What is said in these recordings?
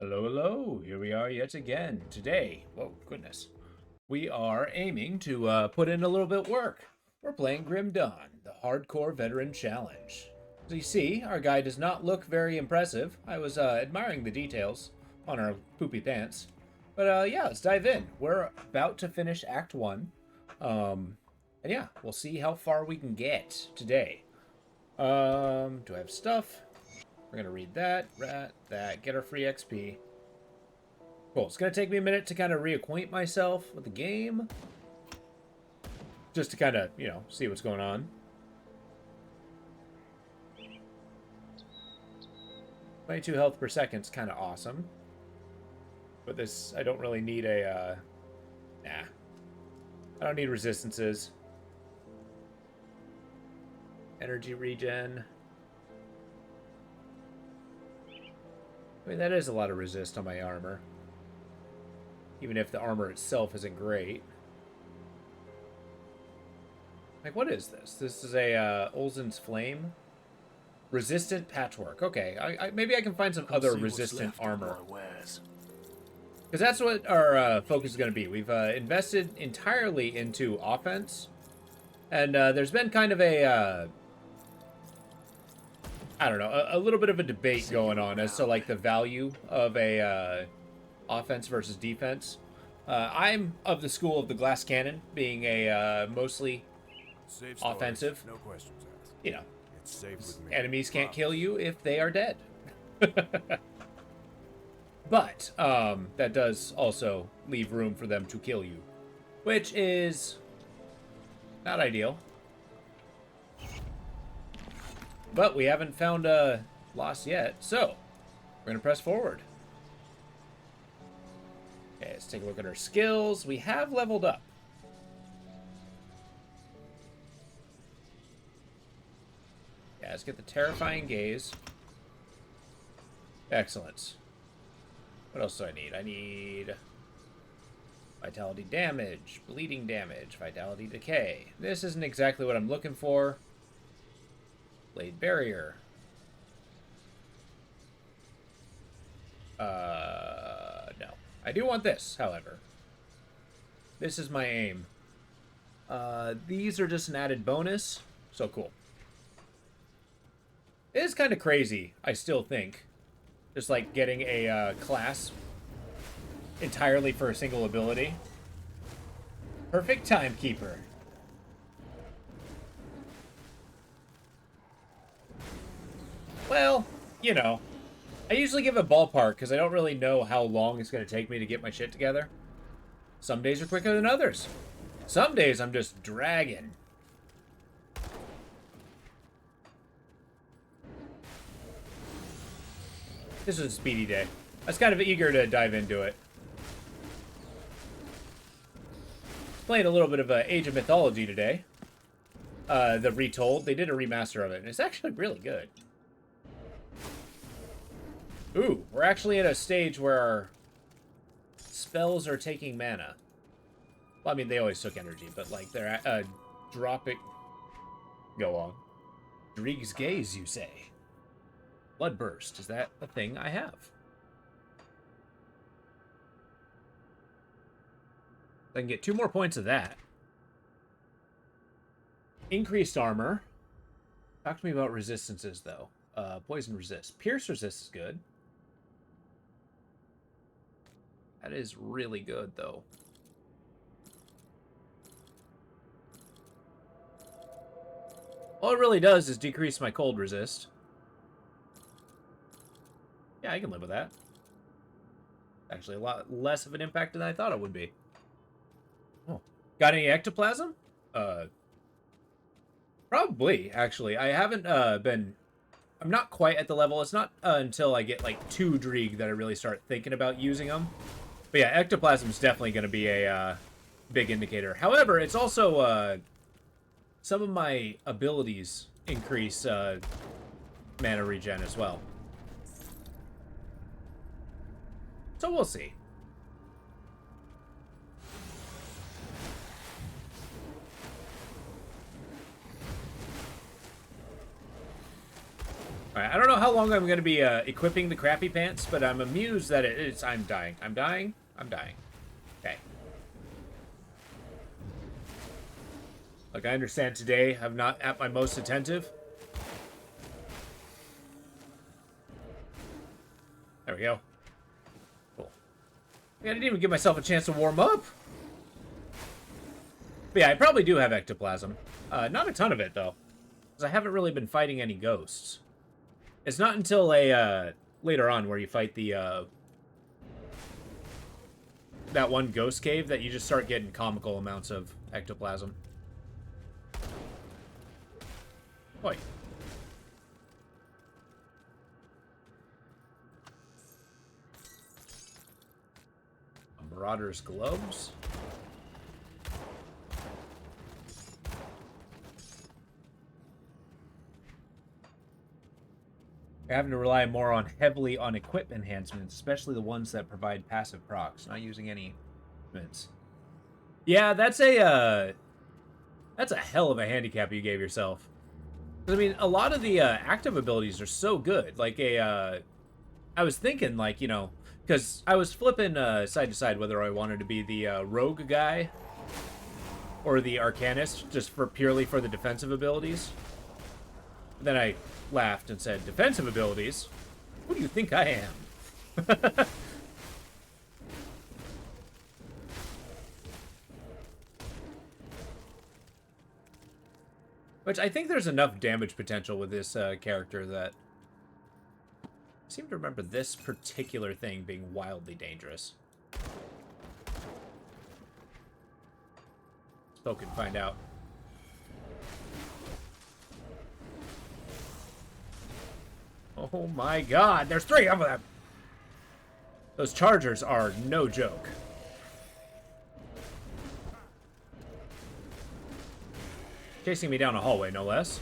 Hello, hello. Here we are yet again. Today, whoa, goodness, we are aiming to put in a little bit of work. We're playing Grim Dawn, the Hardcore Veteran Challenge. As you see, our guy does not look very impressive. I was admiring the details on our poopy pants. But yeah, let's dive in. We're about to finish Act 1. And yeah, we'll see how far we can get today. Do I have stuff? We're gonna read that, get our free XP. Cool, it's gonna take me a minute to kind of reacquaint myself with the game. Just to kind of, see what's going on. 22 health per second is kind of awesome. But this, I don't really need a, nah. I don't need resistances. Energy regen. I mean, that is a lot of resist on my armor. Even if the armor itself isn't great. Like, what is this? This is a Olzen's Flame. Resistant patchwork. Okay, maybe I can find some other resistant armor. Because that's what our focus is going to be. We've invested entirely into offense. And there's been kind of a... I don't know, a little bit of a debate going on as to, like, the value of a offense versus defense. I'm of the school of the glass cannon, being a mostly offensive. No questions asked. You know, It's safe with me. enemies can't kill you if they are dead. But that does also leave room for them to kill you, which is not ideal. But we haven't found a loss yet, so we're going to press forward. Okay, let's take a look at our skills. We have leveled up. Yeah, let's get the Terrifying Gaze. Excellent. What else do I need? I need Vitality Damage, Bleeding Damage, Vitality Decay. This isn't exactly what I'm looking for. Blade Barrier. No. I do want this, however. This is my aim. These are just an added bonus. So cool. It is kind of crazy, I still think. Just like getting a class entirely for a single ability. Perfect Timekeeper. Well, you know, I usually give a ballpark because I don't really know how long it's going to take me to get my shit together. Some days are quicker than others. Some days I'm just dragging. This is a speedy day. I was kind of eager to dive into it. Playing a little bit of Age of Mythology today. The Retold. They did a remaster of it, and it's actually really good. Ooh, we're actually at a stage where our spells are taking mana. Well, I mean, they always took energy, but, like, they're dropping... Go on. Drieg's Gaze, you say? Bloodburst. Is that a thing I have? I can get 2 more points of that. Increased armor. Talk to me about resistances, though. Poison resist. Pierce resist is good. That is really good, though. All it really does is decrease my cold resist. Yeah, I can live with that. Actually, a lot less of an impact than I thought it would be. Oh. Got any ectoplasm? Probably, actually. I haven't been... I'm not quite at the level. It's not until I get, like, 2 Drieg that I really start thinking about using them. But yeah, ectoplasm is definitely going to be a big indicator. However, it's also... some of my abilities increase mana regen as well. So we'll see. Alright, I don't know how long I'm going to be equipping the crappy pants, but I'm amused that it's... I'm dying. I'm dying. I'm dying. Okay. Like, I understand today I'm not at my most attentive. There we go. Cool. I didn't even give myself a chance to warm up. But yeah, I probably do have ectoplasm. Not a ton of it, though. Because I haven't really been fighting any ghosts. It's not until a, later on where you fight the, that one ghost cave that you just start getting comical amounts of ectoplasm. Oi. Marauder's gloves. You're having to rely more heavily on equipment enhancements, especially the ones that provide passive procs, not using any equipments. Yeah, that's a hell of a handicap you gave yourself. I mean, a lot of the active abilities are so good. Like I was thinking, like, you know, because I was flipping side to side whether I wanted to be the rogue guy or the arcanist, just purely for the defensive abilities. Then I laughed and said, defensive abilities? Who do you think I am? Which I think there's enough damage potential with this character that I seem to remember this particular thing being wildly dangerous. Let's poke and find out. Oh my god, there's 3 of them! Those chargers are no joke. Chasing me down a hallway, no less.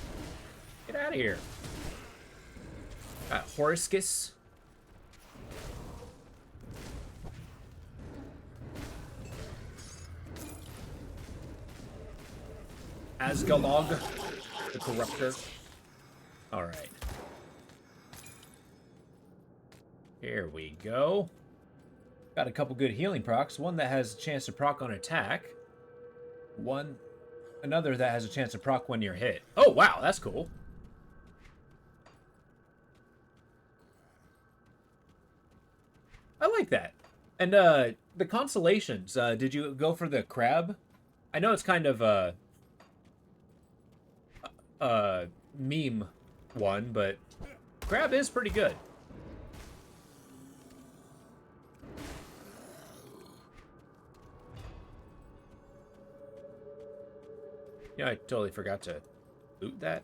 Get out of here. Got Horuscus. Asgalog, the Corruptor. Alright. Here we go. Got a couple good healing procs. One that has a chance to proc on attack. Another that has a chance to proc when you're hit. Oh, wow, that's cool. I like that. And the constellations, did you go for the crab? I know it's kind of a meme one, but crab is pretty good. Yeah, I totally forgot to loot that.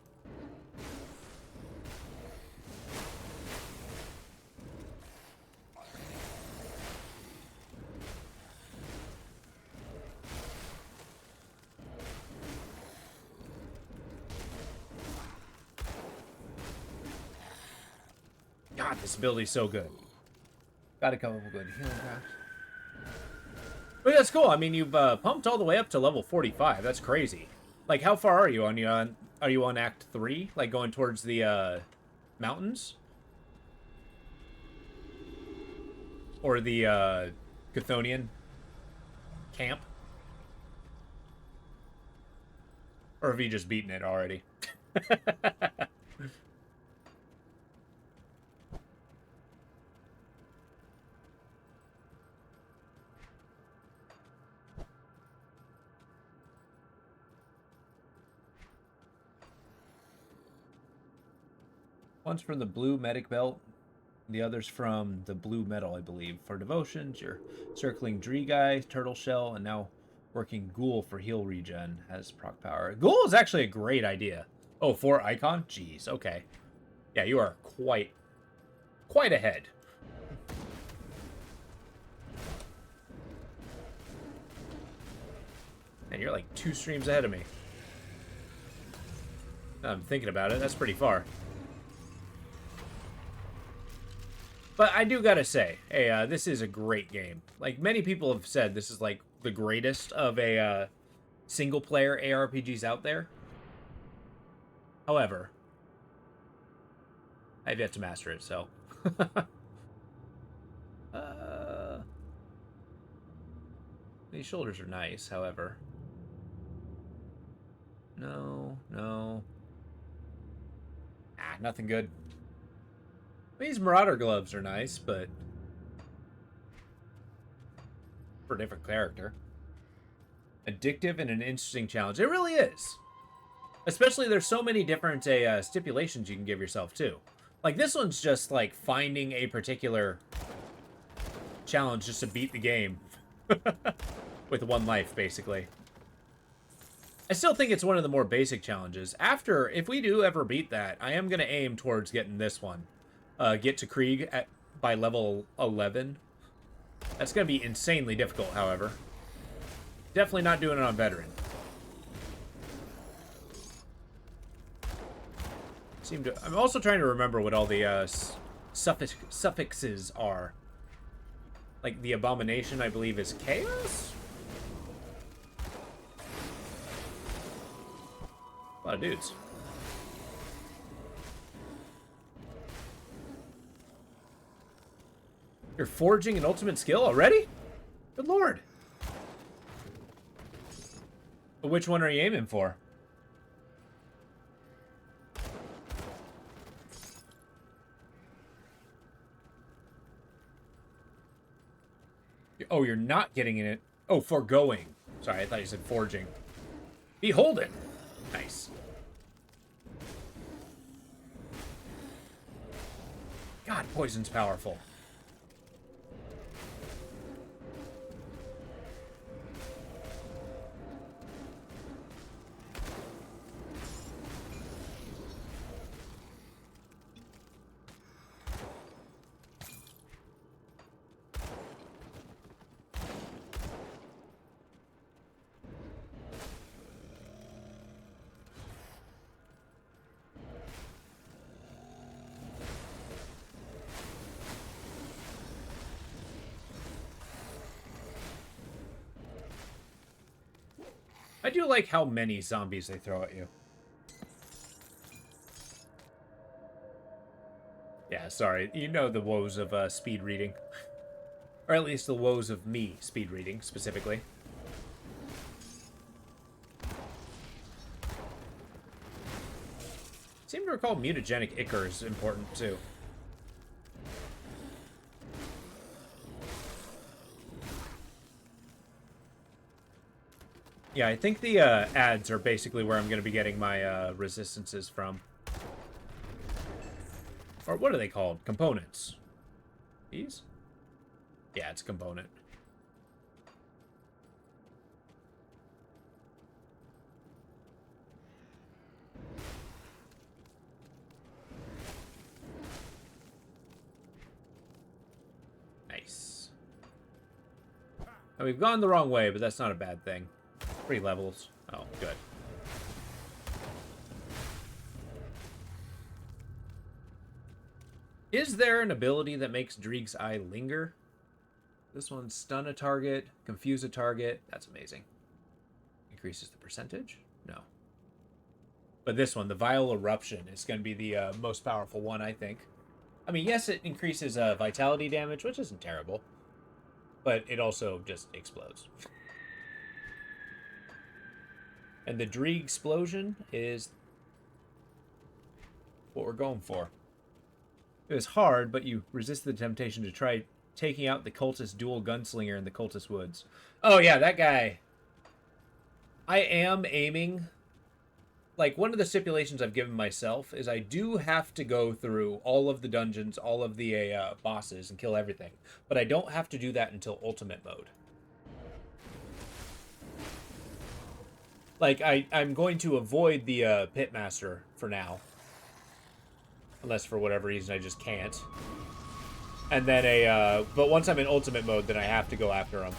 God, this ability's so good. Got a couple of good healing packs. But that's cool. I mean, you've pumped all the way up to level 45. That's crazy. Like, how far are you on? Are you on Act 3? Like, going towards the mountains? Or the Chthonian camp? Or have you just beaten it already? One's from the blue medic belt, the other's from the blue metal, I believe. For devotions, you're circling Dreegai, turtle shell, and now working Ghoul for heal regen has proc power. Ghoul is actually a great idea. Oh, 4 icon? Jeez, okay. Yeah, you are quite ahead. And you're like 2 streams ahead of me. Now I'm thinking about it, that's pretty far. But I do gotta say, hey, this is a great game. Like, many people have said this is, like, the greatest of a single-player ARPGs out there. However, I've yet to master it, so. uh, these shoulders are nice, however. No, no. Ah, nothing good. These Marauder gloves are nice, but for a different character. Addictive and an interesting challenge. It really is. Especially there's so many different stipulations you can give yourself, too. Like, this one's just, like, finding a particular challenge just to beat the game. With 1 life, basically. I still think it's one of the more basic challenges. After, if we do ever beat that, I am going to aim towards getting this one. Get to Krieg by level 11. That's going to be insanely difficult, however. Definitely not doing it on Veteran. I'm also trying to remember what all the suffixes are. Like, the Abomination, I believe, is Chaos? A lot of dudes. You're forging an ultimate skill already? Good lord. But which one are you aiming for? Oh, you're not getting in it. Oh, foregoing. Sorry, I thought you said forging. Beholden. Nice. God, poison's powerful. I do like how many zombies they throw at you. Yeah, sorry. You know the woes of speed reading. Or at least the woes of me speed reading, specifically. Seem to recall mutagenic ichor is important, too. Yeah, I think the ads are basically where I'm going to be getting my resistances from. Or what are they called? Components. These? Yeah, it's a component. Nice. Now, we've gone the wrong way, but that's not a bad thing. 3 levels. Oh, good. Is there an ability that makes Dreeg's Eye linger? This one, stun a target, confuse a target. That's amazing. Increases the percentage? No. But this one, the Vile Eruption, is going to be the most powerful one, I think. I mean, yes, it increases vitality damage, which isn't terrible. But it also just explodes. And the Dreeg Explosion is what we're going for. It was hard, but you resisted the temptation to try taking out the cultist dual gunslinger in the cultist woods. Oh, yeah, that guy. I am aiming. Like, one of the stipulations I've given myself is I do have to go through all of the dungeons, all of the bosses, and kill everything. But I don't have to do that until ultimate mode. Like, I'm going to avoid the Pitmaster for now. Unless for whatever reason I just can't. And then but once I'm in ultimate mode, then I have to go after him.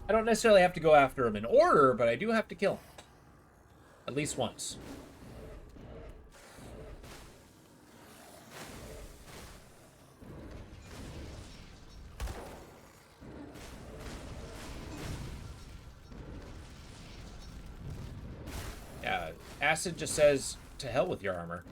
I don't necessarily have to go after him in order, but I do have to kill him. At least once. Yeah, Acid just says, to hell with your armor.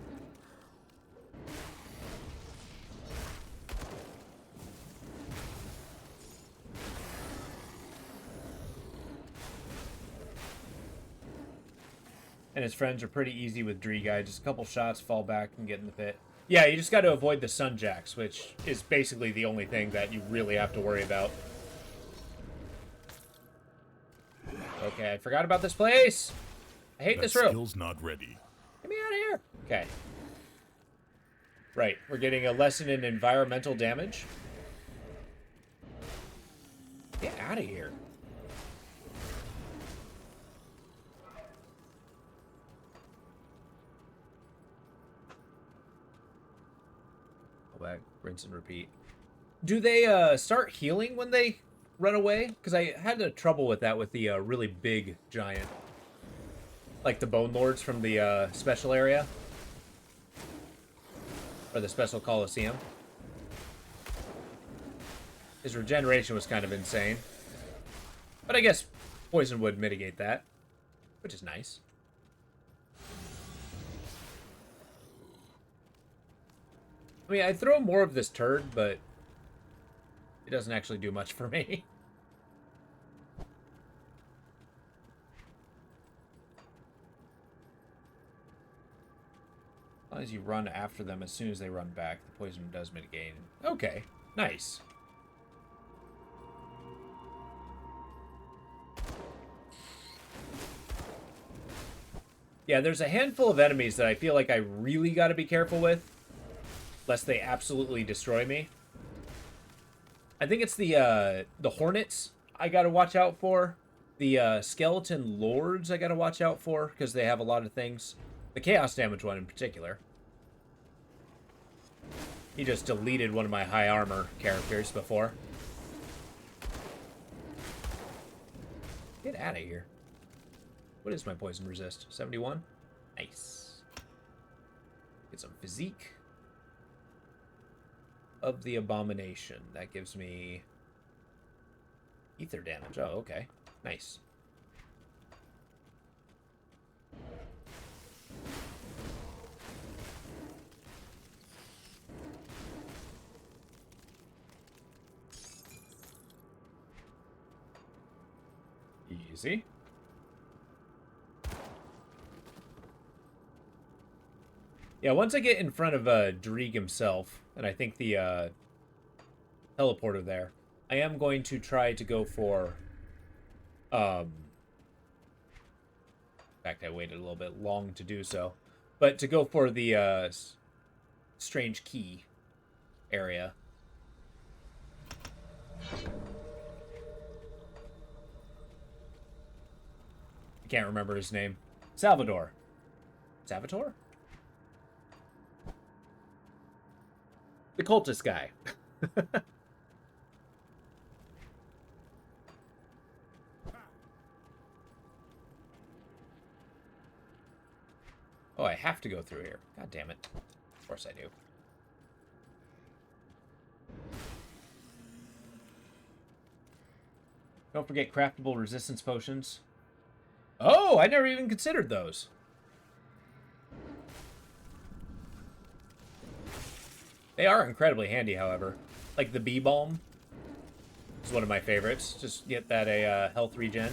and his friends are pretty easy with Dreeguy. Just a couple shots, fall back, and get in the pit. Yeah, you just got to avoid the Sunjacks, which is basically the only thing that you really have to worry about. Okay, I forgot about this place. I hate this room. Skill's not ready. Get me out of here. Okay. Right, we're getting a lesson in environmental damage. Get out of here. Go back, rinse and repeat. Do they start healing when they run away? Because I had trouble with that with the really big giant. Like the Bone Lords from the special area. Or the special Coliseum. His regeneration was kind of insane. But I guess poison would mitigate that. Which is nice. I mean, I'd throw more of this turd, but it doesn't actually do much for me. As long as you run after them as soon as they run back, the poison does mitigate. Okay, nice. Yeah, there's a handful of enemies that I feel like I really got to be careful with, lest they absolutely destroy me. I think it's the Hornets I got to watch out for. The Skeleton Lords I got to watch out for, because they have a lot of things. The Chaos Damage one in particular. He just deleted one of my high armor characters before. Get out of here. What is my poison resist? 71? Nice. Get some physique of the Abomination. That gives me ether damage. Oh, okay. Nice. Easy. Yeah, once I get in front of Dreeg himself, and I think the teleporter there, I am going to try to go for... in fact, I waited a little bit long to do so. But to go for the Strange Key area. I can't remember his name. Salvador. Salvatore? The cultist guy. Oh, I have to go through here. God damn it. Of course I do. Don't forget craftable resistance potions. Oh, I never even considered those. They are incredibly handy, however. Like the Bee Balm is one of my favorites. Just get that a health regen.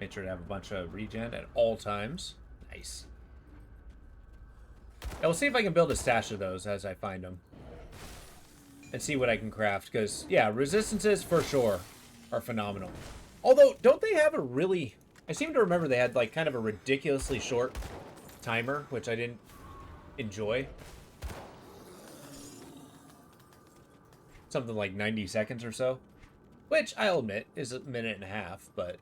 Make sure to have a bunch of regen at all times. Nice. Yeah, we'll see if I can build a stash of those as I find them. And see what I can craft. Because, yeah, resistances for sure are phenomenal. Although, don't they have a really... I seem to remember they had, like, kind of a ridiculously short timer, which I didn't enjoy. Something like 90 seconds or so. Which, I'll admit, is a minute and a half, but...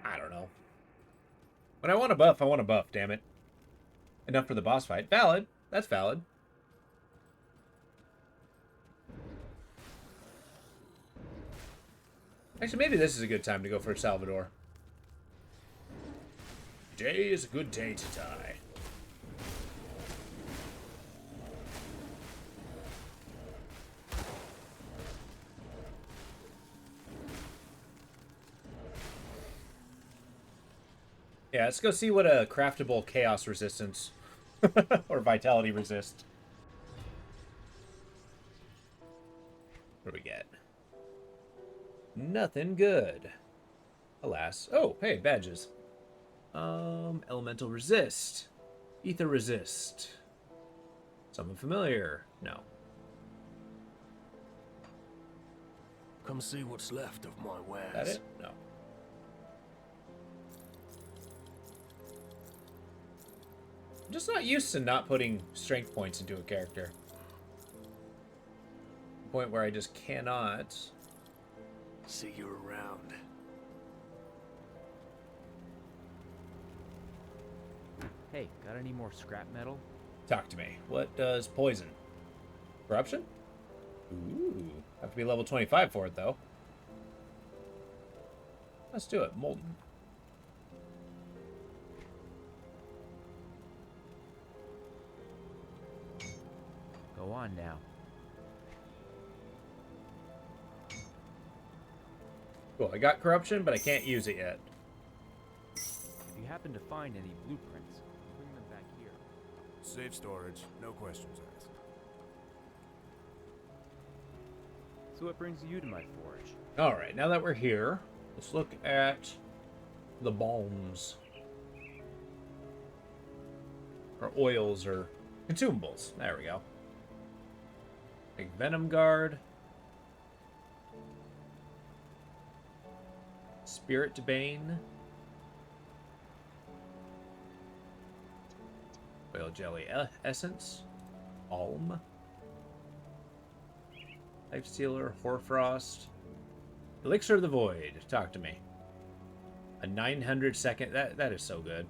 I don't know. When I want a buff, damn it. Enough for the boss fight. Valid. That's valid. Actually, maybe this is a good time to go for Salvador. Today is a good day to die. Yeah, let's go see what a craftable chaos resistance or vitality resist. What do we get? Nothing good. Alas. Oh, hey, badges. Elemental resist. Ether resist. Something familiar. No. Come see what's left of my wares. That it? No. I'm just not used to not putting strength points into a character. Point where I just cannot. See you around. Hey, got any more scrap metal? Talk to me. What does poison? Corruption? Ooh. Have to be level 25 for it, though. Let's do it. Molten. Go on now. Cool. I got corruption, but I can't use it yet. If you happen to find any blueprints, bring them back here. Safe storage, no questions asked. So what brings you to my forge? All right. Now that we're here, let's look at the balms. Or oils or consumables. There we go. Big Venom Guard. Spirit Bane. Oil Jelly Essence. Alm. Life Stealer. Hoarfrost. Elixir of the Void. Talk to me. A 900 second. That is so good.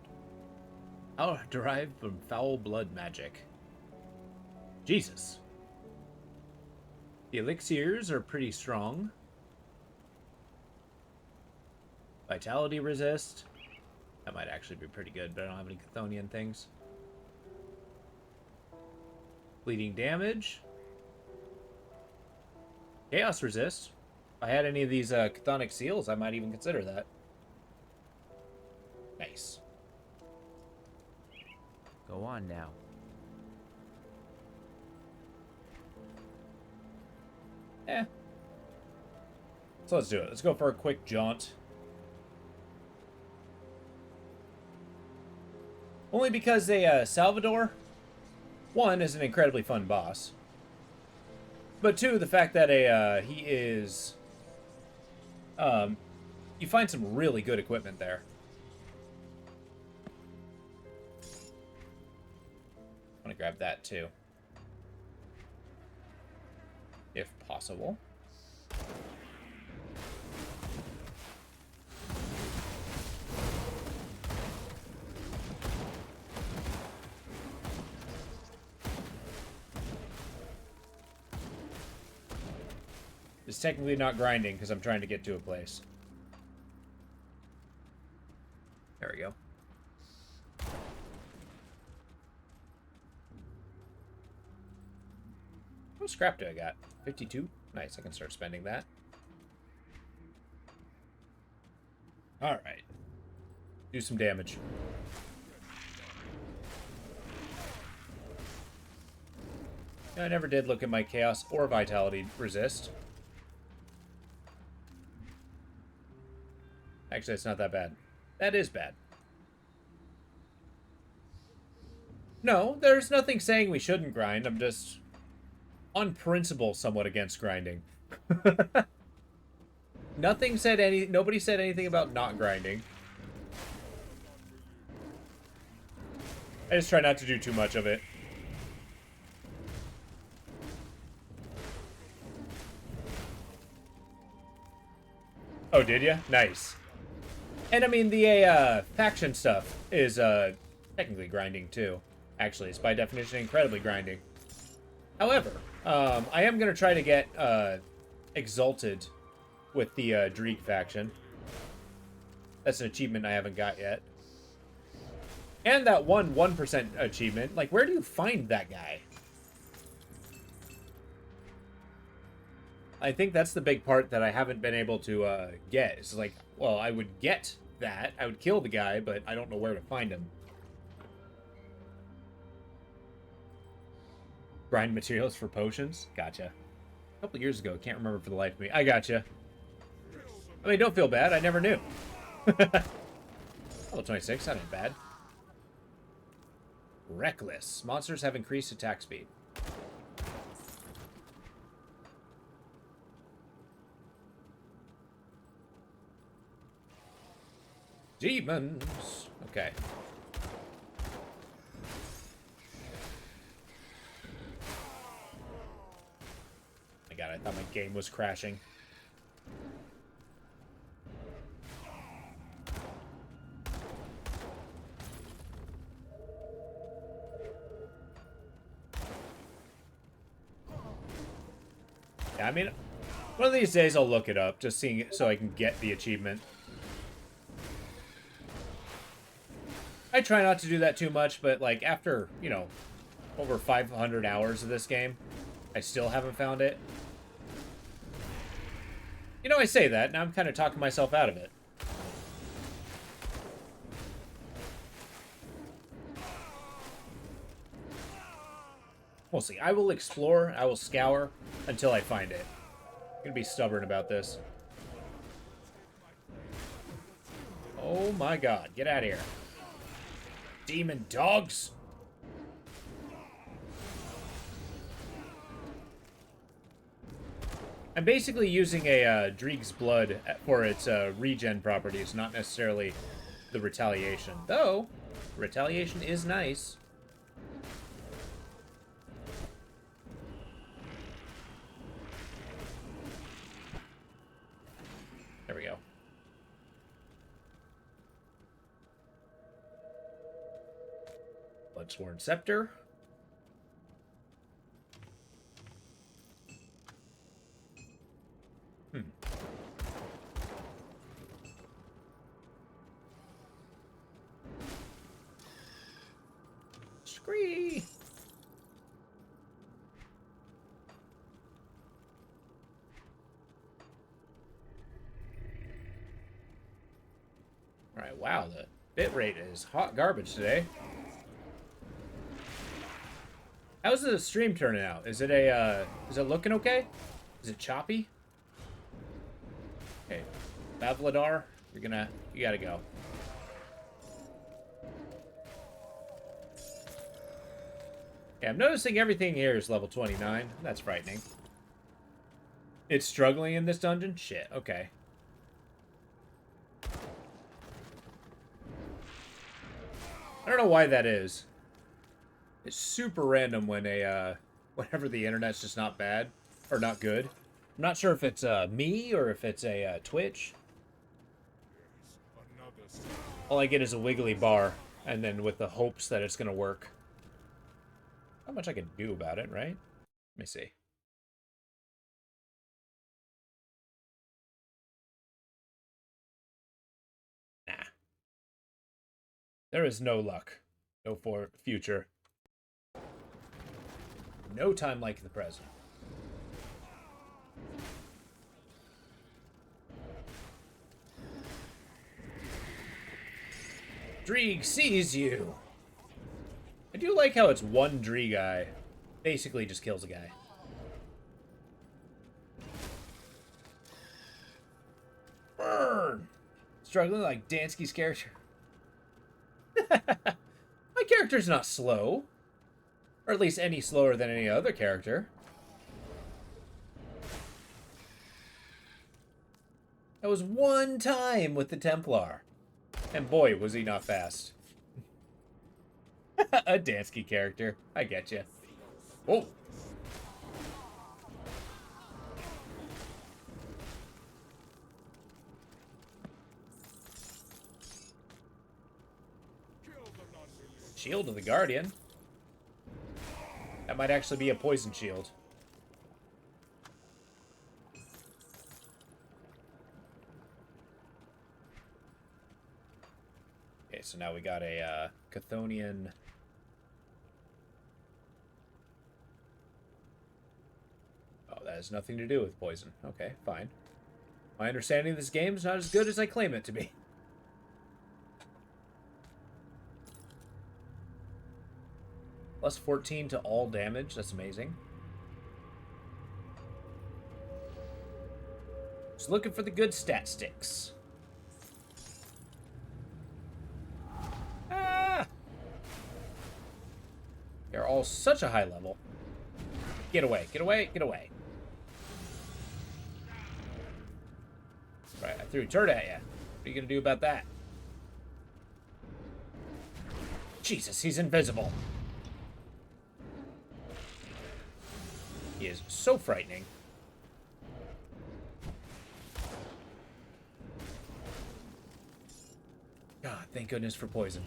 How derived from foul blood magic. Jesus. The elixirs are pretty strong. Vitality resist. That might actually be pretty good, but I don't have any Chthonian things. Bleeding damage. Chaos resist. If I had any of these chthonic seals, I might even consider that. Nice. Go on now. So let's do it. Let's go for a quick jaunt. Only because Salvador, one, is an incredibly fun boss. But two, the fact that he is... you find some really good equipment there. I want to grab that too. If possible. It's technically not grinding because I'm trying to get to a place. There we go. What scrap do I got? 52? Nice, I can start spending that. Alright. Do some damage. I never did look at my chaos or vitality resist. Actually, it's not that bad. That is bad. No, there's nothing saying we shouldn't grind. I'm just, on principle, somewhat against grinding. Nobody said anything about not grinding. I just try not to do too much of it. Oh, did ya? Nice. And I mean, the faction stuff is technically grinding too. Actually, it's by definition incredibly grinding. However, I am going to try to get Exalted with the Dreek faction. That's an achievement I haven't got yet. And that 1% achievement. Like, where do you find that guy? I think that's the big part that I haven't been able to get. It's like, well, I would get that. I would kill the guy, but I don't know where to find him. Grind materials for potions? Gotcha. A couple years ago, can't remember for the life of me. I gotcha. I mean, don't feel bad. I never knew. Level 26, that ain't bad. Reckless. Monsters have increased attack speed. Demons. Okay. My god, I thought my game was crashing. Yeah, I mean, one of these days I'll look it up, just seeing it so I can get the achievement. I try not to do that too much, but like after, you know, over 500 hours of this game, I still haven't found it. You know, I say that, now I'm kind of talking myself out of it. We'll see. I will explore, I will scour until I find it. I'm gonna be stubborn about this. Oh my god, get out of here. Demon dogs! I'm basically using a Dreeg's Blood for its regen properties, not necessarily the retaliation. Though, retaliation is nice. There we go. Bloodsworn Scepter. Scree! Alright, wow, the bitrate is hot garbage today. How's the stream turning out? Is it looking okay? Is it choppy? Okay, Bavladar, you gotta go. Yeah, I'm noticing everything here is level 29. That's frightening. It's struggling in this dungeon? Shit, okay. I don't know why that is. It's super random when whenever the internet's just not bad or not good. I'm not sure if it's me or if it's a Twitch. All I get is a wiggly bar, and then with the hopes that it's gonna work. Not much I can do about it, right? Let me see. Nah. There is no luck. No future. No time like the present. Dreeg sees you. I do like how it's one Dreeg guy. Basically just kills a guy. Burn! Struggling like Dansky's character. My character's not slow. Or at least any slower than any other character. That was one time with the Templar. And boy, was he not fast. A Dansky character. I get you. Whoa. Shield of the Guardian. That might actually be a poison shield. Okay, so now we got a Chthonian. Oh, that has nothing to do with poison. Okay, fine. My understanding of this game is not as good as I claim it to be. Plus 14 to all damage. That's amazing. Just looking for the good stat sticks. Ah! They're all such a high level. Get away, get away, get away. Right, I threw a turret at you. What are you gonna do about that? Jesus, he's invisible. He is so frightening. God, thank goodness for poison.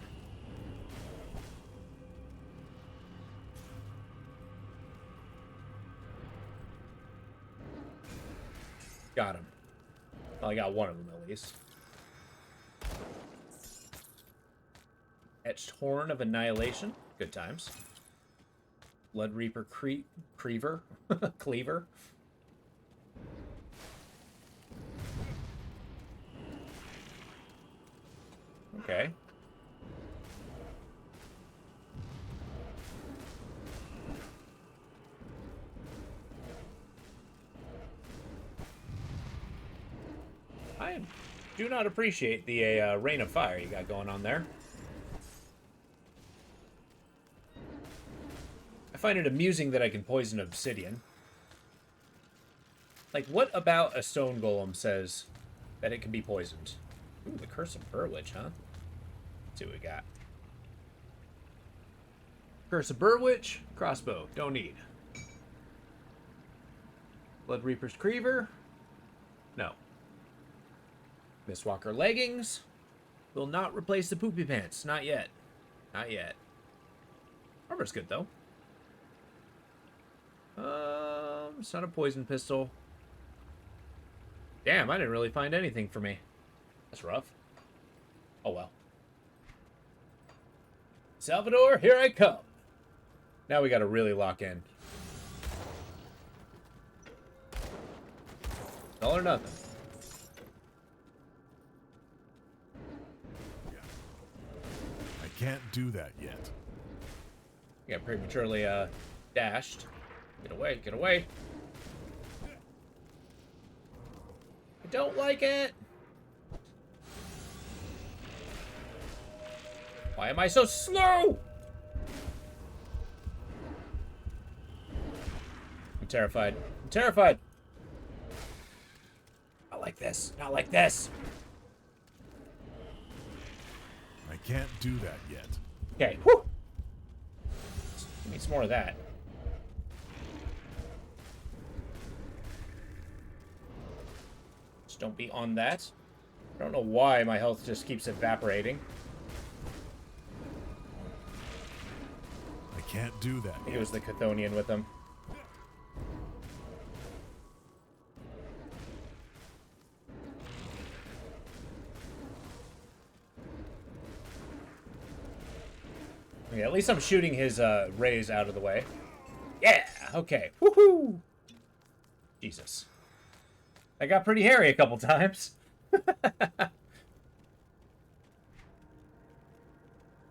Got him. Well, I got one of them at least. Etched Horn of Annihilation. Good times. Blood Reaper Cleaver. Cleaver. Okay. I do not appreciate the rain of fire you got going on there. I find it amusing that I can poison obsidian. Like, what about a stone golem says that it can be poisoned? Ooh, the Curse of Burwitch, huh? Let's see what we got. Curse of Burwitch, crossbow, don't need. Blood Reaper's Cleaver, no. Mistwalker leggings will not replace the poopy pants, not yet. Not yet. Armor's good though. It's not a poison pistol. Damn, I didn't really find anything for me. That's rough. Oh well. Salvador, here I come. Now we gotta really lock in. All or nothing. I can't do that yet. Yeah, prematurely dashed. Get away, get away. I don't like it. Why am I so slow? I'm terrified. I'm terrified. Not like this. Not like this. I can't do that yet. Okay. Whew. Give me some more of that. Just don't be on that. I don't know why my health just keeps evaporating. I can't do that It yet. was the Chthonian with him. Yeah, at least I'm shooting his rays out of the way. Yeah, okay. Woohoo! Jesus. That got pretty hairy a couple times. What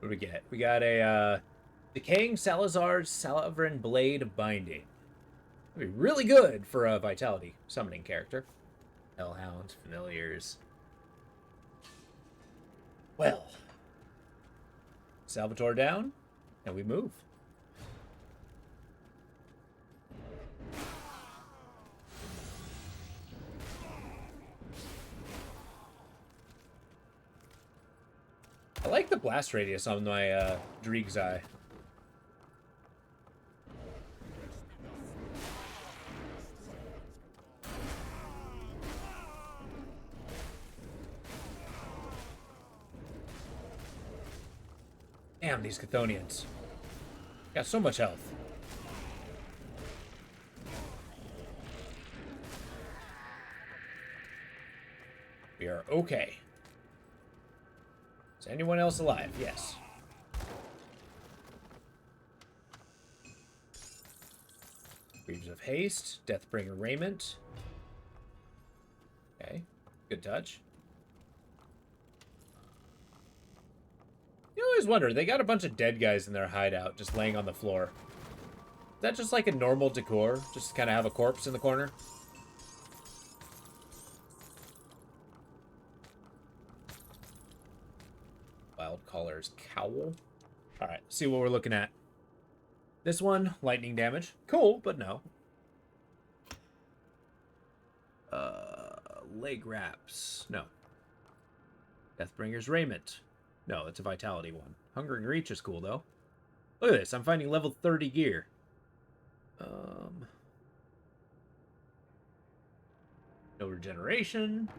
do we get? We got a Decaying Salazar's Salaverin Blade Binding. That'd be really good for a Vitality summoning character. Hellhound, Familiars. Well. Salvatore down, and we move. I like the blast radius on my Dreeg's Eye. Damn, these Chthonians. Got so much health. We are okay. Is anyone else alive? Yes. Greaves of Haste, Deathbringer Raiment. Okay, good touch. You know, always wonder, they got a bunch of dead guys in their hideout just laying on the floor. Is that just like a normal decor? Just kind of have a corpse in the corner? Wild Caller's Cowl. Alright, see what we're looking at. This one, lightning damage. Cool, but no. Leg wraps. No. Deathbringer's Raiment. No, it's a vitality one. Hungering Reach is cool, though. Look at this. I'm finding level 30 gear. No regeneration.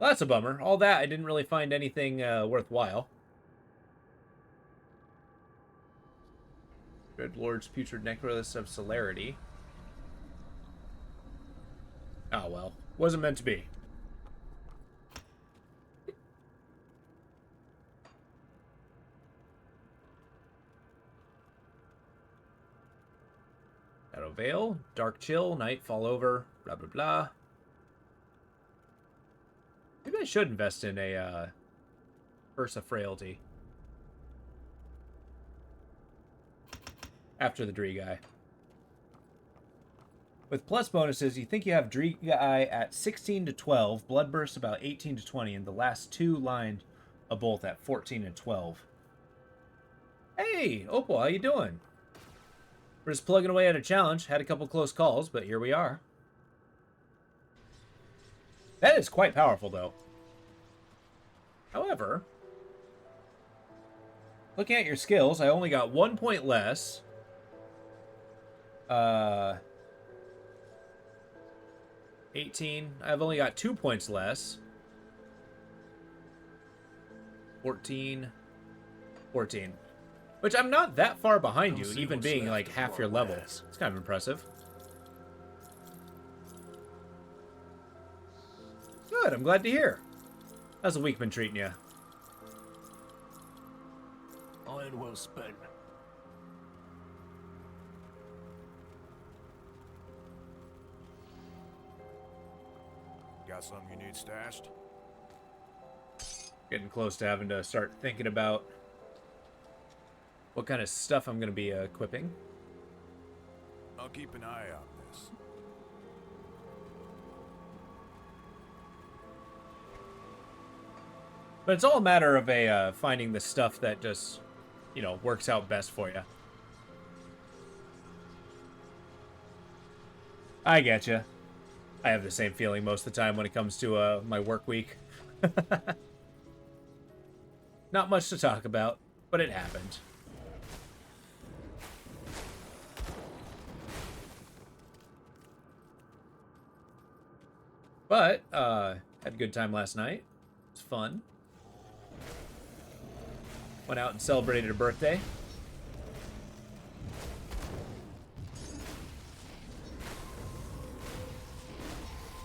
Well, that's a bummer. All that, I didn't really find anything worthwhile. Dreadlord's Putrid Necklace of Celerity. Oh, well. Wasn't meant to be. Shadow Veil, Dark Chill, Night Fall Over, blah, blah, blah. Maybe I should invest in a Curse of Frailty. After the Dree guy. With plus bonuses, you think you have Dree guy at 16 to 12, Bloodburst about 18 to 20, and the last two lines of both at 14 and 12. Hey, Opal, how you doing? We're just plugging away at a challenge. Had a couple close calls, but here we are. That is quite powerful, though. However, looking at your skills, I only got 1 point less. 18. I've only got 2 points less. 14. 14. Which I'm not that far behind you, even being like half your level. It's kind of impressive. Good, I'm glad to hear. How's the week been treating you? Iron well spent. Got something you need stashed? Getting close to having to start thinking about what kind of stuff I'm going to be equipping. I'll keep an eye on this. But it's all a matter of finding the stuff that just, you know, works out best for you. I get you. I have the same feeling most of the time when it comes to my work week. Not much to talk about, but it happened. But, had a good time last night. It was fun. Went out and celebrated a birthday.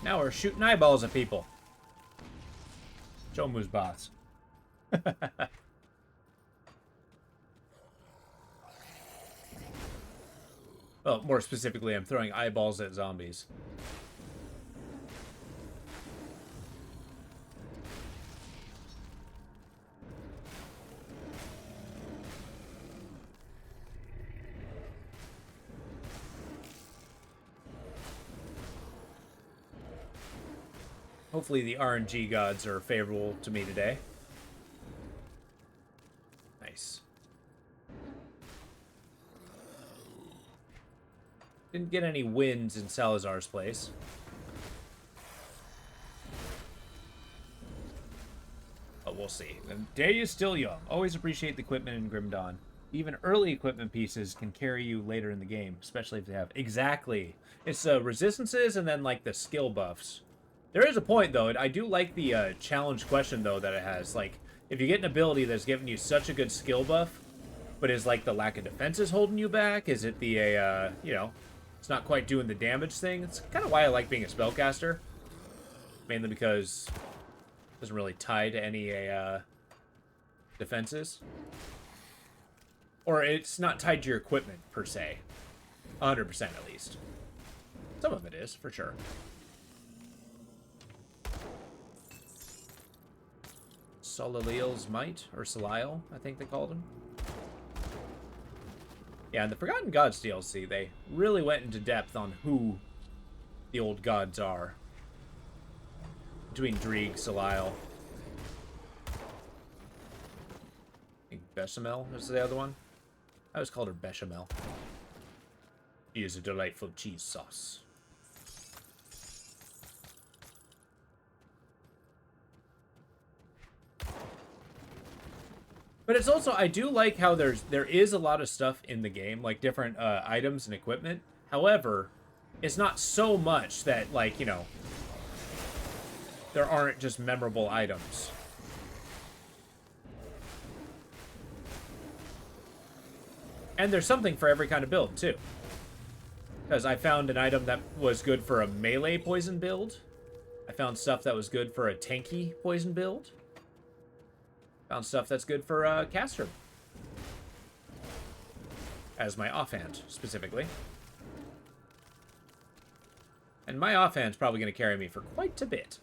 Now we're shooting eyeballs at people. Jomu's boss. Well, more specifically, I'm throwing eyeballs at zombies. Hopefully the RNG gods are favorable to me today. Nice. Didn't get any wins in Salazar's place. But we'll see. The day is still young. Always appreciate the equipment in Grim Dawn. Even early equipment pieces can carry you later in the game, especially if they have... Exactly. It's resistances and then, like, the skill buffs. There is a point, though. I do like the challenge question, though, that it has. Like, if you get an ability that's giving you such a good skill buff, but is, like, the lack of defenses holding you back? Is it the, you know, it's not quite doing the damage thing? It's kind of why I like being a spellcaster. Mainly because it doesn't really tie to any defenses. Or it's not tied to your equipment, per se. 100% at least. Some of it is, for sure. Solaleil's Might, or Soliel, I think they called him. Yeah, in the Forgotten Gods DLC, they really went into depth on who the old gods are. Between Dreeg, Soliel. I think Bechamel is the other one. I always called her Bechamel. She is a delightful cheese sauce. But it's also, I do like how there is a lot of stuff in the game, like different items and equipment. However, it's not so much that, like, you know, there aren't just memorable items. And there's something for every kind of build, too. Because I found an item that was good for a melee poison build. I found stuff that was good for a tanky poison build. Found stuff that's good for caster. As my offhand, specifically. And my offhand's probably going to carry me for quite a bit.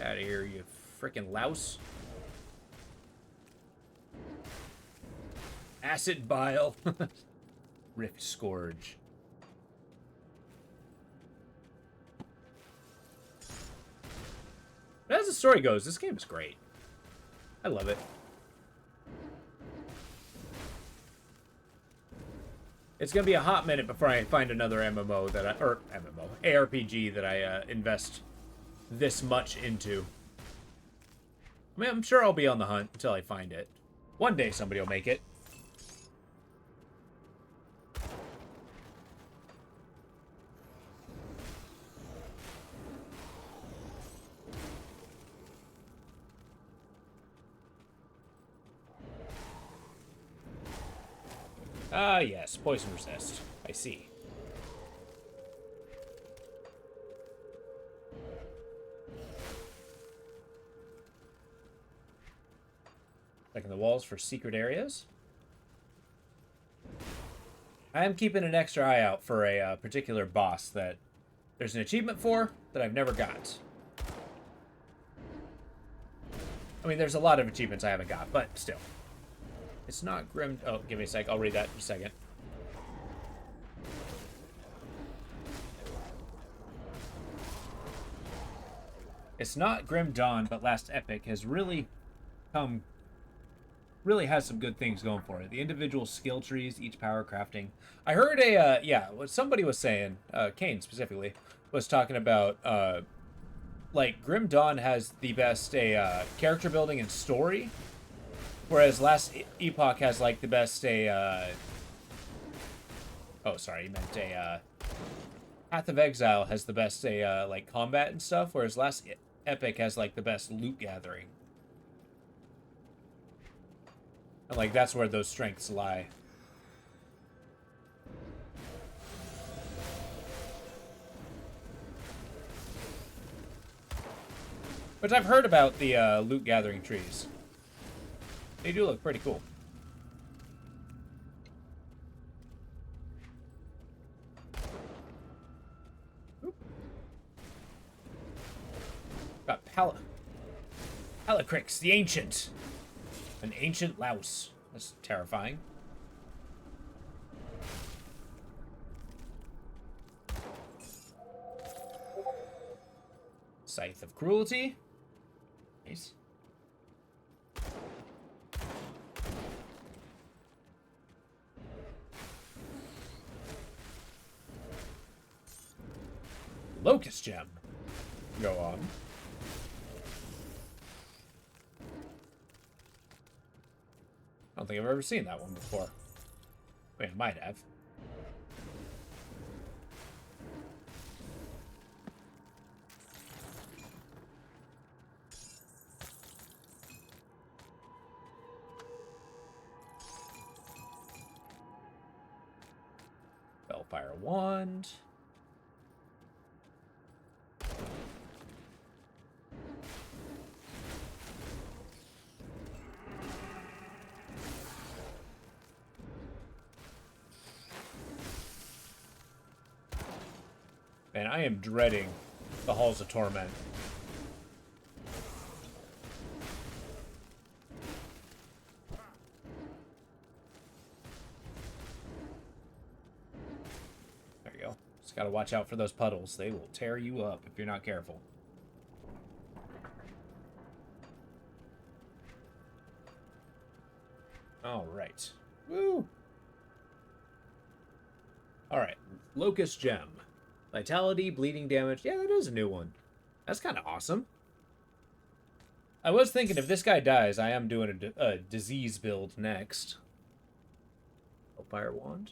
Out of here, you frickin' louse. Acid Bile. Rift Scourge. But as the story goes, this game is great. I love it. It's gonna be a hot minute before I find another MMO that ARPG that I invest this much into. I mean, I'm sure I'll be on the hunt until I find it. One day somebody will make it. Ah, yes, poison resist. I see. Checking the walls for secret areas. I am keeping an extra eye out for a particular boss that there's an achievement for that I've never got. I mean, there's a lot of achievements I haven't got, but still. It's not Grim... Oh, give me a sec. I'll read that in a second. It's not Grim Dawn, but Last Epic has really come... Really has some good things going for it. The individual skill trees, each power crafting. I heard a... yeah, what somebody was saying, Kane specifically, was talking about... like, Grim Dawn has the best character building and story... Whereas Last Epoch has, like, the best, oh, sorry, you meant Path of Exile has the best, like, combat and stuff, whereas Last Epic has, like, the best loot gathering. And, like, that's where those strengths lie. Which I've heard about the, loot gathering trees. They do look pretty cool. Oop. Got Palacrix, the Ancient. An ancient louse. That's terrifying. Scythe of Cruelty. Nice. Locust Gem. Go on. I don't think I've ever seen that one before. Wait, I might have. Bellfire Wand. Man, I am dreading the Halls of Torment. There you go. Just gotta watch out for those puddles. They will tear you up if you're not careful. All right. Woo! All right. Locust Gem. Vitality, bleeding damage. Yeah, that is a new one. That's kind of awesome. I was thinking if this guy dies, I am doing a disease build next. Oh, Fire Wand.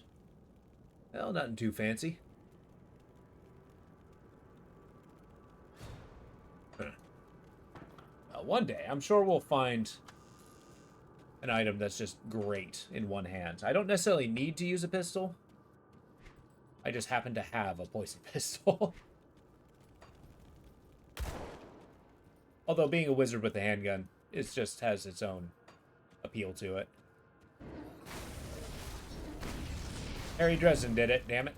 Well, nothing too fancy. One day, I'm sure we'll find an item that's just great in one hand. I don't necessarily need to use a pistol. I just happen to have a poison pistol. Although being a wizard with a handgun, it just has its own appeal to it. Harry Dresden did it, damn it.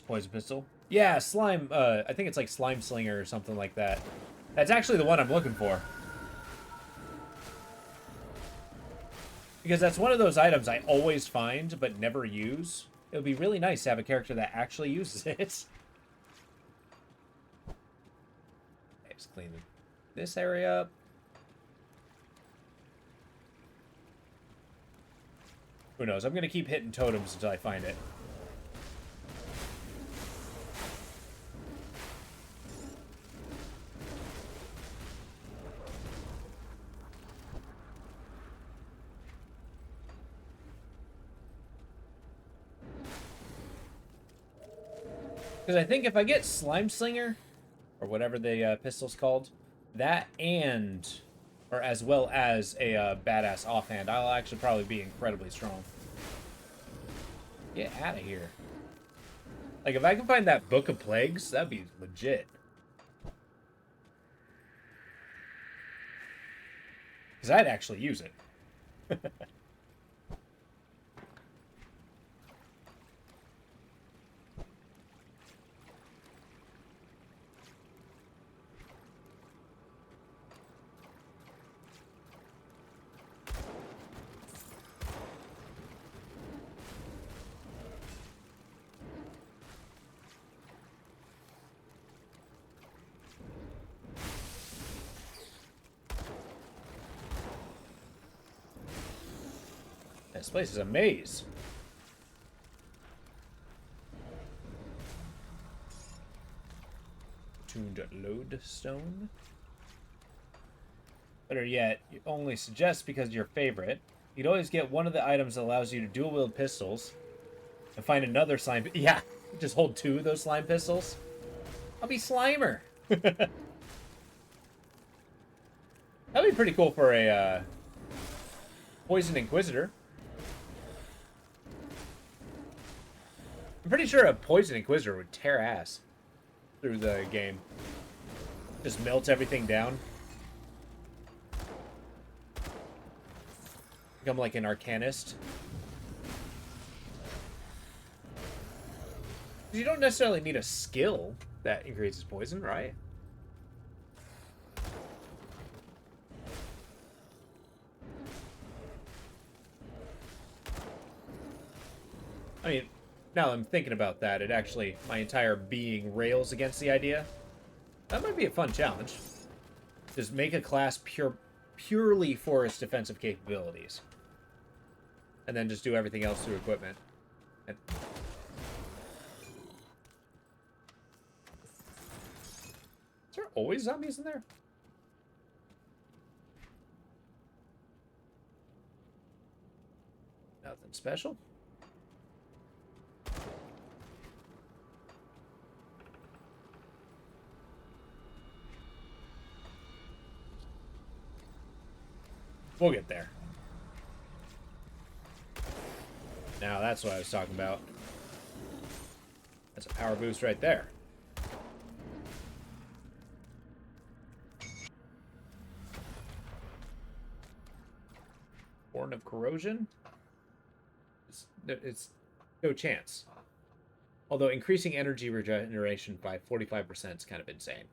Poison pistol. Yeah, slime, I think it's like Slime Slinger or something like that. That's actually the one I'm looking for. Because that's one of those items I always find but never use. It would be really nice to have a character that actually uses it. Okay, just clean this area up. Who knows? I'm going to keep hitting totems until I find it. Because I think if I get Slime Slinger, or whatever the pistol's called, that and, or as well as a badass offhand, I'll actually probably be incredibly strong. Get out of here. Like, if I can find that Book of Plagues, that'd be legit. Because I'd actually use it. This place is a maze. Tuned lodestone. Better yet, you only suggest because you're favorite. You'd always get one of the items that allows you to dual wield pistols and find another slime. Yeah, just hold two of those slime pistols. I'll be Slimer. That'd be pretty cool for a Poison Inquisitor. I'm pretty sure a Poison Inquisitor would tear ass through the game. Just melt everything down. Become like an Arcanist. You don't necessarily need a skill that increases poison, right? I mean, now that I'm thinking about that, it actually, my entire being rails against the idea. That might be a fun challenge. Just make a class purely for its defensive capabilities. And then just do everything else through equipment. And is there always zombies in there? Nothing special. We'll get there. Now that's what I was talking about. That's a power boost right there. Fountain of Corrosion. It's no chance. Although increasing energy regeneration by 45% is kind of insane.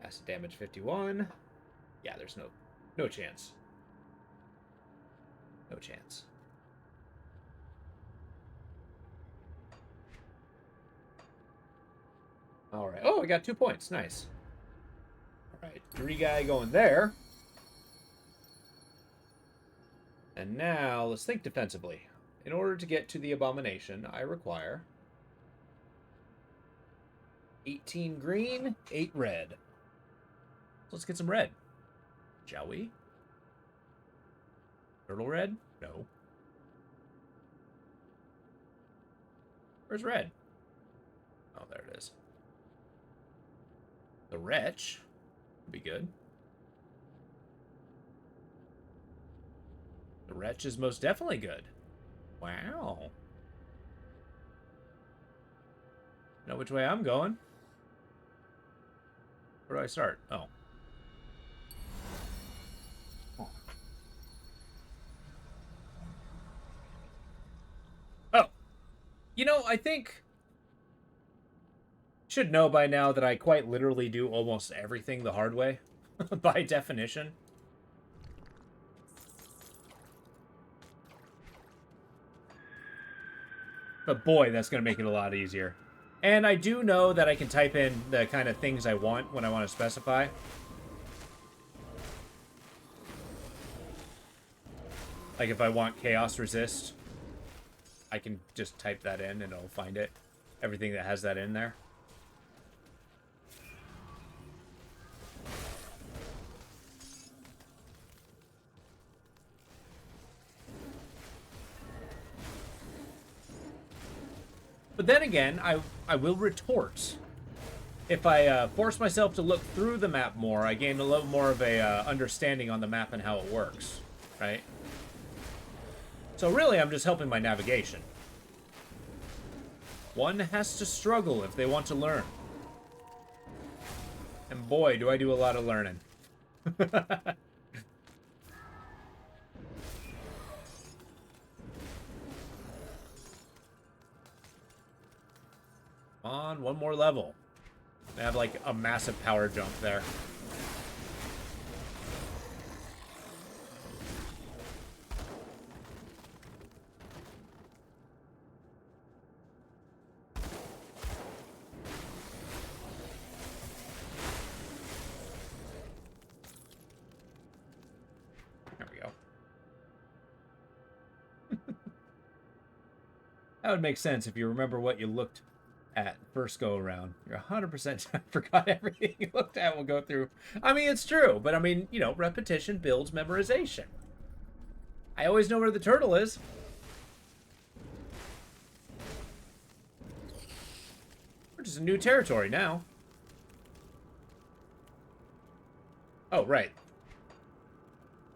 Acid damage 51. Yeah, there's no chance. No chance. Alright. Oh, I got 2 points. Nice. Alright. 3 guy going there. And now, let's think defensively. In order to get to the Abomination, I require 18 green, 8 red. So let's get some red. Shall we? Turtle red? No. Where's red? Oh, there it is. The Wretch would be good. The Wretch is most definitely good. Wow. Know which way I'm going? Where do I start? Oh. Oh. You know, I think should know by now that I quite literally do almost everything the hard way, by definition. But boy, that's going to make it a lot easier. And I do know that I can type in the kind of things I want when I want to specify. Like if I want Chaos Resist, I can just type that in and it'll find it. Everything that has that in there. But then again, I will retort. If I force myself to look through the map more, I gain a little more of a understanding on the map and how it works, right? So really, I'm just helping my navigation. One has to struggle if they want to learn. And boy, do I do a lot of learning. On one more level. I have like a massive power jump there. There we go. That would make sense if you remember what you looked at first go around. You're 100% I forgot everything you looked at. We'll go through. I mean, it's true, but I mean, you know, repetition builds memorization. I always know where the turtle is. We're just in new territory now. Oh, right.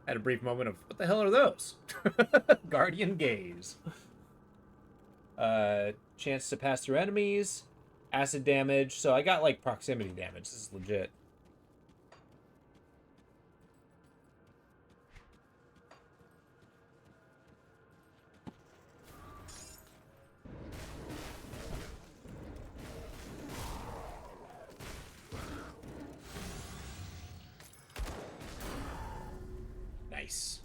Had a brief moment of, what the hell are those? Guardian Gaze. Chance to pass through enemies, acid damage. So I got like proximity damage. This is legit. Nice.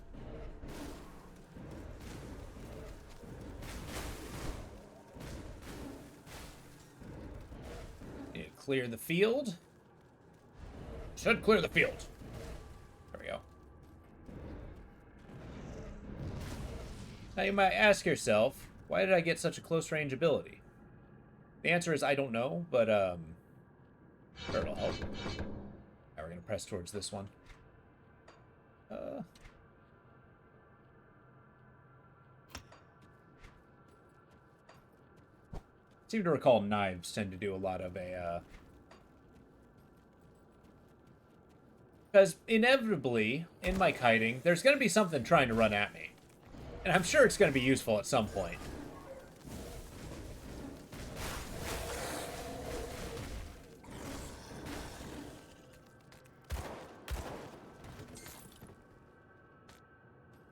Clear the field. Should clear the field. There we go. Now you might ask yourself, why did I get such a close range ability? The answer is I don't know, but sure it'll help. Now we're gonna press towards this one. Seem to recall knives tend to do a lot of a because inevitably, in my kiting, there's going to be something trying to run at me. And I'm sure it's going to be useful at some point.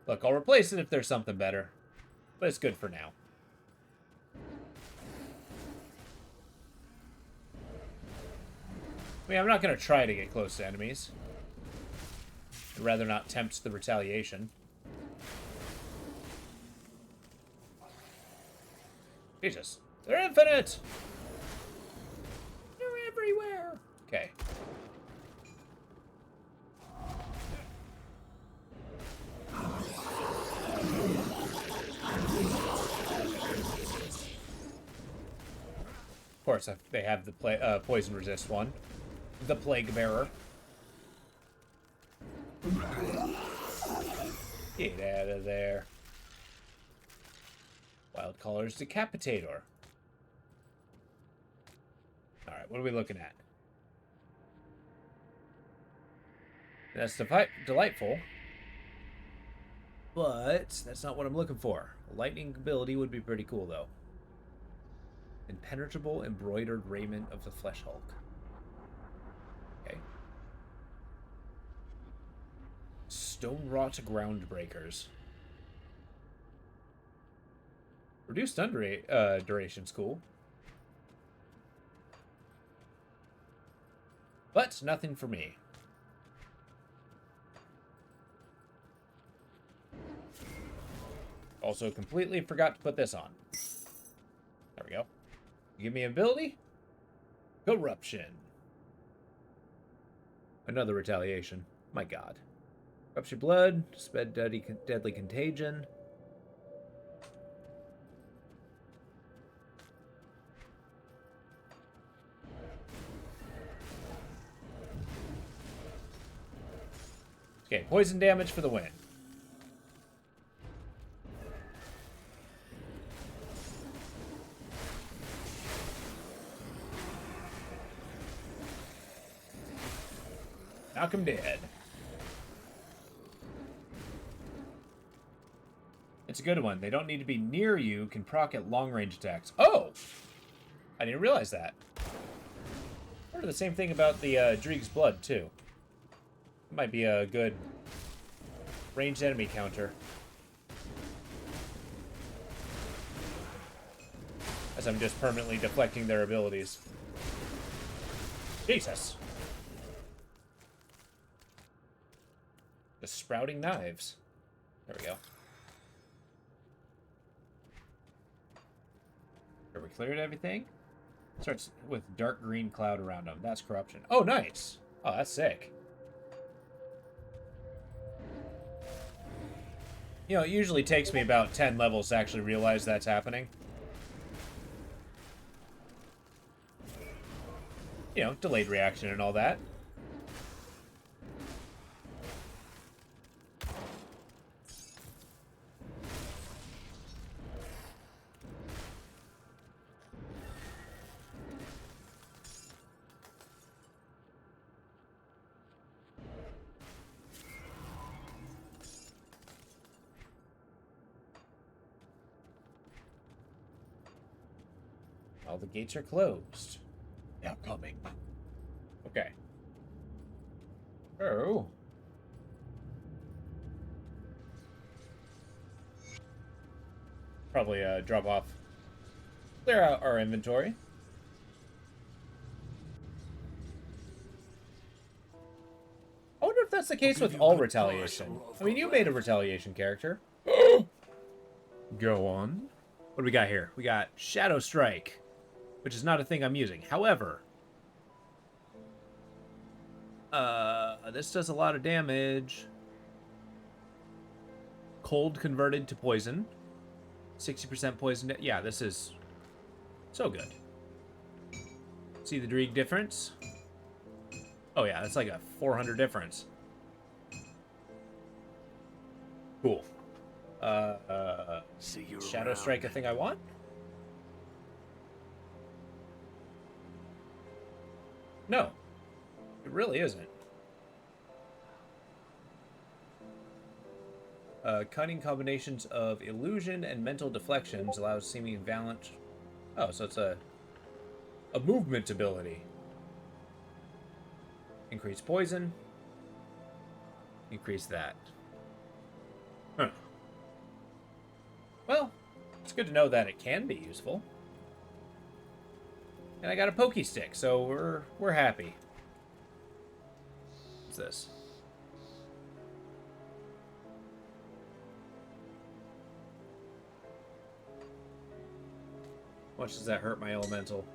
Look, I'll replace it if there's something better. But it's good for now. I mean, I'm not going to try to get close to enemies. I'd rather not tempt the retaliation. Jesus. They're infinite! They're everywhere! Okay. Of course, they have the poison resist one. The Plague Bearer. Get out of there. Wild Caller's Decapitator. Alright, what are we looking at? That's delightful. But that's not what I'm looking for. A lightning ability would be pretty cool, though. Impenetrable embroidered raiment of the Flesh Hulk. Okay. Stone Wrought Groundbreakers. Reduced duration's cool. But nothing for me. Also completely forgot to put this on. There we go. Give me ability. Corruption. Another retaliation. My god. Corruption blood. Sped deadly contagion. Okay, poison damage for the win. Knock him dead. It's a good one. They don't need to be near you, can proc at long-range attacks. Oh! I didn't realize that. I heard the same thing about the Dreeg's Blood, too. Might be a good ranged enemy counter. As I'm just permanently deflecting their abilities. Jesus. The sprouting knives. There we go. Have we cleared everything? Starts with dark green cloud around them. That's corruption. Oh, nice. Oh, that's sick. You know, it usually takes me about 10 levels to actually realize that's happening. You know, delayed reaction and all that. All the gates are closed. Now coming. Okay. Oh. Probably drop off. Clear out our inventory. I wonder if that's the case with all retaliation. I mean, you made a retaliation character. Go on. What do we got here? We got Shadow Strike, which is not a thing I'm using. However, this does a lot of damage. Cold converted to poison. 60% poison. Yeah, this is so good. See the Dreeg difference? Oh yeah, that's like a 400 difference. Cool. Shadow Strike a thing I want? No. It really isn't. Cunning combinations of illusion and mental deflections allows seeming valiant... Oh, so it's a movement ability. Increase poison. Increase that. Huh. good to know that it can be useful. And I got a pokey stick, so we're happy. What's this? How much does that hurt my elemental?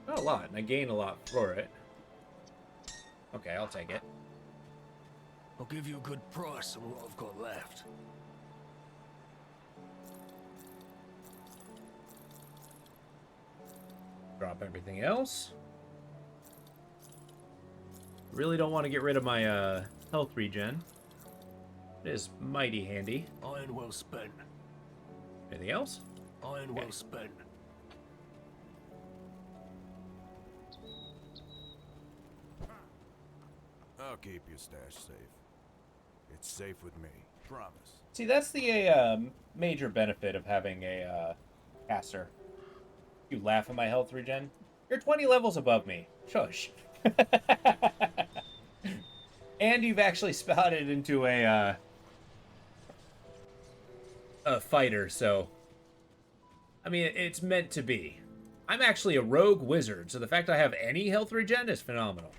Not a lot, and I gain a lot for it. Okay, I'll take it. I'll give you a good price on what I've got left. Drop everything else. Really don't want to get rid of my health regen. It is mighty handy. Iron well spent. Anything else? Iron well spent. I'll keep your stash safe. It's safe with me. Promise. See, that's the major benefit of having a caster. You laugh at my health regen? You're 20 levels above me. Shush. And you've actually spouted into a fighter, so... I mean, it's meant to be. I'm actually a rogue wizard, so the fact I have any health regen is phenomenal.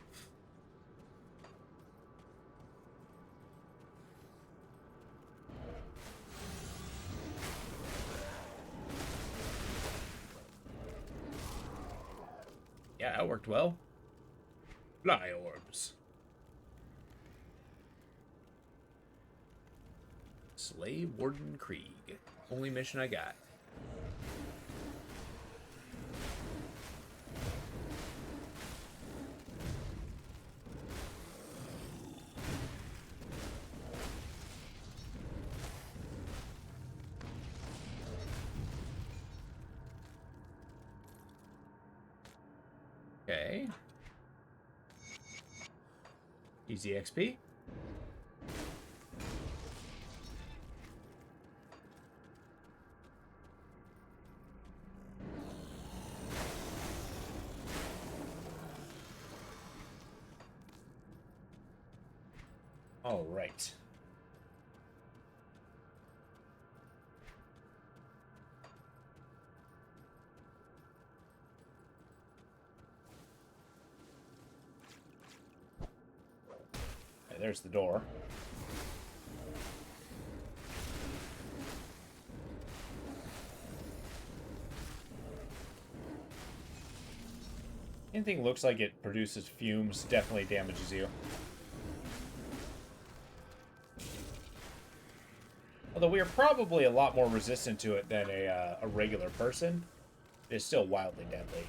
Yeah, that worked well. Fly orbs. Slay Warden Krieg. Only mission I got. Okay. Easy XP. All right. Okay, there's the door. Anything looks like it produces fumes definitely damages you. Although we are probably a lot more resistant to it than a regular person, it's still wildly deadly.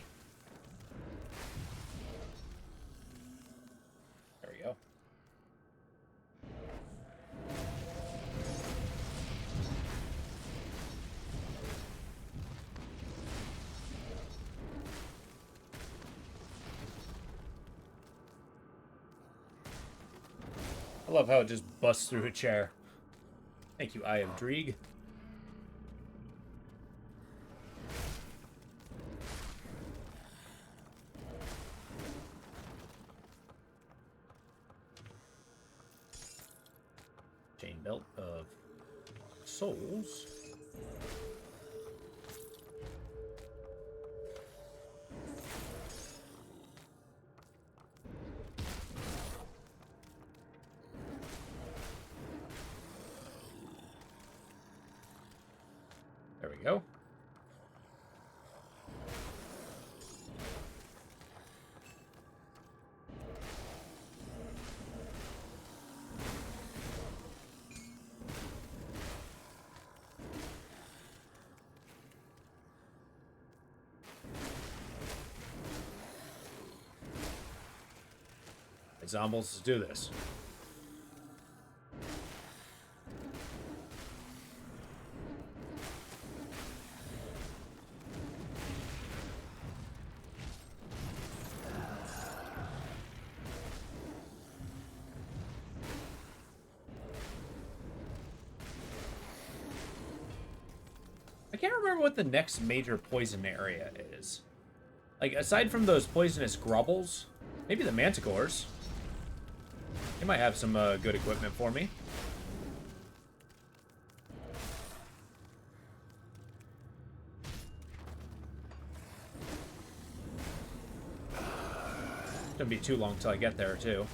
There we go. I love how it just busts through a chair. Thank you, Eye of Dreeg. Chain belt of souls. There we go. Zombies, let's do this. I can't remember what the next major poison area is. Like, aside from those poisonous grubbles, maybe the manticores. They might have some good equipment for me. Shouldn't be too long till I get there, too.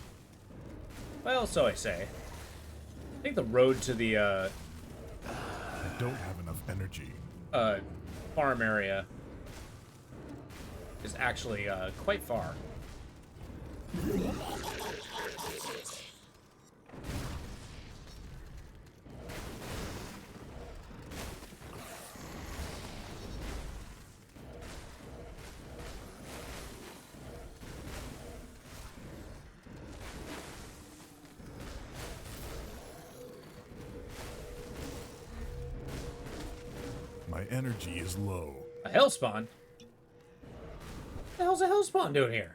Well, so I say. I think the road to the, I don't have enough energy. farm area is actually, quite far. My energy is low. A hellspawn? What the hell's a hellspawn doing here?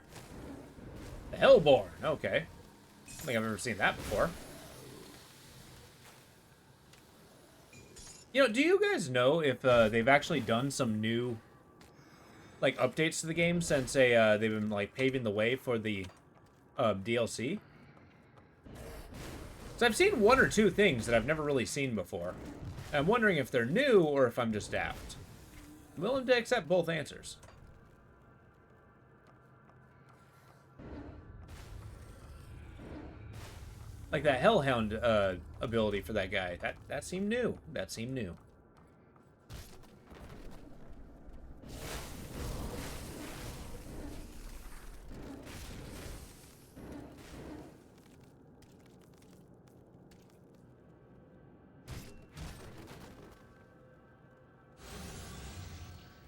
The Hellborn. Okay. I don't think I've ever seen that before. You know, do you guys know if they've actually done some new, like, updates to the game since they've been, like, paving the way for the DLC? So I've seen one or two things that I've never really seen before. I'm wondering if they're new or if I'm just daft. I'm willing to accept both answers. Like that Hellhound ability for that guy. That seemed new. That seemed new.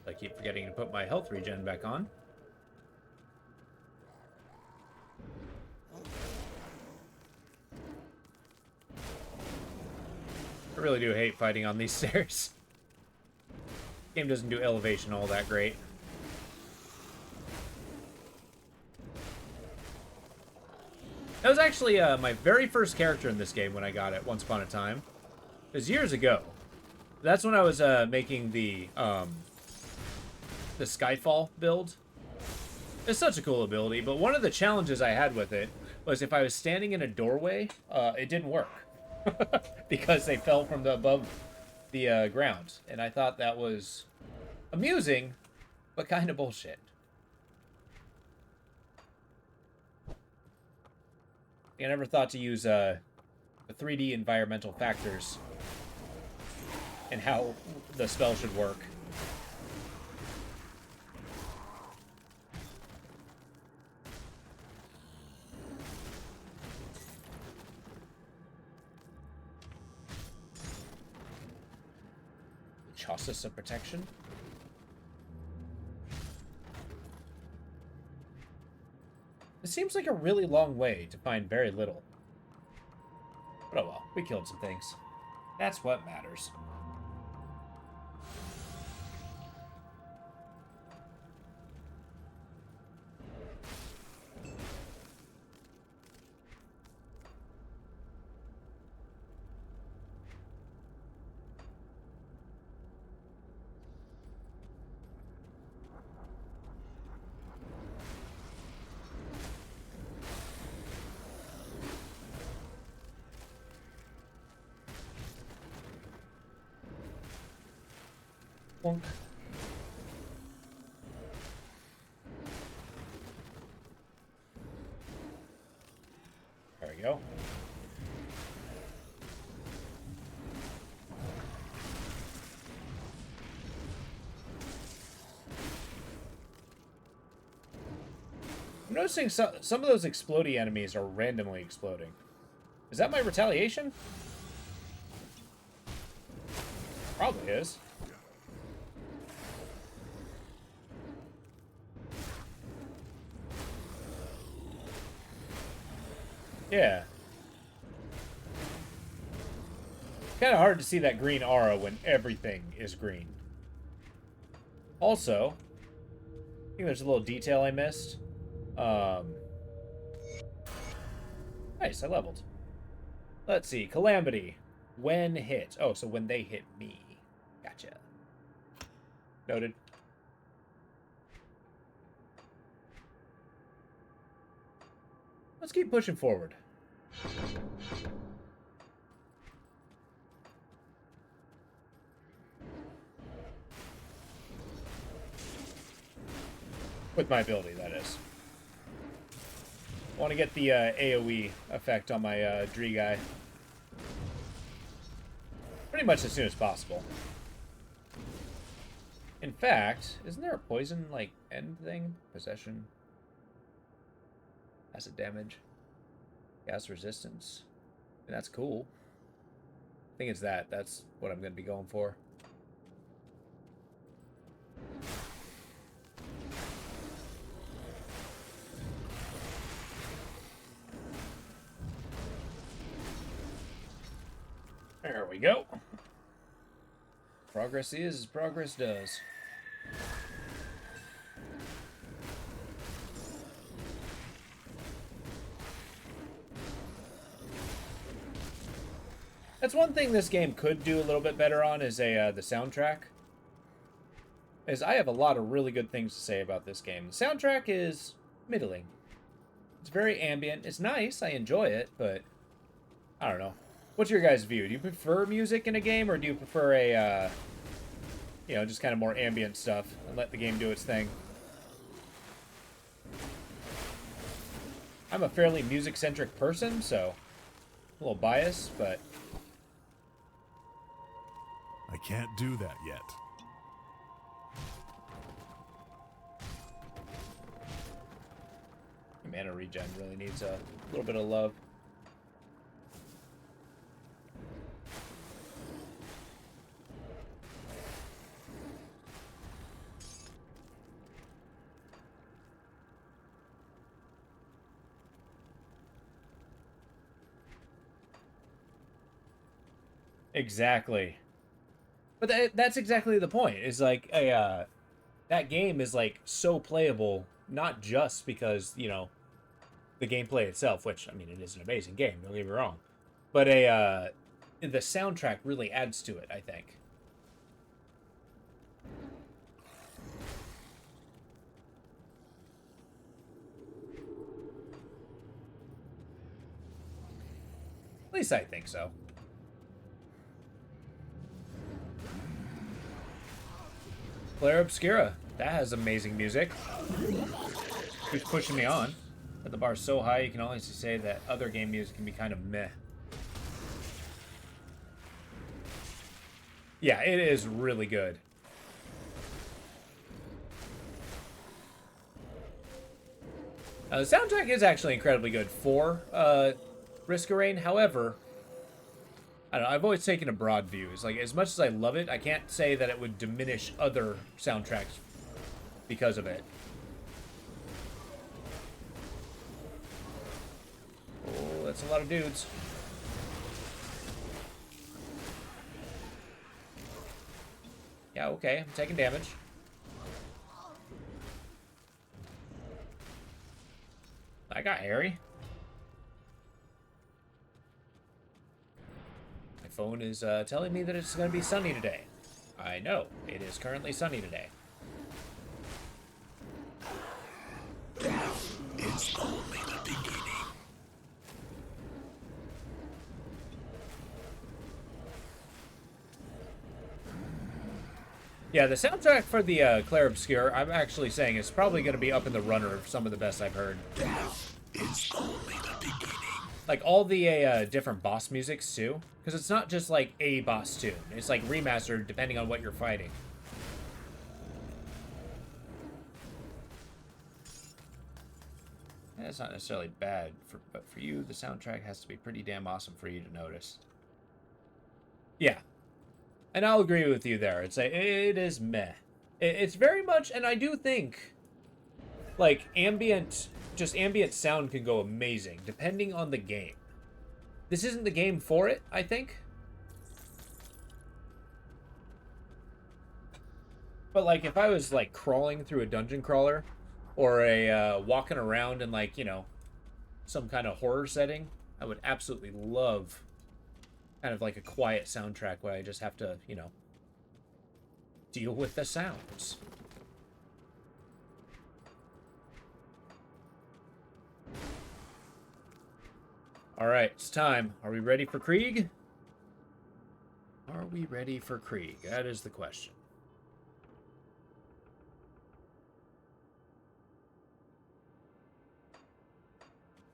I keep forgetting to put my health regen back on. I really do hate fighting on these stairs. Game doesn't do elevation all that great. That was actually my very first character in this game when I got it once upon a time. It was years ago. That's when I was making the Skyfall build. It's such a cool ability, but one of the challenges I had with it was if I was standing in a doorway, it didn't work. Because they fell from above the ground. And I thought that was amusing, but kind of bullshit. I never thought to use the 3D environmental factors and how the spell should work. Chausis of protection. It seems like a really long way to find very little. But oh well, we killed some things. That's what matters. Bonk. There we go. I'm noticing some of those explodey enemies are randomly exploding. Is that my retaliation? Probably is. Yeah. Kind of hard to see that green aura when everything is green. Also, I think there's a little detail I missed. Nice, I leveled. Let's see, Calamity. When hit. Oh, so when they hit me. Gotcha. Noted. Let's keep pushing forward. With my ability, that is. Want to get the AoE effect on my Dree guy. Pretty much as soon as possible. In fact, isn't there a poison, like, end thing? Possession. Acid damage. Gas resistance. And that's cool. I think it's that. That's what I'm going to be going for. There we go. Progress is as progress does. That's one thing this game could do a little bit better on is the soundtrack. Is I have a lot of really good things to say about this game. The soundtrack is middling. It's very ambient. It's nice. I enjoy it, but I don't know. What's your guys' view? Do you prefer music in a game, or do you prefer a, you know, just kind of more ambient stuff and let the game do its thing? I'm a fairly music-centric person, so a little biased, but I can't do that yet. mana regen really needs a little bit of love. Exactly. But that's exactly the point. Is like that game is like so playable, not just because, you know, the gameplay itself, which I mean it is an amazing game, don't get me wrong. But the soundtrack really adds to it, I think. At least I think so. Claire Obscura. That has amazing music. Keeps pushing me on. But the bar's so high, you can honestly say that other game music can be kind of meh. Yeah, it is really good. The soundtrack is actually incredibly good for Risk of Rain. However, I don't know, I've always taken a broad view. It's like, as much as I love it, I can't say that it would diminish other soundtracks because of it. Oh, that's a lot of dudes. Yeah, okay, I'm taking damage. I got Harry. My phone is telling me that it's going to be sunny today. I know, it is currently sunny today. Death is only the beginning. Yeah, the soundtrack for the Claire Obscure, I'm actually saying is probably going to be up in the runner of some of the best I've heard. Death is only the beginning. Like all the different boss musics too, because it's not just like a boss tune. It's like remastered depending on what you're fighting. That's not necessarily bad, but for you, the soundtrack has to be pretty damn awesome for you to notice. Yeah. And I'll agree with you there. It is meh. It's very much, and I do think, like, just ambient sound can go amazing, depending on the game. This isn't the game for it, I think. But, like, if I was, like, crawling through a dungeon crawler, or walking around in, like, you know, some kind of horror setting, I would absolutely love kind of like a quiet soundtrack where I just have to, you know, deal with the sounds. All right, it's time. Are we ready for Krieg? Are we ready for Krieg? That is the question.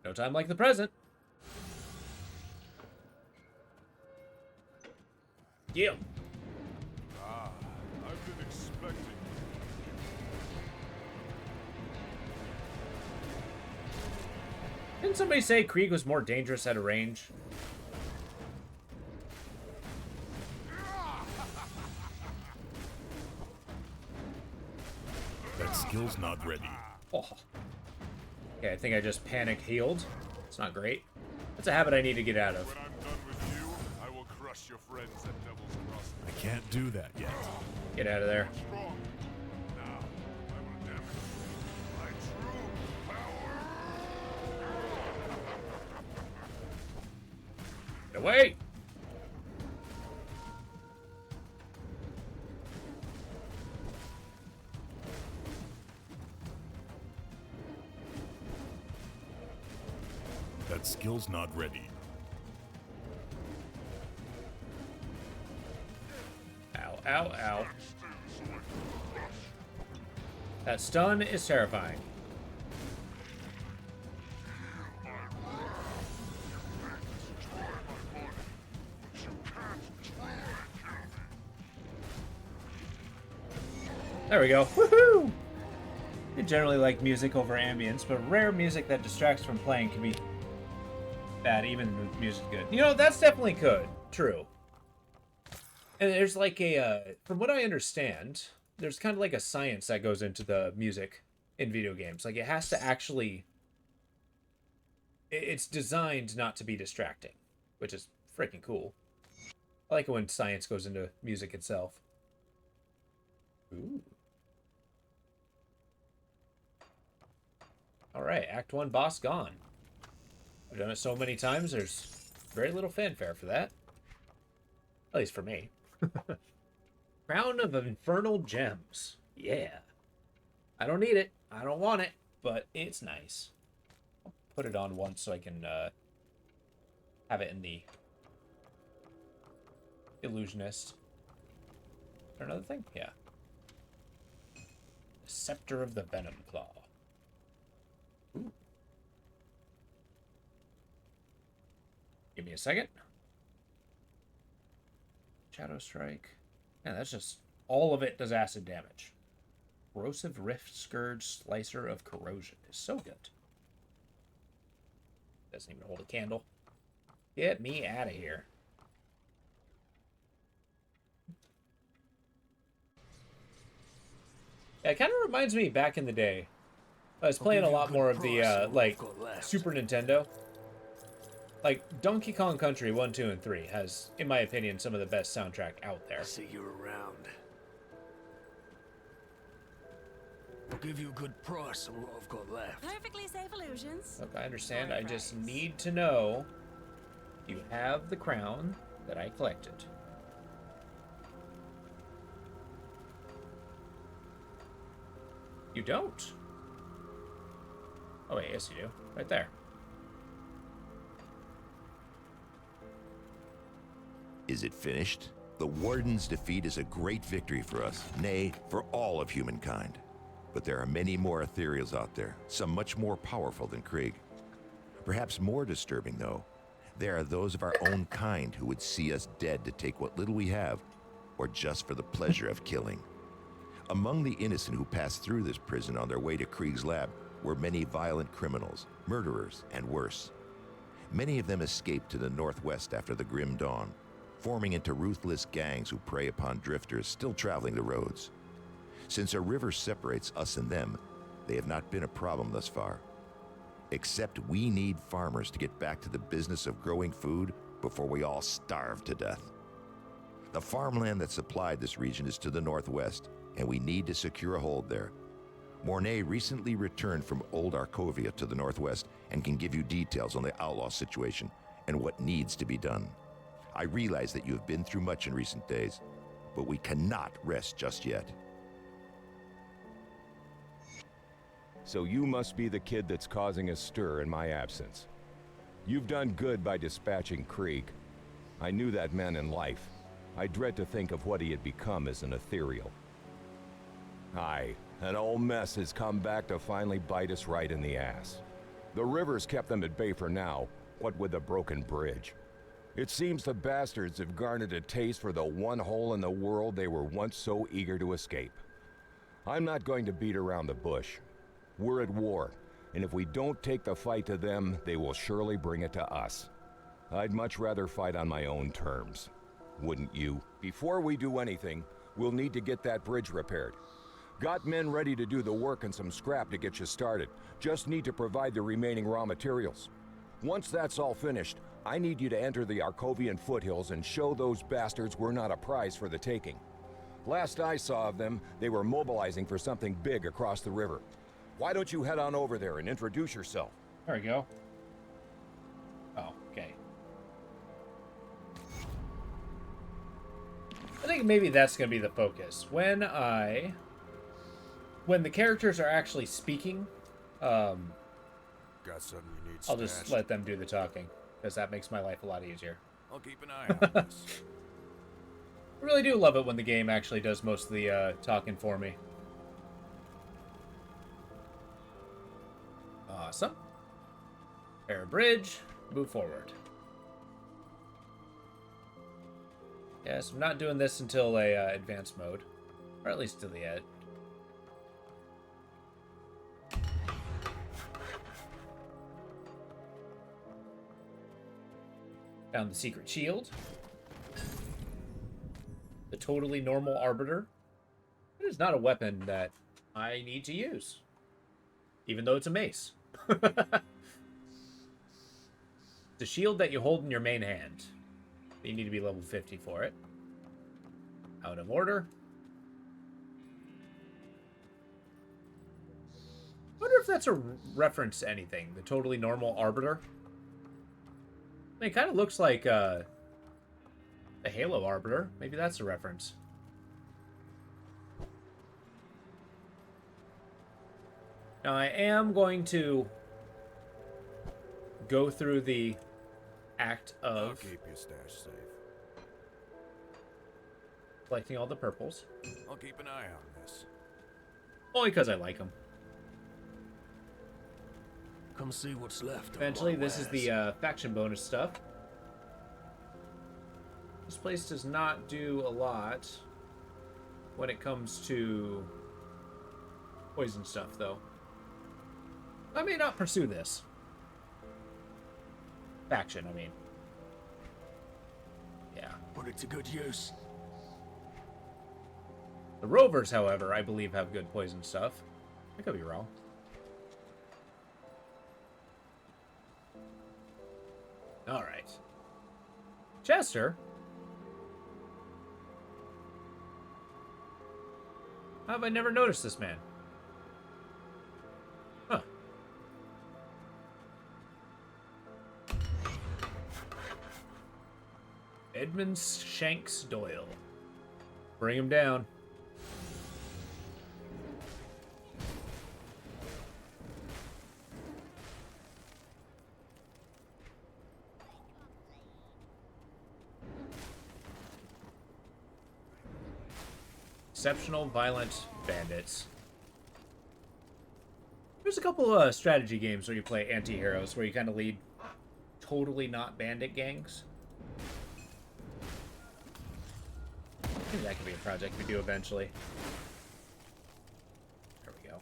No time like the present. Yeah. I've been expecting. Didn't somebody say Krieg was more dangerous at a range? That skill's not ready. Oh. Okay, I think I just panic healed. It's not great. That's a habit I need to get out of. When I'm done with you, I will crush your friends at Devil's Crossing. I can't do that yet. Get out of there. Strong. Now, I will demonstrate my true power. Get away! That skill's not ready. Ow, ow, ow. That stun is terrifying. There we go. Woohoo! I generally like music over ambience, but rare music that distracts from playing can be bad, even with music good. You know, that's definitely good. True. And there's like a, from what I understand, there's kind of like a science that goes into the music in video games. Like, it has to actually, it's designed not to be distracting, which is freaking cool. I like it when science goes into music itself. Ooh. Alright, Act 1 boss gone. I've done it so many times, there's very little fanfare for that. At least for me. Crown of Infernal Gems. Yeah. I don't need it. I don't want it. But it's nice. I'll put it on once so I can have it in the Illusionist. Is there another thing? Yeah. The Scepter of the Venom Claw. Ooh. Give me a second. Shadow Strike. Yeah, that's just... all of it does acid damage. Corrosive Rift Scourge Slicer of Corrosion is so good. Doesn't even hold a candle. Get me out of here. Yeah, it kind of reminds me back in the day. I was playing a lot more of the, like, Super Nintendo. Like, Donkey Kong Country 1, 2, and 3 has, in my opinion, some of the best soundtrack out there. See you around. I'll give you a good price on what I've got left. Perfectly safe illusions. Look, I understand. I just need to know you have the crown that I collected. You don't? Oh, wait, yes you do. Right there. Is it finished? The Warden's defeat is a great victory for us, nay, for all of humankind. But there are many more ethereals out there, some much more powerful than Krieg. Perhaps more disturbing, though, there are those of our own kind who would see us dead to take what little we have, or just for the pleasure of killing. Among the innocent who passed through this prison on their way to Krieg's lab were many violent criminals, murderers, and worse. Many of them escaped to the northwest after the grim dawn, forming into ruthless gangs who prey upon drifters still traveling the roads. Since a river separates us and them, they have not been a problem thus far. Except we need farmers to get back to the business of growing food before we all starve to death. The farmland that supplied this region is to the northwest, and we need to secure a hold there. Mornay recently returned from Old Arkovia to the northwest and can give you details on the outlaw situation and what needs to be done. I realize that you have been through much in recent days, but we cannot rest just yet. So you must be the kid that's causing a stir in my absence. You've done good by dispatching Krieg. I knew that man in life. I dread to think of what he had become as an ethereal. Aye, an old mess has come back to finally bite us right in the ass. The river's kept them at bay for now, what with the broken bridge. It seems the bastards have garnered a taste for the one hole in the world they were once so eager to escape. I'm not going to beat around the bush. We're at war, and if we don't take the fight to them, they will surely bring it to us. I'd much rather fight on my own terms. Wouldn't you? Before we do anything, we'll need to get that bridge repaired. Got men ready to do the work and some scrap to get you started. Just need to provide the remaining raw materials. Once that's all finished, I need you to enter the Arkovian foothills and show those bastards we're not a prize for the taking. Last I saw of them, they were mobilizing for something big across the river. Why don't you head on over there and introduce yourself? There we go. Oh, okay. I think maybe that's going to be the focus. When the characters are actually speaking, Got something you need I'll just stashed? let them do the talking, because that makes my life a lot easier. I'll keep an eye on this. I really do love it when the game actually does most of the talking for me. Awesome. Repair a bridge, move forward. Yes, I'm not doing this until a advanced mode, or at least to the end. Found the secret shield. The totally normal arbiter. It is not a weapon that I need to use, even though it's a mace. The shield that you hold in your main hand. You need to be level 50 for it. Out of order. I wonder if that's a reference to anything. The totally normal arbiter. I mean, it kind of looks like the Halo arbiter. Maybe that's a reference. Now I am going to go through the act I'll of keep your stash safe. collecting all the purples. I'll keep an eye on this. Only because I like them. Come see what's left. Eventually, of my this is wares. the faction bonus stuff. This place does not do a lot when it comes to poison stuff, though. I may not pursue this. Faction, I mean. Yeah. Put it to good use. The Rovers, however, I believe have good poison stuff. I could be wrong. Alright. Chester? How have I never noticed this man? Huh. Edmund Shanks Doyle. Bring him down. Exceptional violent bandits. There's a couple strategy games where you play anti-heroes, where you kind of lead totally not bandit gangs. Maybe that could be a project we do eventually. There we go.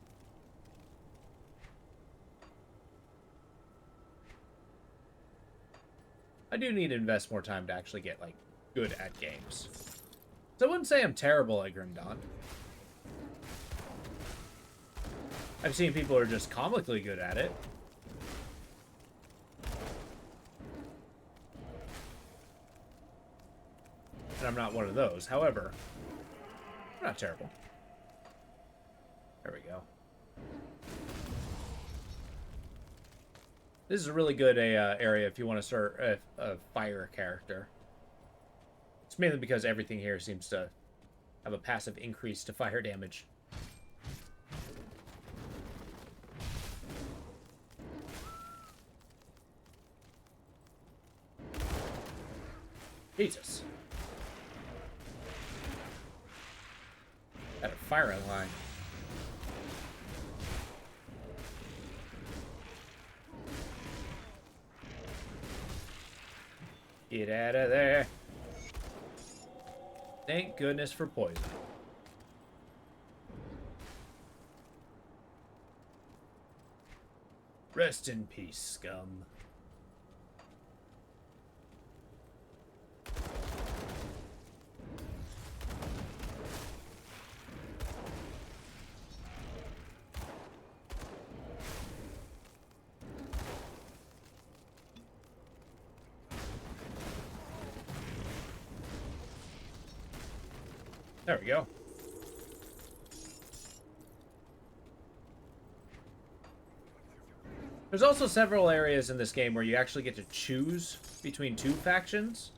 I do need to invest more time to actually get, like, good at games. So I wouldn't say I'm terrible at Grim Dawn. I've seen people who are just comically good at it. And I'm not one of those. However, I'm not terrible. There we go. This is a really good area if you want to start a fire character. It's mainly because everything here seems to have a passive increase to fire damage. Jesus. Got a firing line. Get out of there. Thank goodness for poison. Rest in peace, scum. There we go. There's also several areas in this game where you actually get to choose between two factions.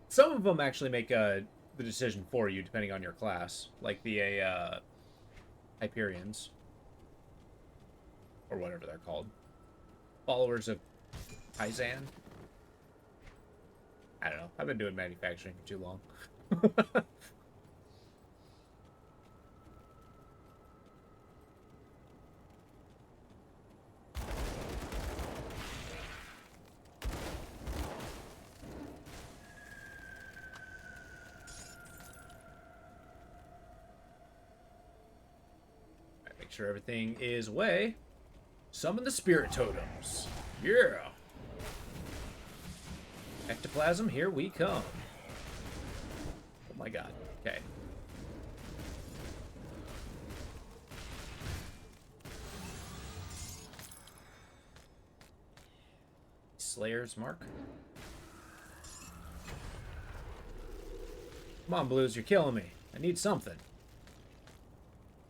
Some of them actually make the decision for you, depending on your class. Like the Hyperions. Or whatever they're called. Followers of Kaizen. I don't know. I've been doing manufacturing for too long. Make sure everything is away. Summon the spirit totems. Yeah. Ectoplasm, here we come. Oh my god. Okay. Slayer's Mark. Come on, Blues, you're killing me. I need something.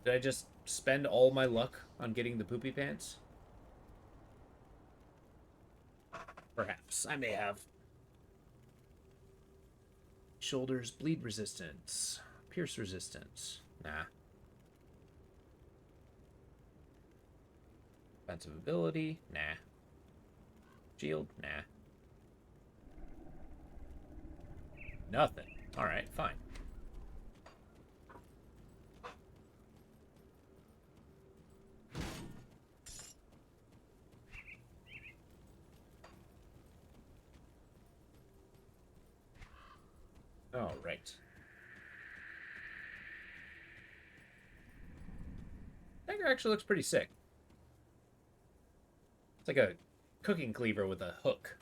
Did I just spend all my luck on getting the poopy pants? Perhaps. I may have. Shoulders, bleed resistance. Pierce resistance. Nah. Offensive ability. Nah. Shield. Nah. Nothing. Alright, fine. All right. Dagger actually looks pretty sick. It's like a cooking cleaver with a hook.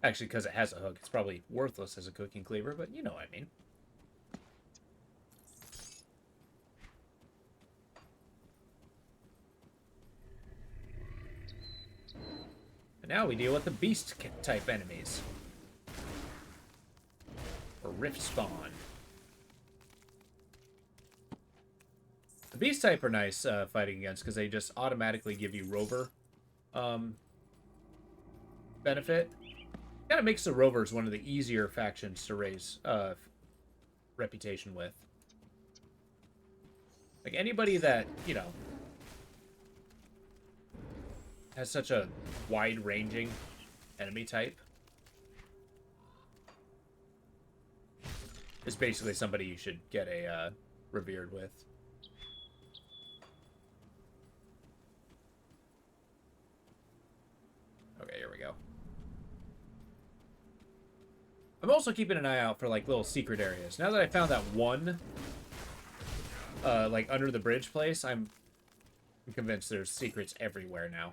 Actually, because it has a hook, it's probably worthless as a cooking cleaver, but you know what I mean. And now we deal with the beast-type enemies. Or Rift Spawn. The beast type are nice fighting against because they just automatically give you rover benefit. Kind of makes the rovers one of the easier factions to raise reputation with. Like anybody that, you know, has such a wide-ranging enemy type is basically somebody you should get a revered with. Okay, here we go. I'm also keeping an eye out for like little secret areas. Now that I found that one like under the bridge place, I'm convinced there's secrets everywhere now.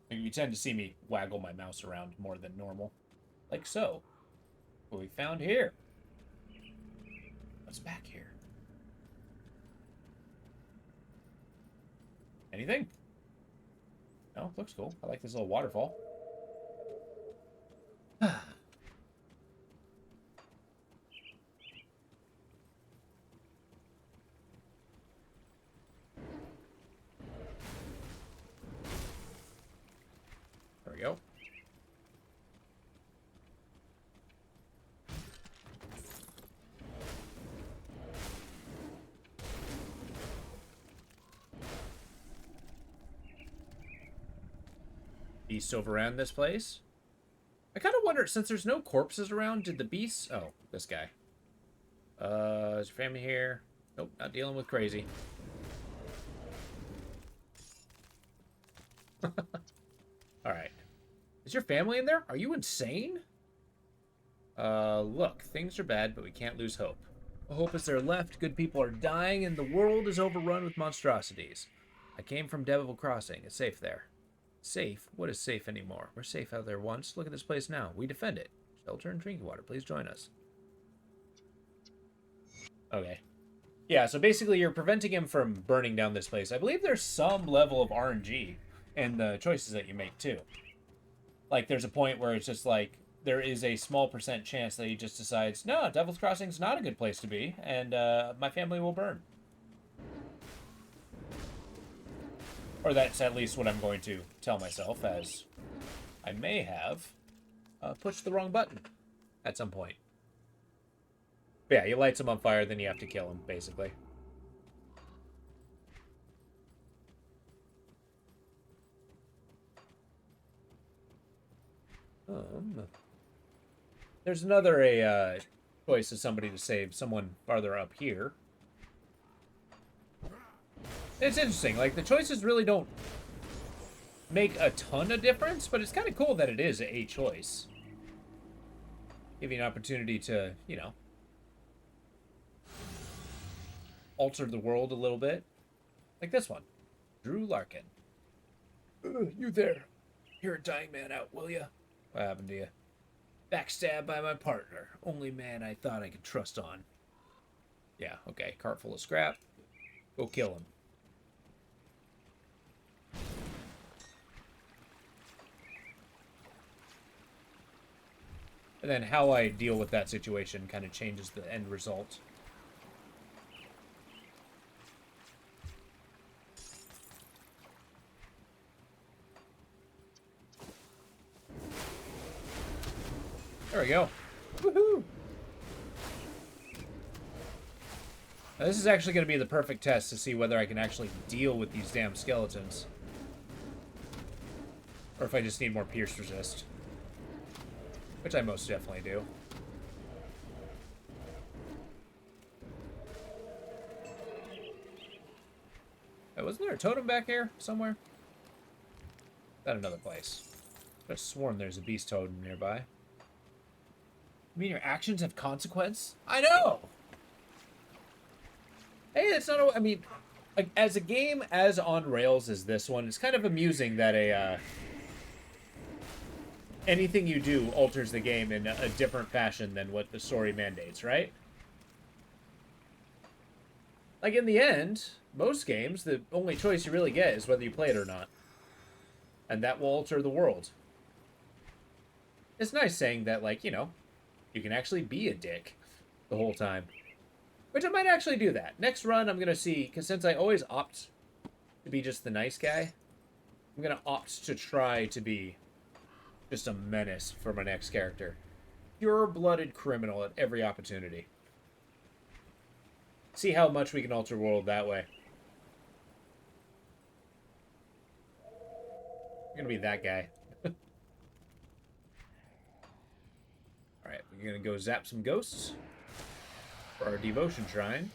You tend to see me waggle my mouse around more than normal. Like so. What we found here. What's back here? Anything? No, looks cool. I like this little waterfall. There we go. Beasts overran this place. I kind of wonder, since there's no corpses around, did the beasts... Oh, this guy. Is your family here? Nope, not dealing with crazy. Is your family in there? Are you insane? Look, things are bad, but we can't lose hope. Hope is there left, good people are dying, and the world is overrun with monstrosities. I came from Devil Crossing. It's safe there. Safe? What is safe anymore? We're safe out there once. Look at this place now. We defend it. Shelter and drinking water. Please join us. Okay. Yeah, so basically you're preventing him from burning down this place. I believe there's some level of RNG in the choices that you make, too. Like, there's a point where it's just like, there is a small % chance that he just decides, no, Devil's Crossing's not a good place to be, and my family will burn. Or that's at least what I'm going to tell myself, as I may have pushed the wrong button at some point. But yeah, he lights him on fire, then you have to kill him, basically. There's another choice of somebody to save someone farther up here. It's interesting, like, the choices really don't make a ton of difference, but it's kind of cool that it is a choice. Give you an opportunity to, you know, alter the world a little bit. Like this one. Drew Larkin. You there. Hear a dying man out, will ya? What happened to you? Backstabbed by my partner. Only man I thought I could trust on. Yeah, okay. Cart full of scrap. Go kill him. And then how I deal with that situation kind of changes the end result. There we go. Woohoo! Now, this is actually going to be the perfect test to see whether I can actually deal with these damn skeletons. Or if I just need more pierce resist. Which I most definitely do. Hey, wasn't there a totem back here somewhere? At another place. I've sworn there's a beast totem nearby. You mean your actions have consequence? I know! Hey, it's not a... I mean, like, as a game as on rails as this one, it's kind of amusing that anything you do alters the game in a different fashion than what the story mandates, right? Like, in the end, most games, the only choice you really get is whether you play it or not. And that will alter the world. It's nice saying that, like, you know, you can actually be a dick the whole time. Which I might actually do that. Next run, I'm going to see, because since I always opt to be just the nice guy, I'm going to opt to try to be just a menace for my next character. Pure-blooded criminal at every opportunity. See how much we can alter the world that way. I'm going to be that guy. Alright, we're going to go zap some ghosts for our devotion shrine.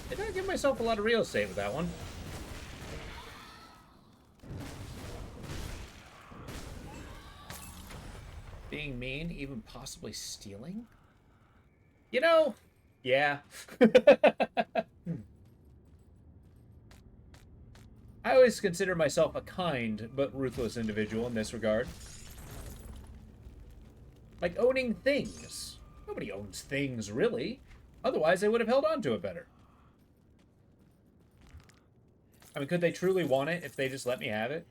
Did I give myself a lot of real estate with that one? Being mean, even possibly stealing? You know, yeah. I always consider myself a kind but ruthless individual in this regard. Like owning things. Nobody owns things, really. Otherwise, they would have held on to it better. I mean, could they truly want it if they just let me have it?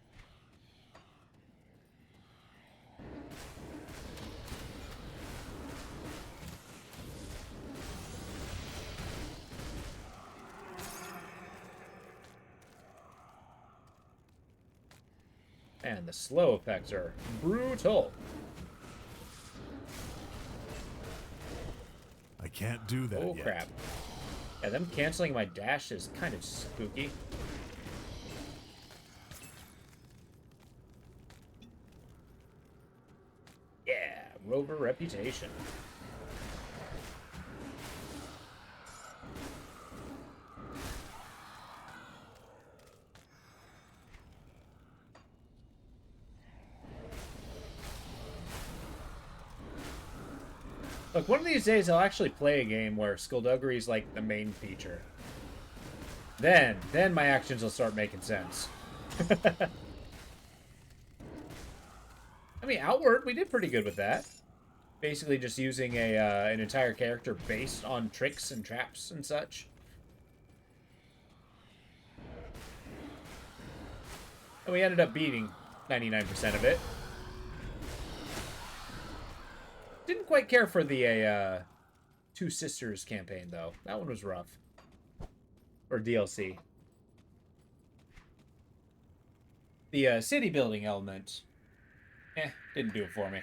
And the slow effects are brutal. I can't do that Oh, yet. crap. Yeah, them canceling my dash is kind of spooky. Yeah, rover reputation. Look, one of these days I'll actually play a game where skullduggery is like the main feature. Then my actions will start making sense. I mean, Outward, we did pretty good with that. Basically just using an entire character based on tricks and traps and such. And we ended up beating 99% of it. Didn't quite care for the Two Sisters campaign, though. That one was rough. Or DLC. The city building element, didn't do it for me.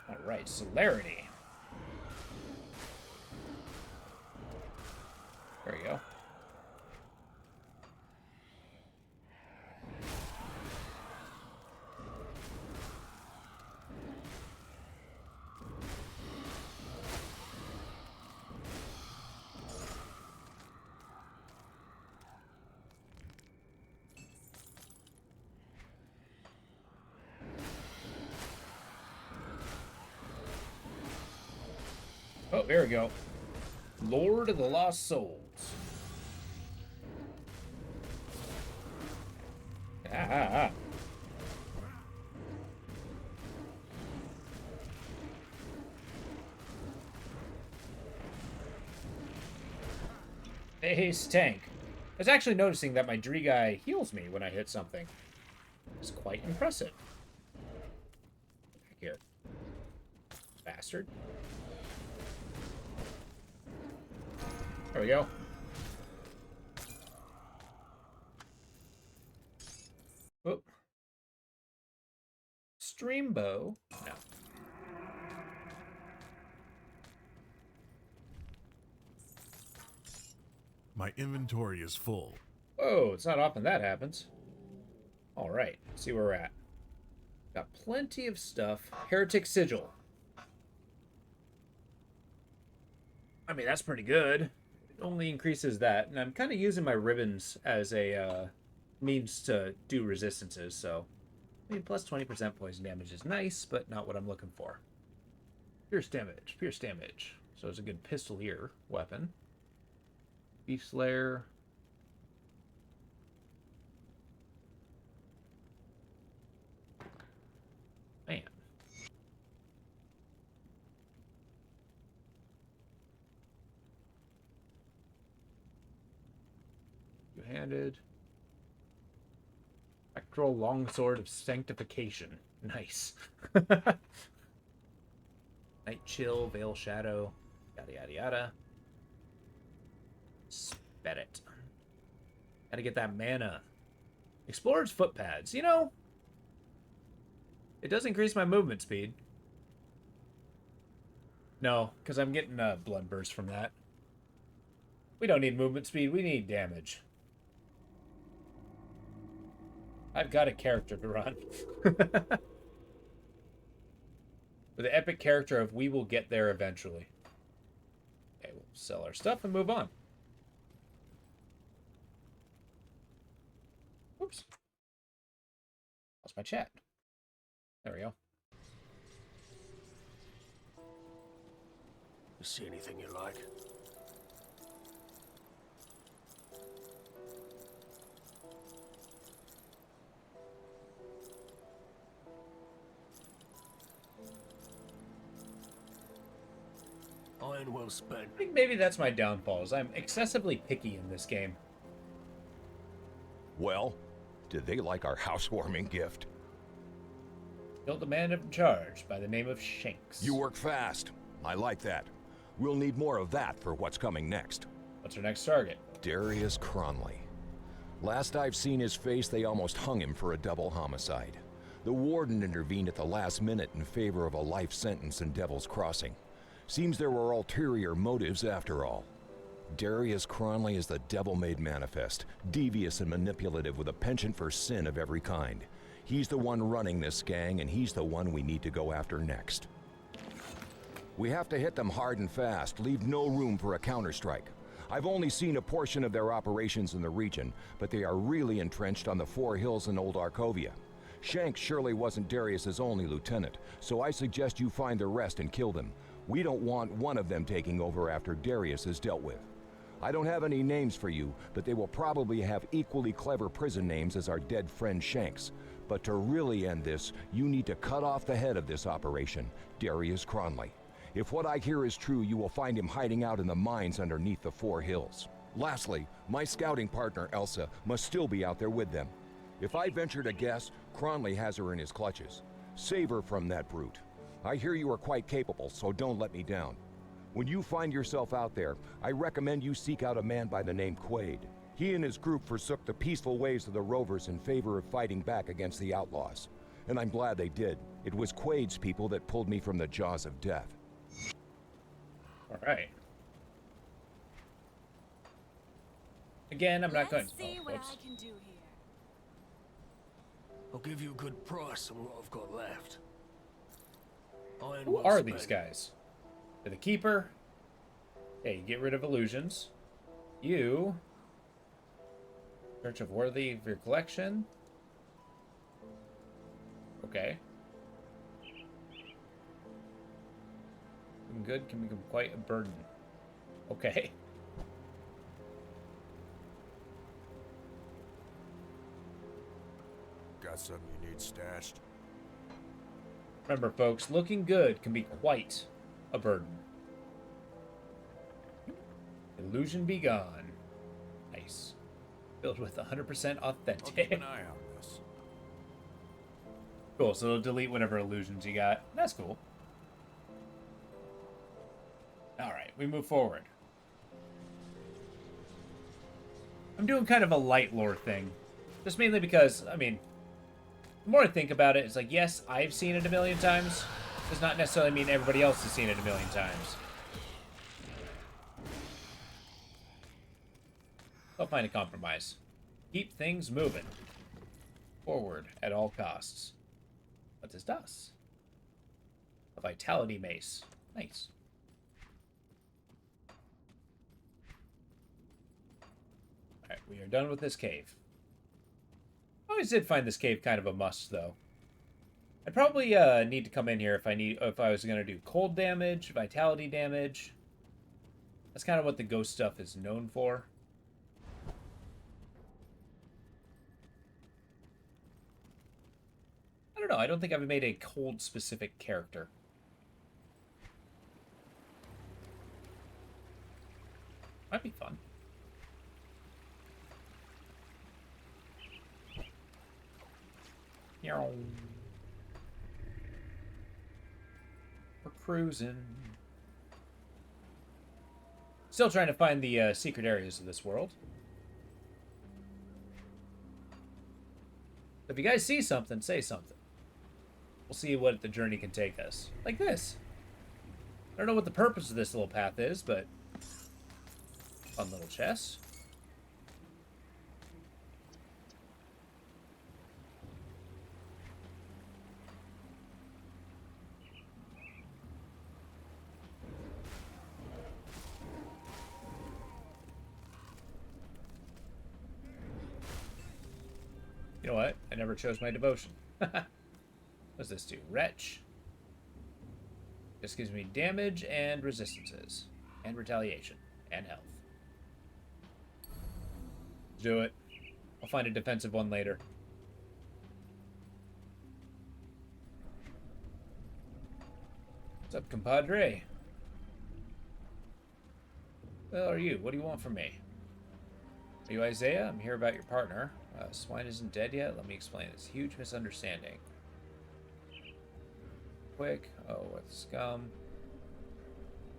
Alright, celerity. There we go. Oh, there we go. Lord of the Lost Souls. Ah. Ace tank. I was actually noticing that my Dreegai heals me when I hit something. It's quite impressive. Back here. Bastard. There we go. Whoop. Streambow? No. My inventory is full. Whoa, it's not often that happens. Alright, see where we're at. Got plenty of stuff. Heretic Sigil. I mean, that's pretty good. It only increases that. And I'm kind of using my ribbons as a means to do resistances, so... I mean, plus 20% poison damage is nice, but not what I'm looking for. Pierce damage. Pierce damage. So it's a good pistolier weapon. Beast Slayer. Man. Two-handed. Spectral Longsword of Sanctification. Nice. Night Chill, Veil Shadow, yada yada yada. Bet it. Gotta get that mana. Explorer's Footpads. You know, it does increase my movement speed. No, because I'm getting a blood burst from that. We don't need movement speed, we need damage. I've got a character to run. With the epic character of we will get there eventually. Okay, we'll sell our stuff and move on. Oops. Lost my chat. There we go. You see anything you like? Iron well spent. I think maybe that's my downfall, is I'm excessively picky in this game. Well, did they like our housewarming gift? Built a man in charge by the name of Shanks. You work fast. I like that. We'll need more of that for what's coming next. What's our next target? Darius Cronley. Last I've seen his face, they almost hung him for a double homicide. The warden intervened at the last minute in favor of a life sentence in Devil's Crossing. Seems there were ulterior motives after all. Darius Cronley is the devil made manifest, devious and manipulative with a penchant for sin of every kind. He's the one running this gang, and he's the one we need to go after next. We have to hit them hard and fast, leave no room for a counterstrike. I've only seen a portion of their operations in the region, but they are really entrenched on the Four Hills in Old Arkovia. Shanks surely wasn't Darius's only lieutenant, so I suggest you find the rest and kill them. We don't want one of them taking over after Darius is dealt with. I don't have any names for you, but they will probably have equally clever prison names as our dead friend Shanks. But to really end this, you need to cut off the head of this operation, Darius Cronley. If what I hear is true, you will find him hiding out in the mines underneath the Four Hills. Lastly, my scouting partner, Elsa, must still be out there with them. If I venture to guess, Cronley has her in his clutches. Save her from that brute. I hear you are quite capable, so don't let me down. When you find yourself out there, I recommend you seek out a man by the name Quaid. He and his group forsook the peaceful ways of the Rovers in favor of fighting back against the outlaws. And I'm glad they did. It was Quaid's people that pulled me from the jaws of death. All right. Again, I'm not going. Let's see Oh, what whoops. I can do here. I'll give you a good price on what I've got left. Iron Who well are spent. these guys? They're the Keeper. Hey, get rid of illusions. You. Search of worthy of your collection. Okay. Good can become quite a burden. Okay. Got something you need stashed? Remember, folks, looking good can be quite a burden. Illusion be gone. Nice. Built with 100% I'll keep authentic. an eye on this. Cool, so it'll delete whatever illusions you got. That's cool. Alright, we move forward. I'm doing kind of a light lore thing. Just mainly because, I mean, the more I think about it, it's like, yes, I've seen it a million times. Does not necessarily mean everybody else has seen it a million times. I'll find a compromise. Keep things moving. Forward at all costs. What does das? A vitality mace. Nice. Alright, we are done with this cave. I always did find this cave kind of a must, though. I'd probably need to come in here if I was gonna do cold damage, vitality damage. That's kind of what the ghost stuff is known for. I don't know. I don't think I've made a cold specific character. Might be fun. Meow. We're cruising. Still trying to find the secret areas of this world. If you guys see something, say something. We'll see what the journey can take us. Like this. I don't know what the purpose of this little path is, but fun little chest. You know what? I never chose my devotion. What's this do? Wretch. This gives me damage and resistances. And retaliation. And health. Do it. I'll find a defensive one later. What's up, compadre? Who are you? What do you want from me? Are you Isaiah? I'm here about your partner. Swine isn't dead yet? Let me explain. It's a huge misunderstanding. Quick. Oh, what scum.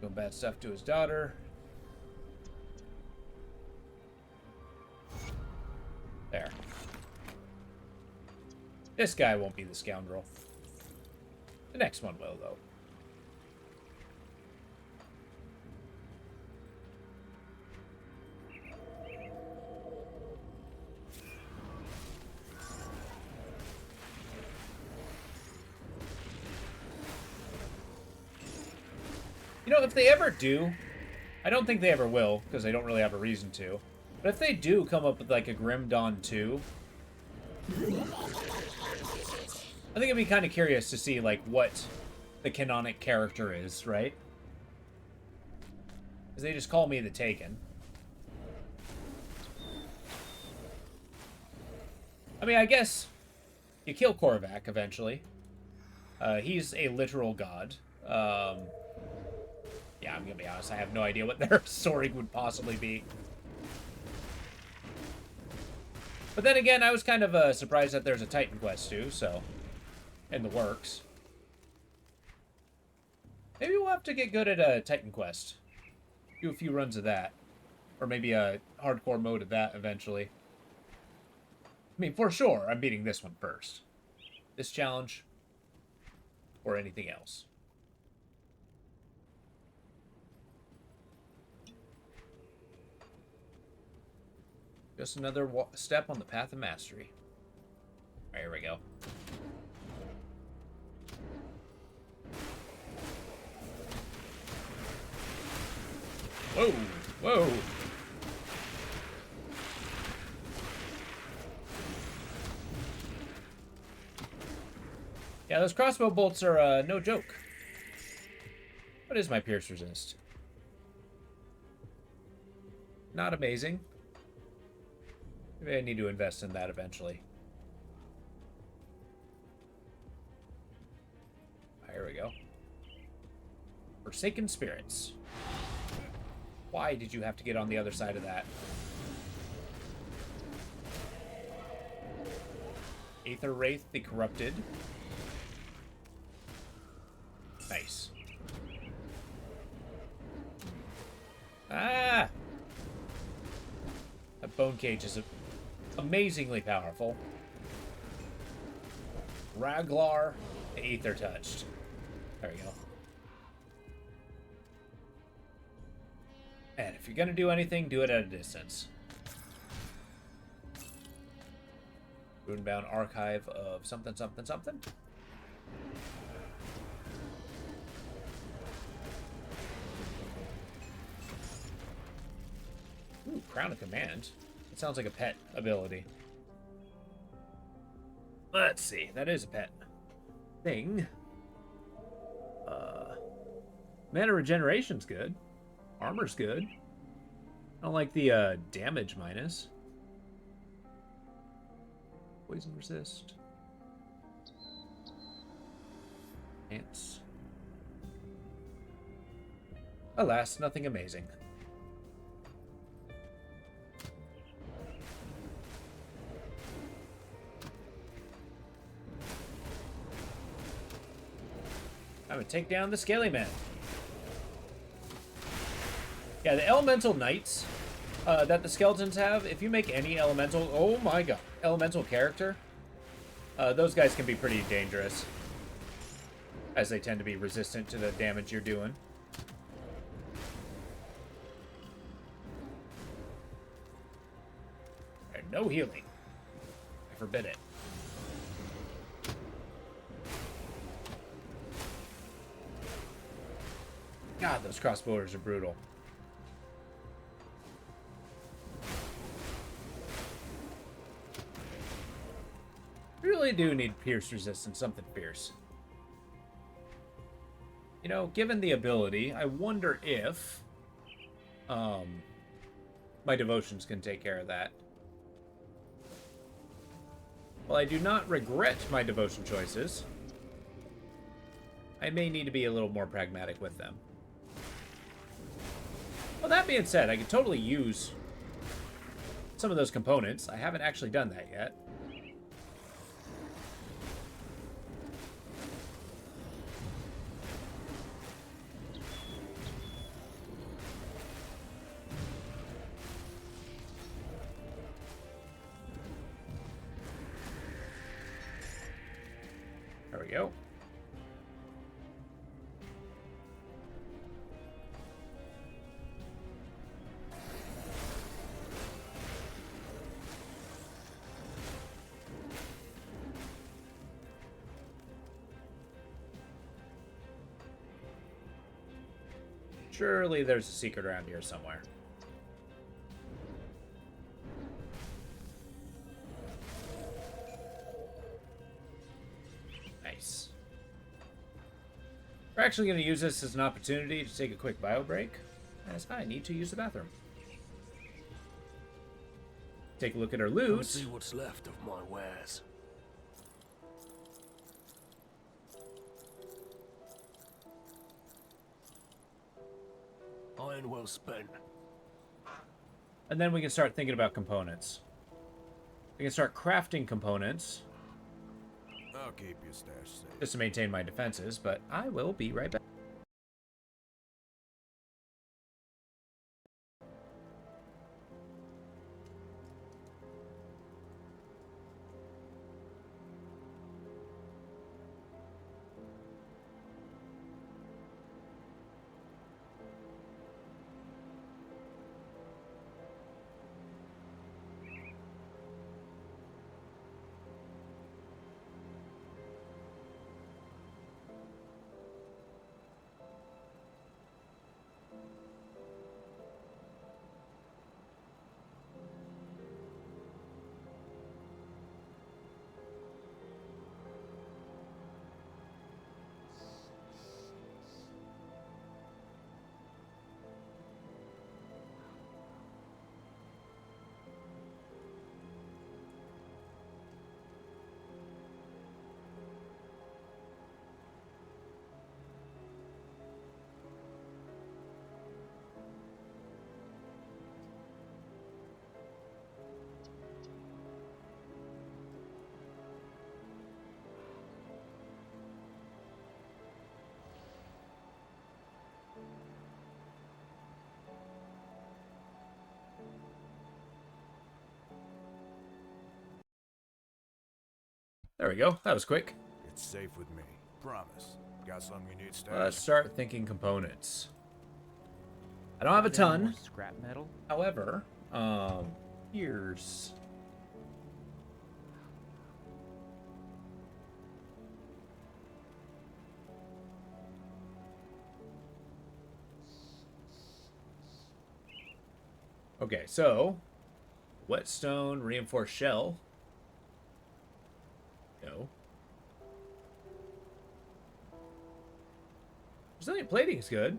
Doing bad stuff to his daughter. This guy won't be the scoundrel. The next one will, though. You know, if they ever do, I don't think they ever will, because they don't really have a reason to. But if they do come up with, like, a Grim Dawn 2, I think I'd be kind of curious to see, like, what the canonic character is, right? Because they just call me the Taken. I mean, I guess you kill Korvac eventually. He's a literal god. Yeah, I'm gonna be honest, I have no idea what their story would possibly be. But then again, I was kind of surprised that there's a Titan quest too, so... in the works. Maybe we'll have to get good at a Titan quest. Do a few runs of that. Or maybe a hardcore mode of that eventually. I mean, for sure, I'm beating this one first. This challenge. Or anything else. Just another step on the path of mastery. Right, here we go. Whoa! Whoa! Yeah, those crossbow bolts are no joke. What is my pierce resist? Not amazing. Maybe I need to invest in that eventually. Here we go. Forsaken Spirits. Why did you have to get on the other side of that? Aether Wraith the Corrupted. Nice. Ah! That bone cage is amazingly powerful. Raglar, the Aether Touched. There we go. And if you're gonna do anything, do it at a distance. Runebound Archive of something, something, something. Ooh, Crown of Command. It sounds like a pet ability. Let's see. That is a pet thing. Mana regeneration's good. Armor's good. I don't like the damage minus. Poison resist. Ants. Alas, nothing amazing. I'm gonna take down the Scaly Man. Yeah, the Elemental Knights that the skeletons have, if you make any elemental... oh my god. Elemental character, those guys can be pretty dangerous. As they tend to be resistant to the damage you're doing. And no healing. I forbid it. God, those crossbowers are brutal. Really do need pierce resistance, something fierce. You know, given the ability, I wonder if my devotions can take care of that. While I do not regret my devotion choices, I may need to be a little more pragmatic with them. Well, that being said, I could totally use some of those components. I haven't actually done that yet. we go. Surely there's a secret around here somewhere. Nice. We're actually going to use this as an opportunity to take a quick bio break, as I need to use the bathroom. Take a look at our Come loot. see what's left of my wares. Iron well spent. And then we can start thinking about components. We can start crafting components I'll keep your stash safe. just to maintain my defenses, but I will be right back. There we go. That was quick. It's safe with me. Promise. Got something you need stashed? Let's start thinking components. I don't have a Is there any ton. more scrap metal? However, here's... Okay, so whetstone, reinforced shell. No. Resilient plating is good.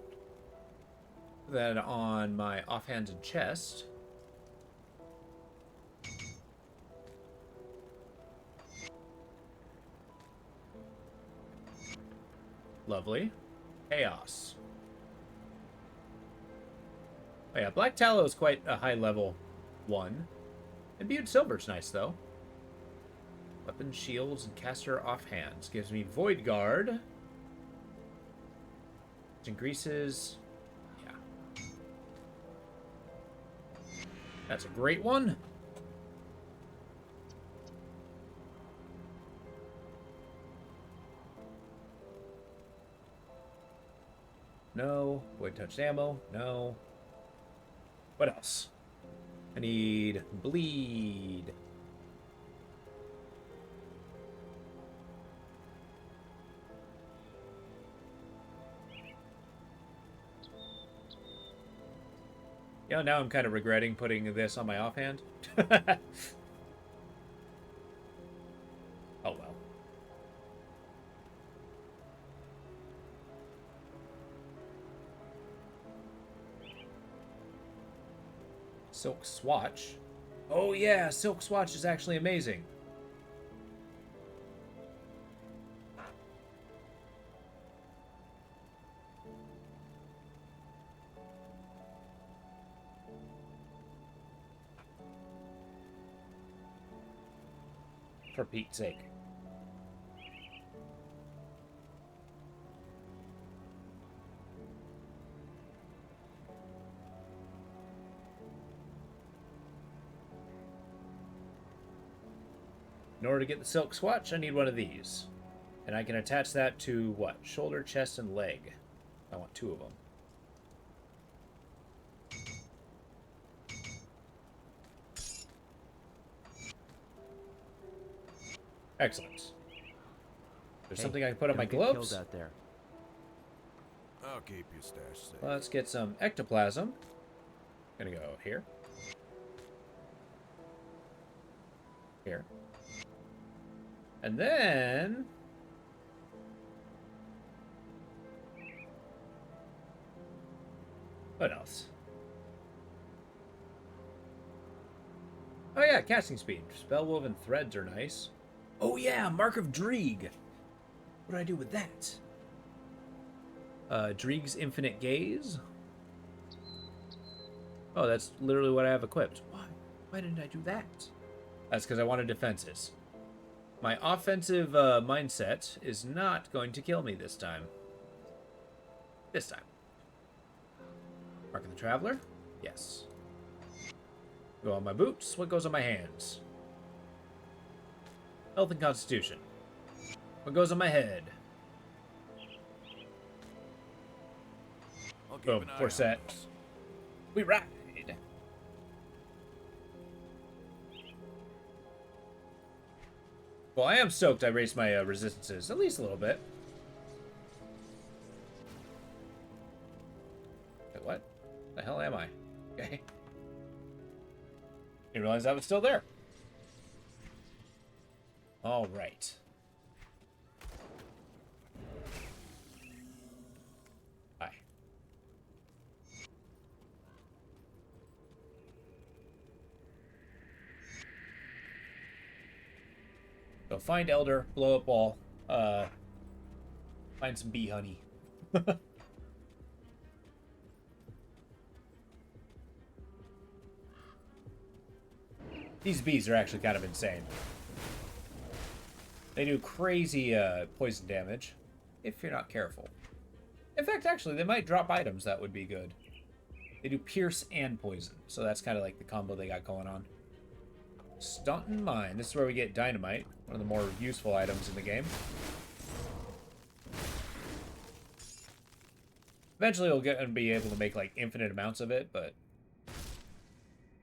Put that on my offhanded chest. Lovely. Chaos. Oh yeah, Black Tallow is quite a high level one. Imbued Silver's nice though. Weapon, shields, and caster offhands. Gives me Void Guard. Which increases... Yeah. That's a great one. No. Void Touched Ammo. No. What else? I need Bleed. You know, now I'm kind of regretting putting this on my offhand. Oh well. Silk Swatch. Oh yeah, Silk Swatch is actually amazing. For Pete's sake. In order to get the Silk Swatch, I need one of these. And I can attach that to what? Shoulder, chest, and leg. I want 2 of them. Excellent. There's something I can put on my don't get gloves. killed out there. I'll keep your stash safe. Let's get some ectoplasm. Gonna go here. Here. And then... what else? Oh yeah, casting speed. Spellwoven threads are nice. Oh yeah, Mark of Dreeg. What do I do with that? Dreeg's Infinite Gaze. Oh, that's literally what I have equipped. Why? Why didn't I do that? That's because I wanted defenses. My offensive mindset is not going to kill me this time. This time. Mark of the Traveler? Yes. Go on my boots. What goes on my hands? Health and Constitution. What goes on my head? I'll keep Boom, an eye we're on set. those. We ride. Well, I am stoked I raised my resistances at least a little bit. Wait, what? The hell am I? Okay. Didn't realize I was still there. All right. Hi. So find Elder, blow up wall, find some bee honey. These bees are actually kind of insane. They do crazy poison damage if you're not careful. In fact, actually, they might drop items that would be good. They do pierce and poison, so that's kind of like the combo they got going on. Staunton Mine. This is where we get dynamite, one of the more useful items in the game. Eventually, we'll get and be able to make like infinite amounts of it, but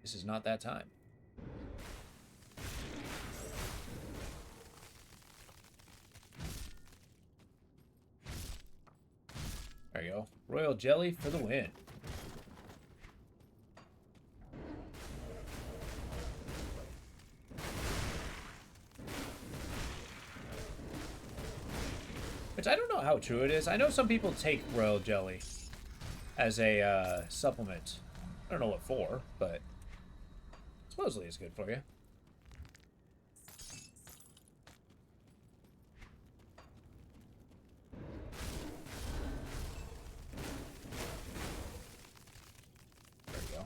this is not that time. There you go. Royal Jelly for the win. Which I don't know how true it is. I know some people take Royal Jelly as a supplement. I don't know what for, but supposedly it's good for you. There we go.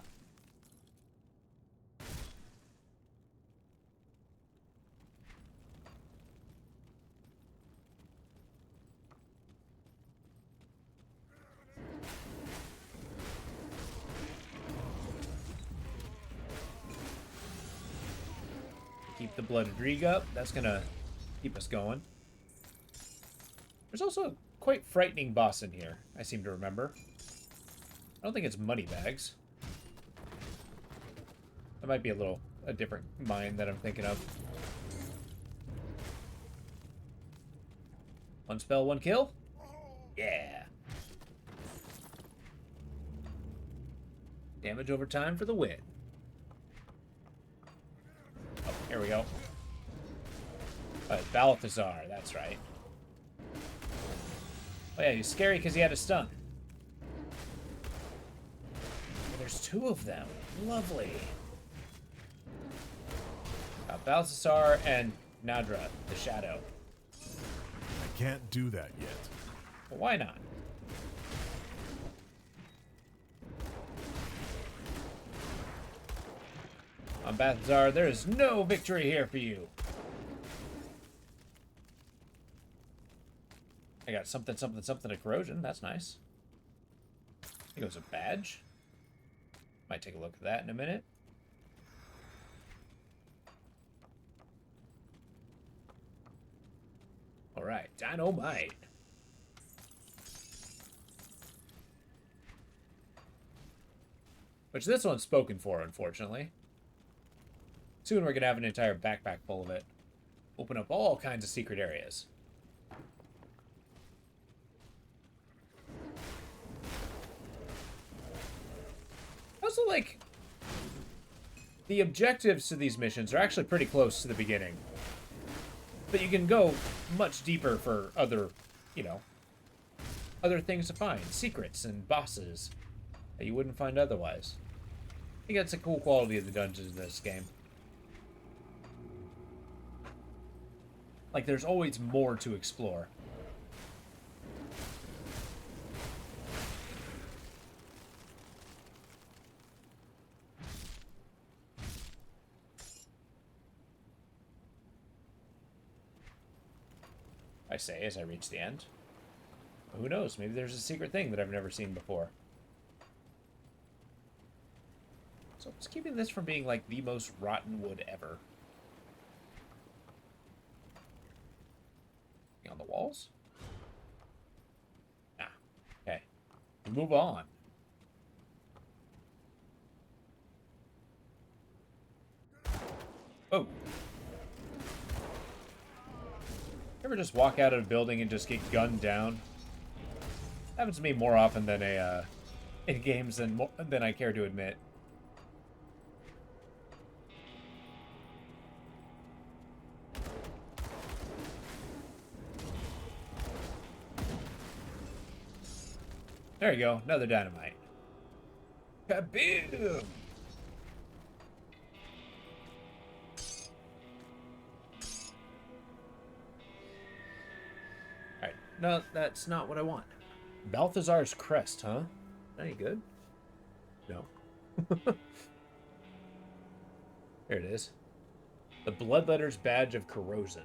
Keep the Blood Dreeg up. That's gonna keep us going. There's also a quite frightening boss in here, I seem to remember. I don't think it's Moneybags. That might be a different mine that I'm thinking of. One spell, one kill? Yeah. Damage over time for the win. Oh, here we go. Balthazar, that's right. Oh yeah, he's scary because he had a stun. There's 2 of them. Lovely. Balthazar and Nadra, the Shadow. I can't do that yet. Well, why not? On Balthazar, there is no victory here for you. I got something of corrosion. That's nice. I think it was a badge. Might take a look at that in a minute. All right. Dynamite. Which this one's spoken for, unfortunately. Soon we're going to have an entire backpack full of it. Open up all kinds of secret areas. Also, like, the objectives to these missions are actually pretty close to the beginning. But you can go much deeper for other, you know, other things to find. Secrets and bosses that you wouldn't find otherwise. I think that's a cool quality of the dungeons in this game. Like, there's always more to explore. I say as I reach the end. Who knows? Maybe there's a secret thing that I've never seen before. So what's keeping this from being like the most rotten wood ever? On the walls? Ah, okay. We move on. Oh. Ever just walk out of a building and just get gunned down? Happens to me more often than in games than I care to admit. There you go, another dynamite. Kaboom! Alright, no, that's not what I want. Balthazar's crest, huh? Any good? No. There it is. The Bloodletter's Badge of Corrosion.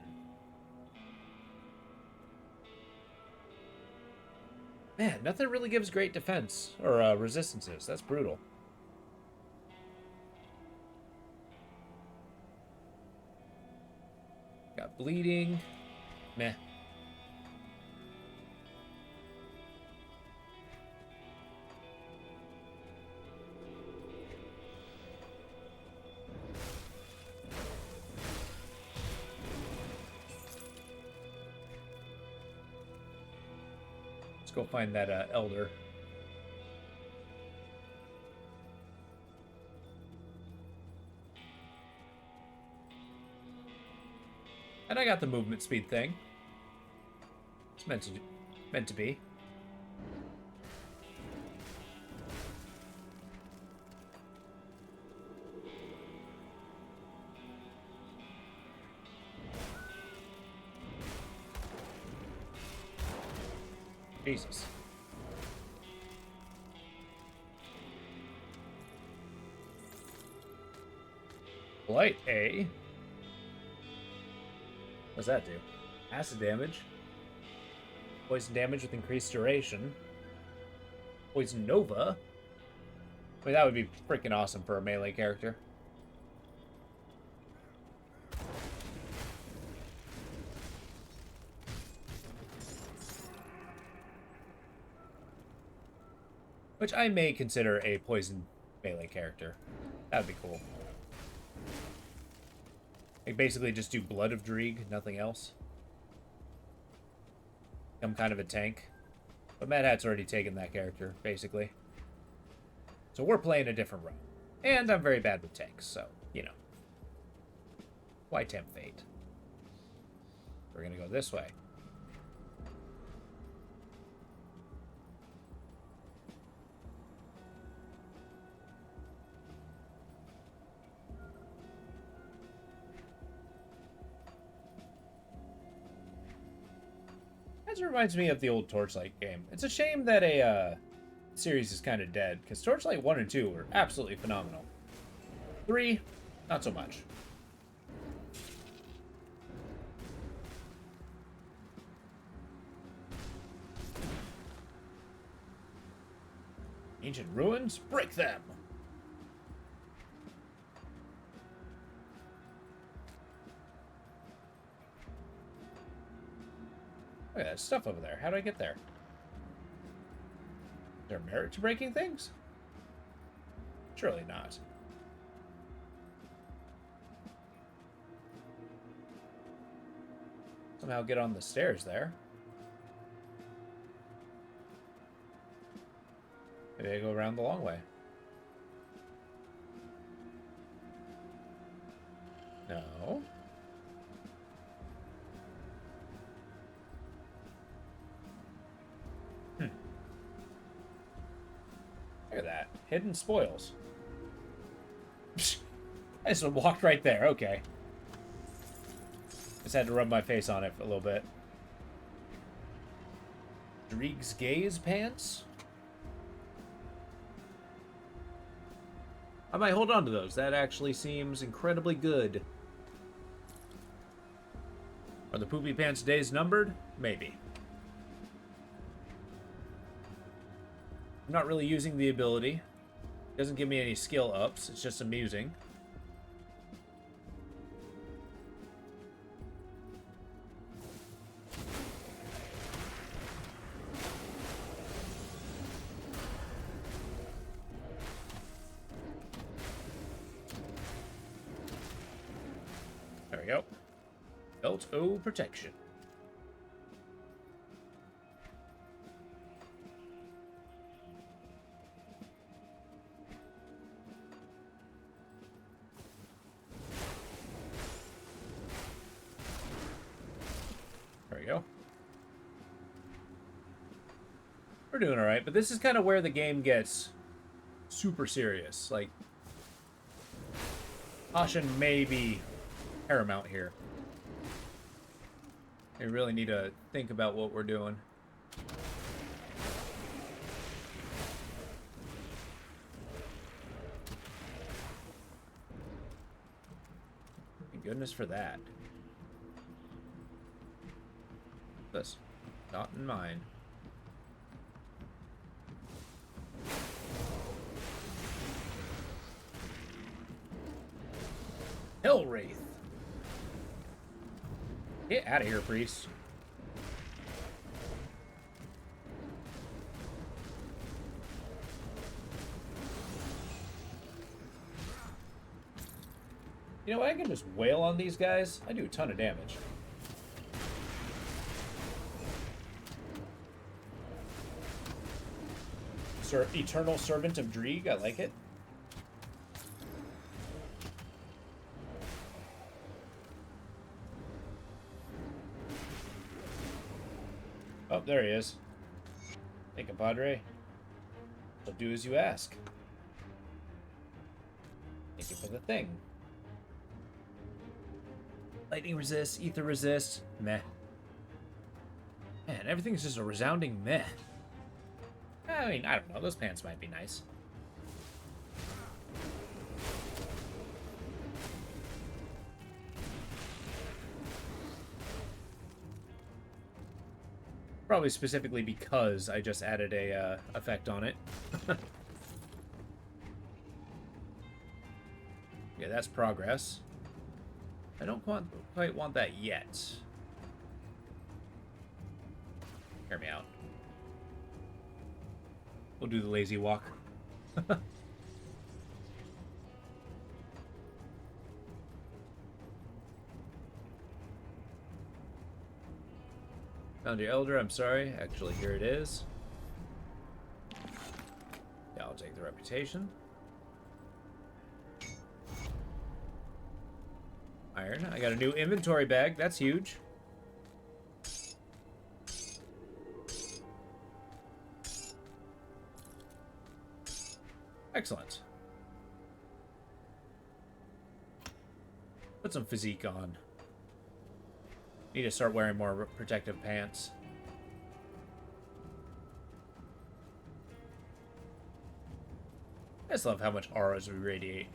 Man, nothing really gives great defense or resistances. That's brutal. Got bleeding. Meh. Let's go find that elder. And I got the movement speed thing. It's meant to be. Jesus. Blight A. What's that do? Acid damage. Poison damage with increased duration. Poison Nova. I mean, that would be freaking awesome for a melee character. Which I may consider a poison melee character. That would be cool. Like, basically just do Blood of Dreeg, nothing else. Some kind of a tank. But Mad Hat's already taken that character, basically. So we're playing a different role. And I'm very bad with tanks, so, you know. Why tempt fate? We're gonna go this way. That reminds me of the old Torchlight game. It's a shame that a series is kind of dead, because Torchlight 1 and 2 were absolutely phenomenal. 3, not so much. Ancient ruins? Break them! Look at that stuff over there. How do I get there? Is there merit to breaking things? Surely not. Somehow get on the stairs there. Maybe I go around the long way. No. Look at that. Hidden spoils. I just walked right there. Okay. Just had to rub my face on it for a little bit. Dreeg's gaze pants? I might hold on to those. That actually seems incredibly good. Are the poopy pants days numbered? Maybe. I'm not really using the ability. It doesn't give me any skill ups. It's just amusing. There we go. Belt O protection. There we go. We're doing all right, but this is kind of where the game gets super serious. Like, caution may be paramount here. We really need to think about what we're doing. Thank goodness for that. This, not in mine. Hellwraith. Get out of here, priest. You know what? I can just wail on these guys. I do a ton of damage. Eternal Servant of Dreeg. I like it. Oh, there he is. Thank you, Padre. I'll do as you ask. Thank you for the thing. Lightning resist, ether resist, meh. Man, everything's just a resounding meh. I mean, I don't know. Those pants might be nice. Probably specifically because I just added a effect on it. Yeah, that's progress. I don't quite want that yet. Hear me out. We'll do the lazy walk. Found your elder, I'm sorry. Actually, here it is. Yeah, I'll take the reputation. Iron. I got a new inventory bag. That's huge. Excellent. Put some physique on. Need to start wearing more protective pants. I just love how much auras we radiate.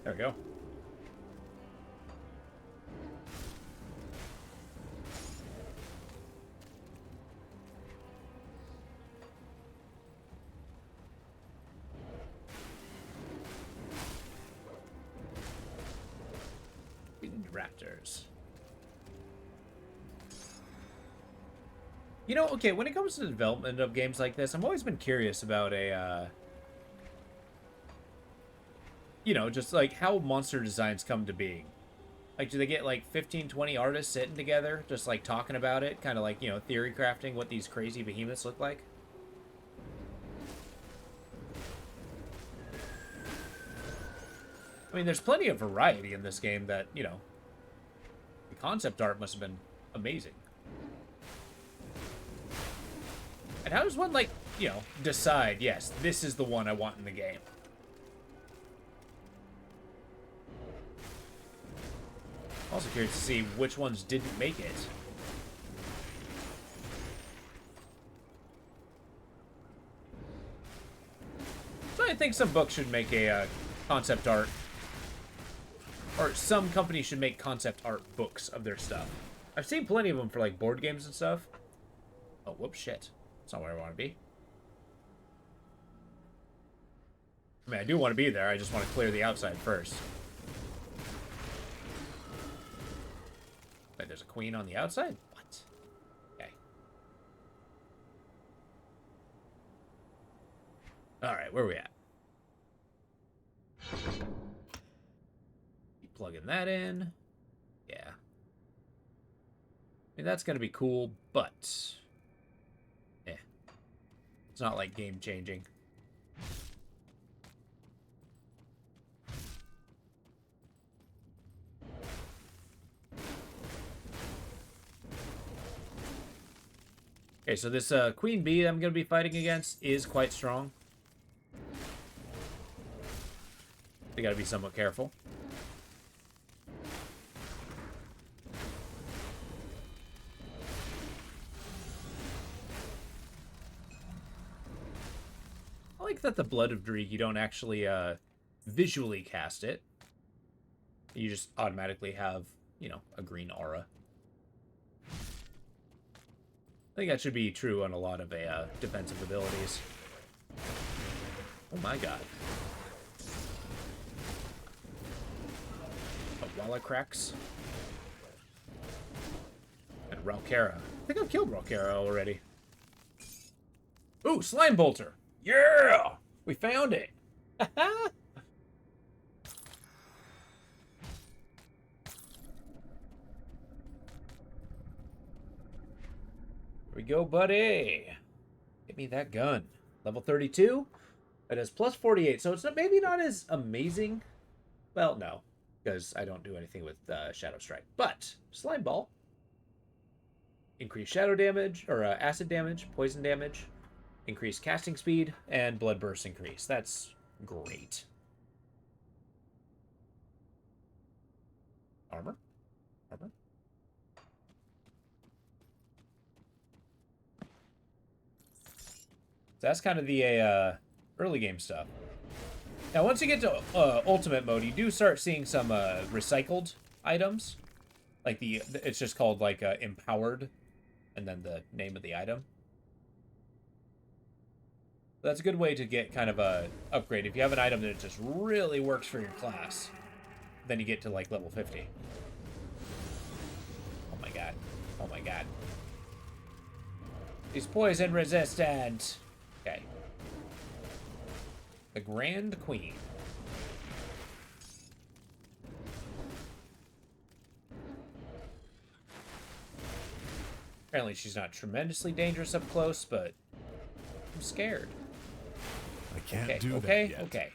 There we go. raptors. You know, okay, when it comes to the development of games like this, I've always been curious about you know, just like how monster designs come to being. Like, do they get like 15, 20 artists sitting together, just like talking about it, kind of like, you know, theory crafting what these crazy behemoths look like? I mean, there's plenty of variety in this game that, you know, the concept art must have been amazing. And how does one, like, you know, decide, yes, this is the one I want in the game? Also curious to see which ones didn't make it. So I think some books should make a concept art, or some companies should make concept art books of their stuff. I've seen plenty of them for like board games and stuff. Oh, whoops, shit. That's not where I want to be. I mean, I do want to be there. I just want to clear the outside first. Wait, there's a queen on the outside? What? Okay. Alright, where are we at? Keep plugging that in. Yeah. I mean, that's going to be cool, but... eh. It's not like game-changing. Okay, so this Queen Bee I'm going to be fighting against is quite strong. We got to be somewhat careful. I like that the Blood of Dreeg, you don't actually visually cast it. You just automatically have, you know, a green aura. I think that should be true on a lot of defensive abilities. Oh my god. A Wallacrax. And Ralkara. I think I've killed Ralkara already. Ooh, Slime Bolter! Yeah! We found it! Here we go, buddy. Give me that gun. Level 32. It has plus 48, so it's not, maybe not as amazing. Well, no, because I don't do anything with Shadow Strike. But Slime Ball. Increased shadow damage, or acid damage, poison damage, increased casting speed, and blood burst increase. That's great. Armor. Armor. So that's kind of the early game stuff. Now, once you get to ultimate mode, you do start seeing some recycled items. Like it's just called like empowered, and then the name of the item. That's a good way to get kind of a upgrade. If you have an item that just really works for your class, then you get to like level 50. Oh my god. Oh my god. He's poison resistant. Okay. The Grand Queen. Apparently she's not tremendously dangerous up close, but I'm scared. I can't Okay, do okay, that yet. okay.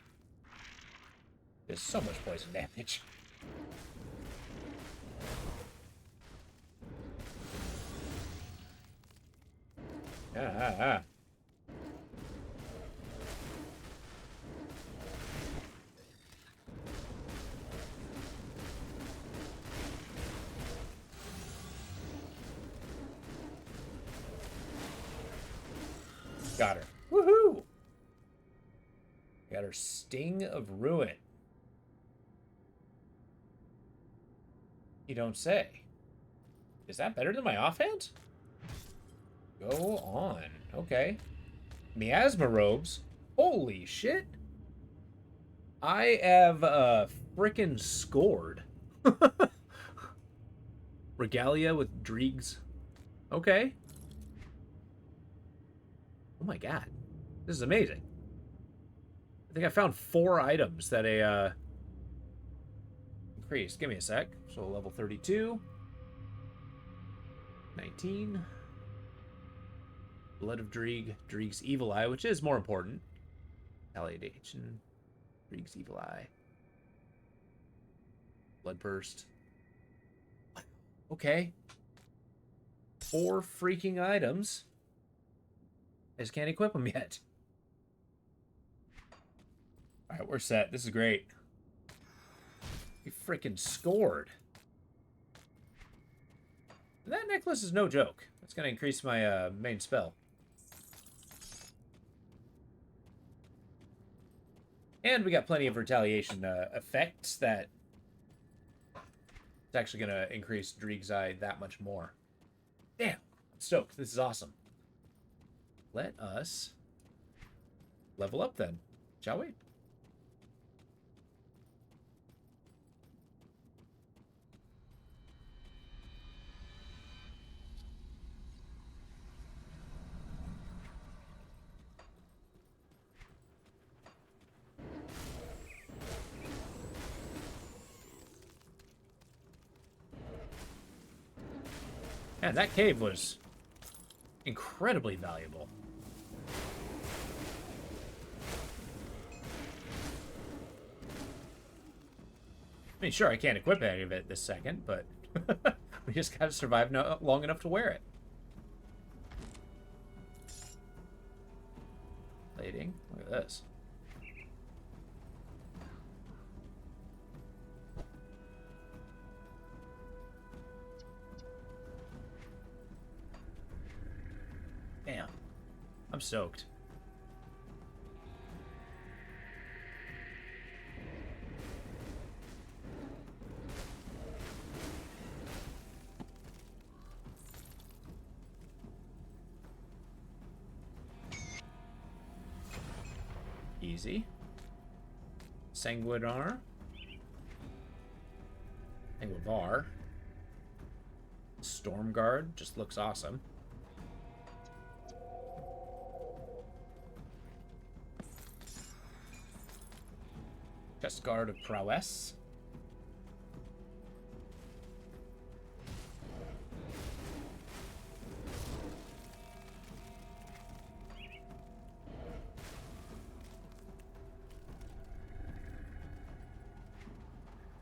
There's so much poison damage. Ah. Got her. Woohoo! Got her Sting of Ruin. You don't say. Is that better than my offhand? Go on. Okay. Miasma robes. Holy shit. I have frickin' scored. Regalia with Dreeg's. Okay. Oh my god. This is amazing. I think I found 4 items that increased. Give me a sec. So level 32. 19. Blood of Dreeg. Dreeg's Evil Eye, which is more important. Palliation. Dreeg's Evil Eye. Bloodburst. Okay. 4 freaking items. I just can't equip them yet. Alright, we're set. This is great. We freaking scored. And that necklace is no joke. It's going to increase my main spell. And we got plenty of retaliation effects that it's actually going to increase Dreeg's Eye that much more. Damn, I'm stoked. This is awesome. Let us level up then, shall we? Man, that cave was incredibly valuable. I mean, sure, I can't equip any of it this second, but we just gotta survive long enough to wear it. Plating. Look at this. Damn. I'm stoked. Easy. Sanguinar. Sanguivar. Stormguard just looks awesome. Chest Guard of Prowess.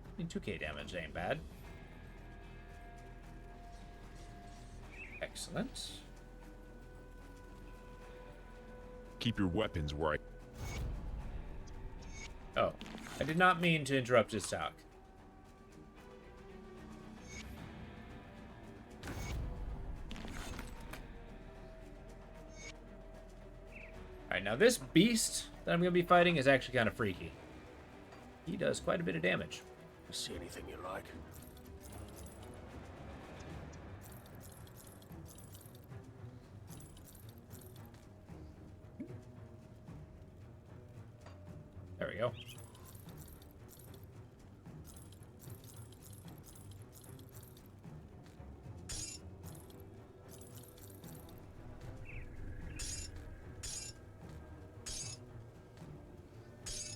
I mean, 2k damage ain't bad. Excellent. Keep your weapons where I... Oh, I did not mean to interrupt his talk. Alright, now this beast that I'm going to be fighting is actually kind of freaky. He does quite a bit of damage. See anything you like? There we go.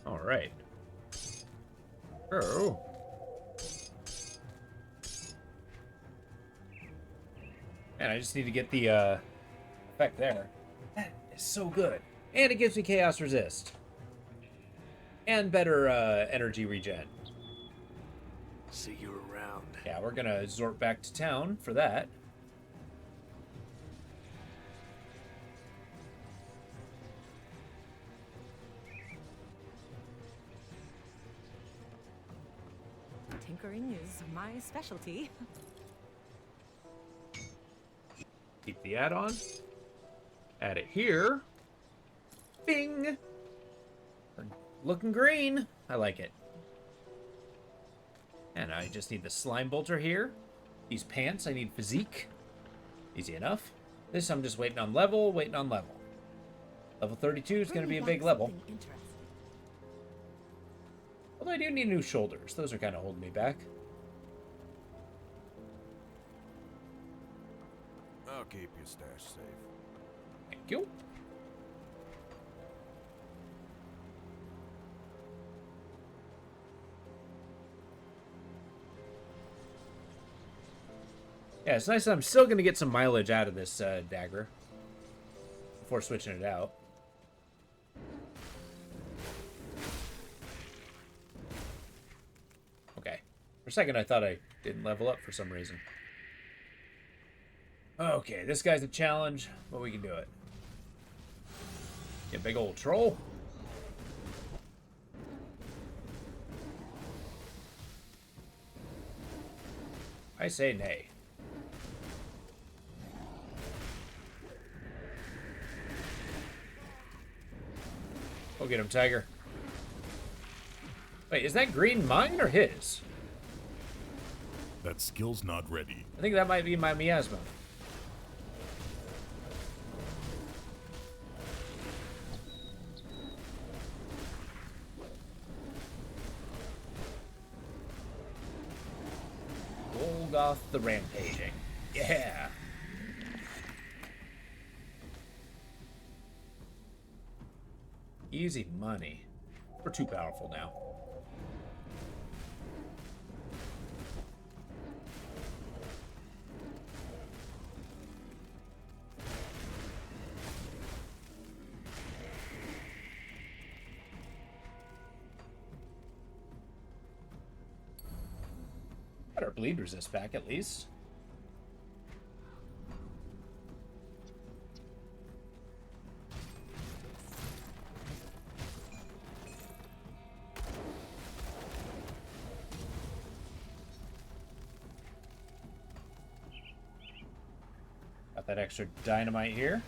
All right. Oh. And I just need to get the effect there. That is so good. And it gives me Chaos Resist. And better energy regen. See you around. Yeah, we're gonna zort back to town for that. Tinkering is my specialty. Keep the add-on. Add it here. Bing! Looking green. I like it. And I just need the slime bolter here. These pants, I need physique. Easy enough. This I'm just waiting on level, waiting on level. Level 32 is going to be a big level. Although I do need new shoulders. Those are kind of holding me back. I'll keep your stash safe. Thank you. Yeah, it's nice that I'm still going to get some mileage out of this dagger before switching it out. Okay. For a second, I thought I didn't level up for some reason. Okay, this guy's a challenge, but we can do it. You big old troll. I say nay. Go get him, Tiger. Wait, is that green mine or his? That skill's not ready. I think that might be my miasma. Golgoth the Rampaging. Yeah. Easy money. We're too powerful now. Got our bleed resist back at least. Got that extra dynamite here.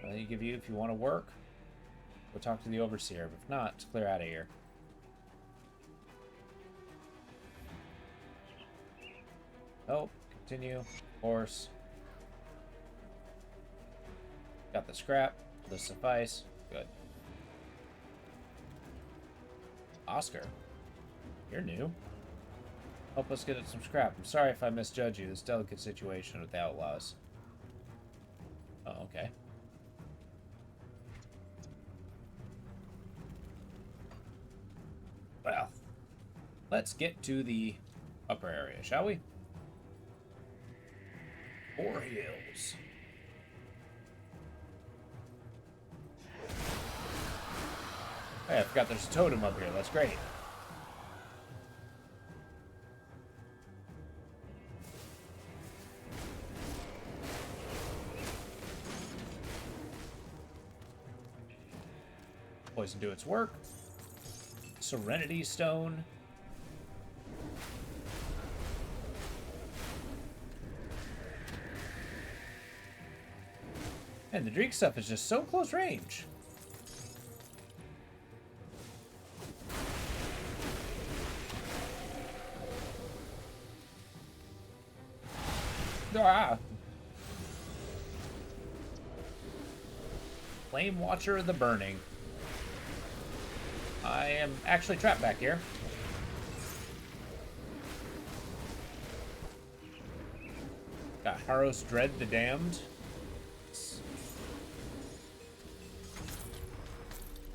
I'll give you if you want to work. Go talk to the overseer. But if not, just clear out of here. Oh, continue. Horse. Got the scrap. This suffice. Good. Oscar, you're new. Help us get some scrap. I'm sorry if I misjudge you. This delicate situation with the outlaws. Oh, okay. Well, let's get to the upper area, shall we? Four Hills. Hey, I forgot there's a totem up here. That's great. Poison do its work. Serenity Stone. And the Dreek stuff is just so close range. Ah. Flame Watcher of the Burning. I am actually trapped back here. Got Haros Dread the Damned.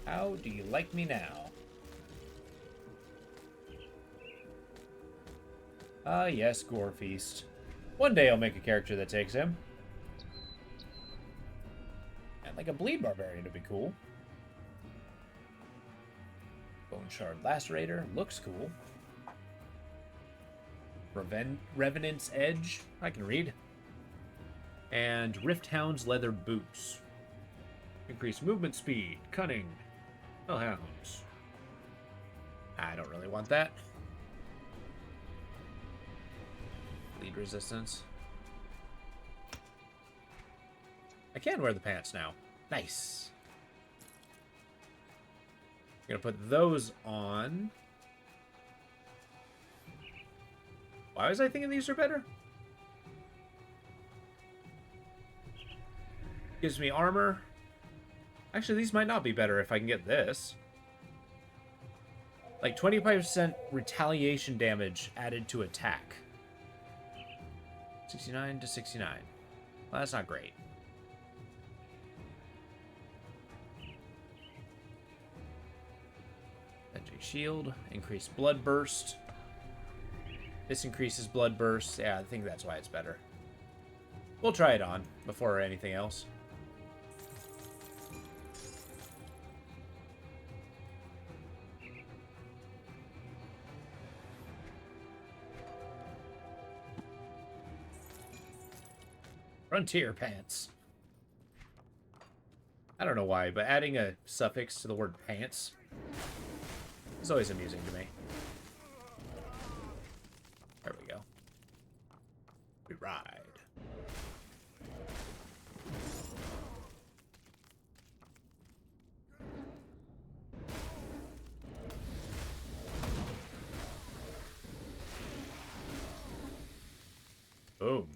How do you like me now? Ah, yes, Gore Feast. One day I'll make a character that takes him. And like a Bleed Barbarian would be cool. Bone Shard Lacerator looks cool. Revenant's Edge, I can read. And Rift Hound's Leather Boots. Increase movement speed, cunning, hellhounds. I don't really want that. Bleed resistance. I can wear the pants now. Nice. Gonna put those on. Why was I thinking these are better? Gives me armor. Actually, these might not be better if I can get this. Like 25% retaliation damage added to attack. 69 to 69. Well, that's not great. Magic shield, increased blood burst. This increases blood burst. Yeah, I think that's why it's better. We'll try it on before anything else. Frontier pants. I don't know why, but adding a suffix to the word pants is always amusing to me. There we go. We ride. Boom.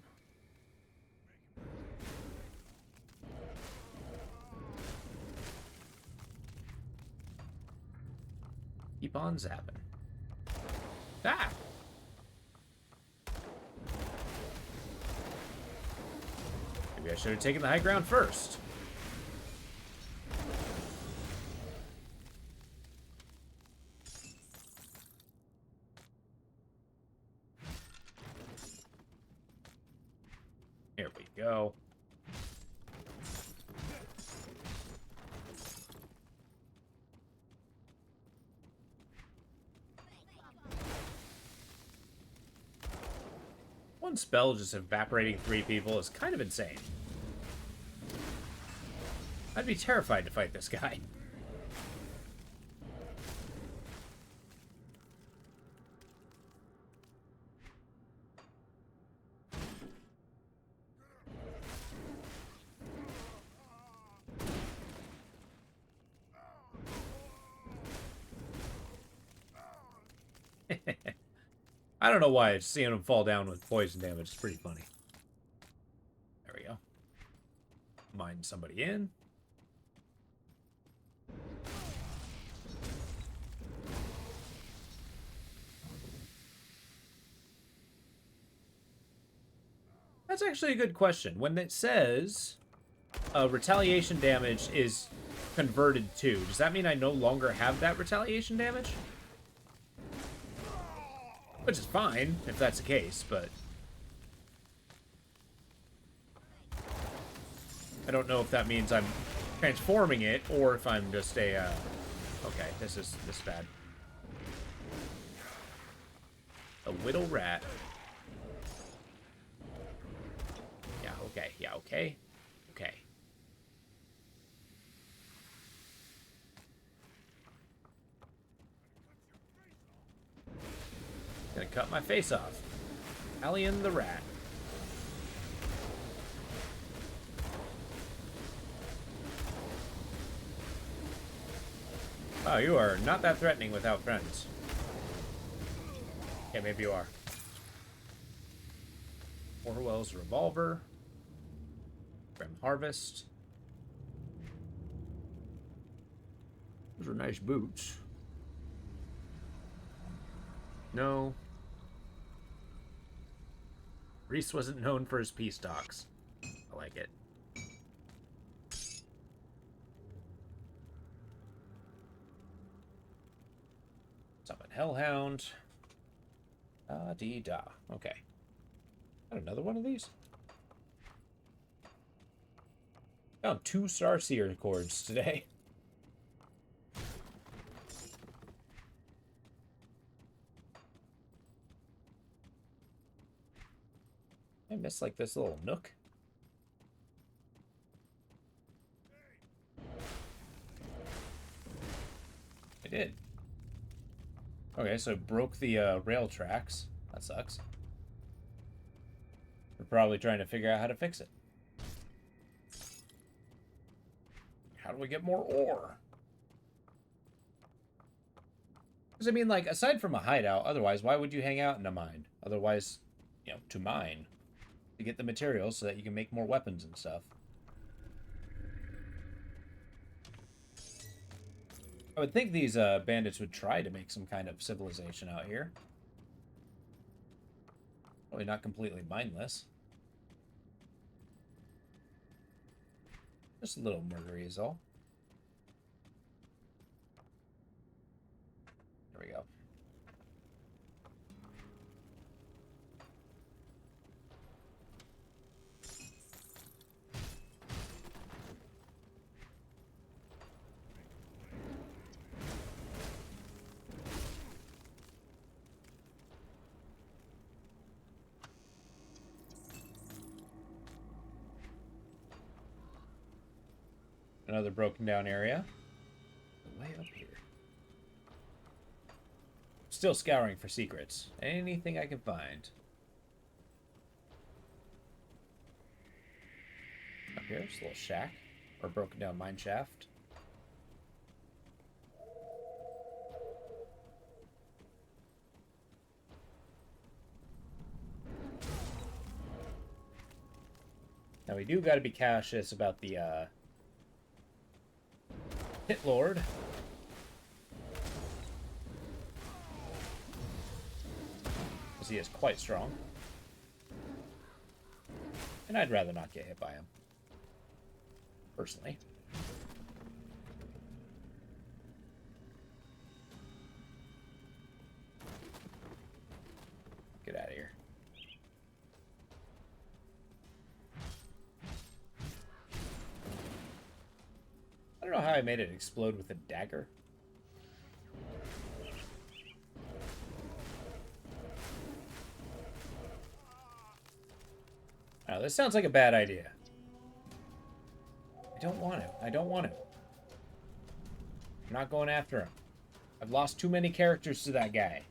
Keep on zapping. Ah! Maybe I should have taken the high ground first. Here we go. One spell just evaporating 3 people is kind of insane. I'd be terrified to fight this guy. I don't know why, seeing him fall down with poison damage is pretty funny. There we go. Mine somebody in. That's actually a good question. When it says retaliation damage is converted to, does that mean I no longer have that retaliation damage? Which is fine, if that's the case, but I don't know if that means I'm transforming it, or if I'm just a, okay, this is bad. A whittle rat. Yeah, okay. Gonna cut my face off. Alien the rat. Wow, you are not that threatening without friends. Okay, maybe you are. Orwell's revolver. Grim Harvest. Those are nice boots. No. Reese wasn't known for his peace talks. I like it. Summon Hellhound. Da-dee-da. Okay. Got another one of these? Found 2 Starseer chords today. I missed like this little nook. I did. Okay, so it broke the rail tracks. That sucks. We're probably trying to figure out how to fix it. How do we get more ore? Because, I mean, like, aside from a hideout, otherwise, why would you hang out in a mine? Otherwise, you know, to mine. To get the materials so that you can make more weapons and stuff. I would think these bandits would try to make some kind of civilization out here. Probably not completely mindless. Just a little murdery is all. There we go. Another broken down area. Way up here. Still scouring for secrets. Anything I can find. Up here, just a little shack. Or broken down mine shaft. Now we do got to be cautious about the Pit Lord. Because he is quite strong. And I'd rather not get hit by him. Personally. Get out of here. I don't know how I made it explode with a dagger. Oh, this sounds like a bad idea. I don't want to. I don't want to. I'm not going after him. I've lost too many characters to that guy.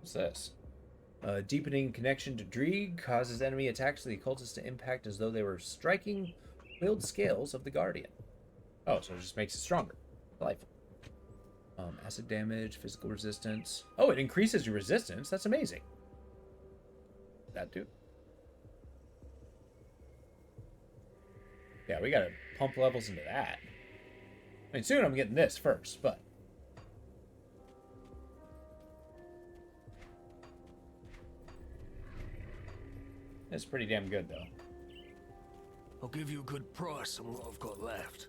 What's this? Deepening connection to Dreeg causes enemy attacks of the occultists to impact as though they were striking willed scales of the Guardian. Oh, so it just makes it stronger. Delightful. Acid damage, physical resistance. Oh, it increases your resistance. That's amazing. That do. Yeah, we gotta pump levels into that. I mean, soon I'm getting this first, but... It's pretty damn good, though. I'll give you a good price on what I've got left.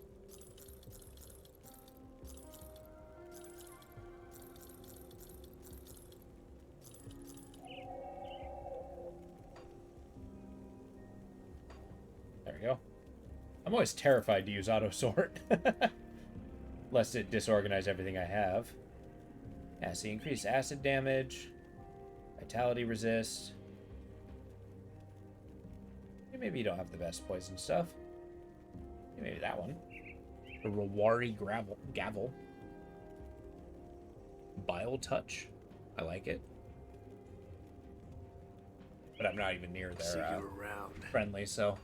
There we go. I'm always terrified to use auto sort. Lest it disorganize everything I have. Yeah, see, increased acid damage. Vitality resist. Maybe you don't have the best poison stuff. Maybe that one. The Rawari Gavel. Bile Touch. I like it. But I'm not even near See their you around. friendly, so...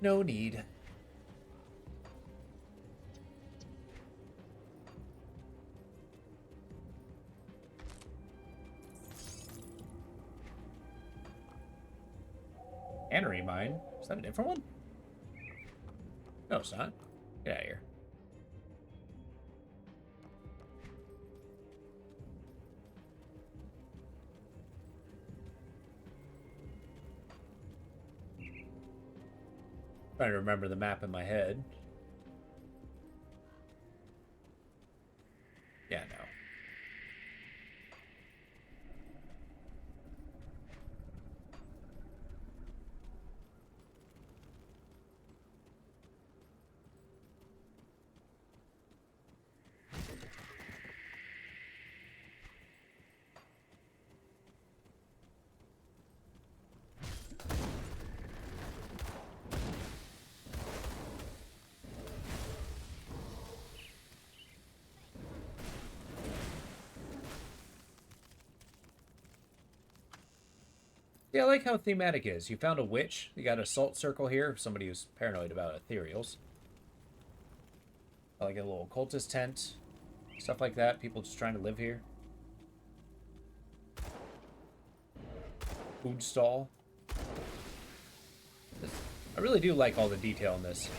No need. Cannery mine? Is that a different one? No, it's not. Get out of here. Trying to remember the map in my head. Yeah, no. Yeah, I like how thematic it is. You found a witch. You got a salt circle here. Somebody who's paranoid about ethereals. I like a little cultist tent. Stuff like that. People just trying to live here. Food stall. I really do like all the detail in this.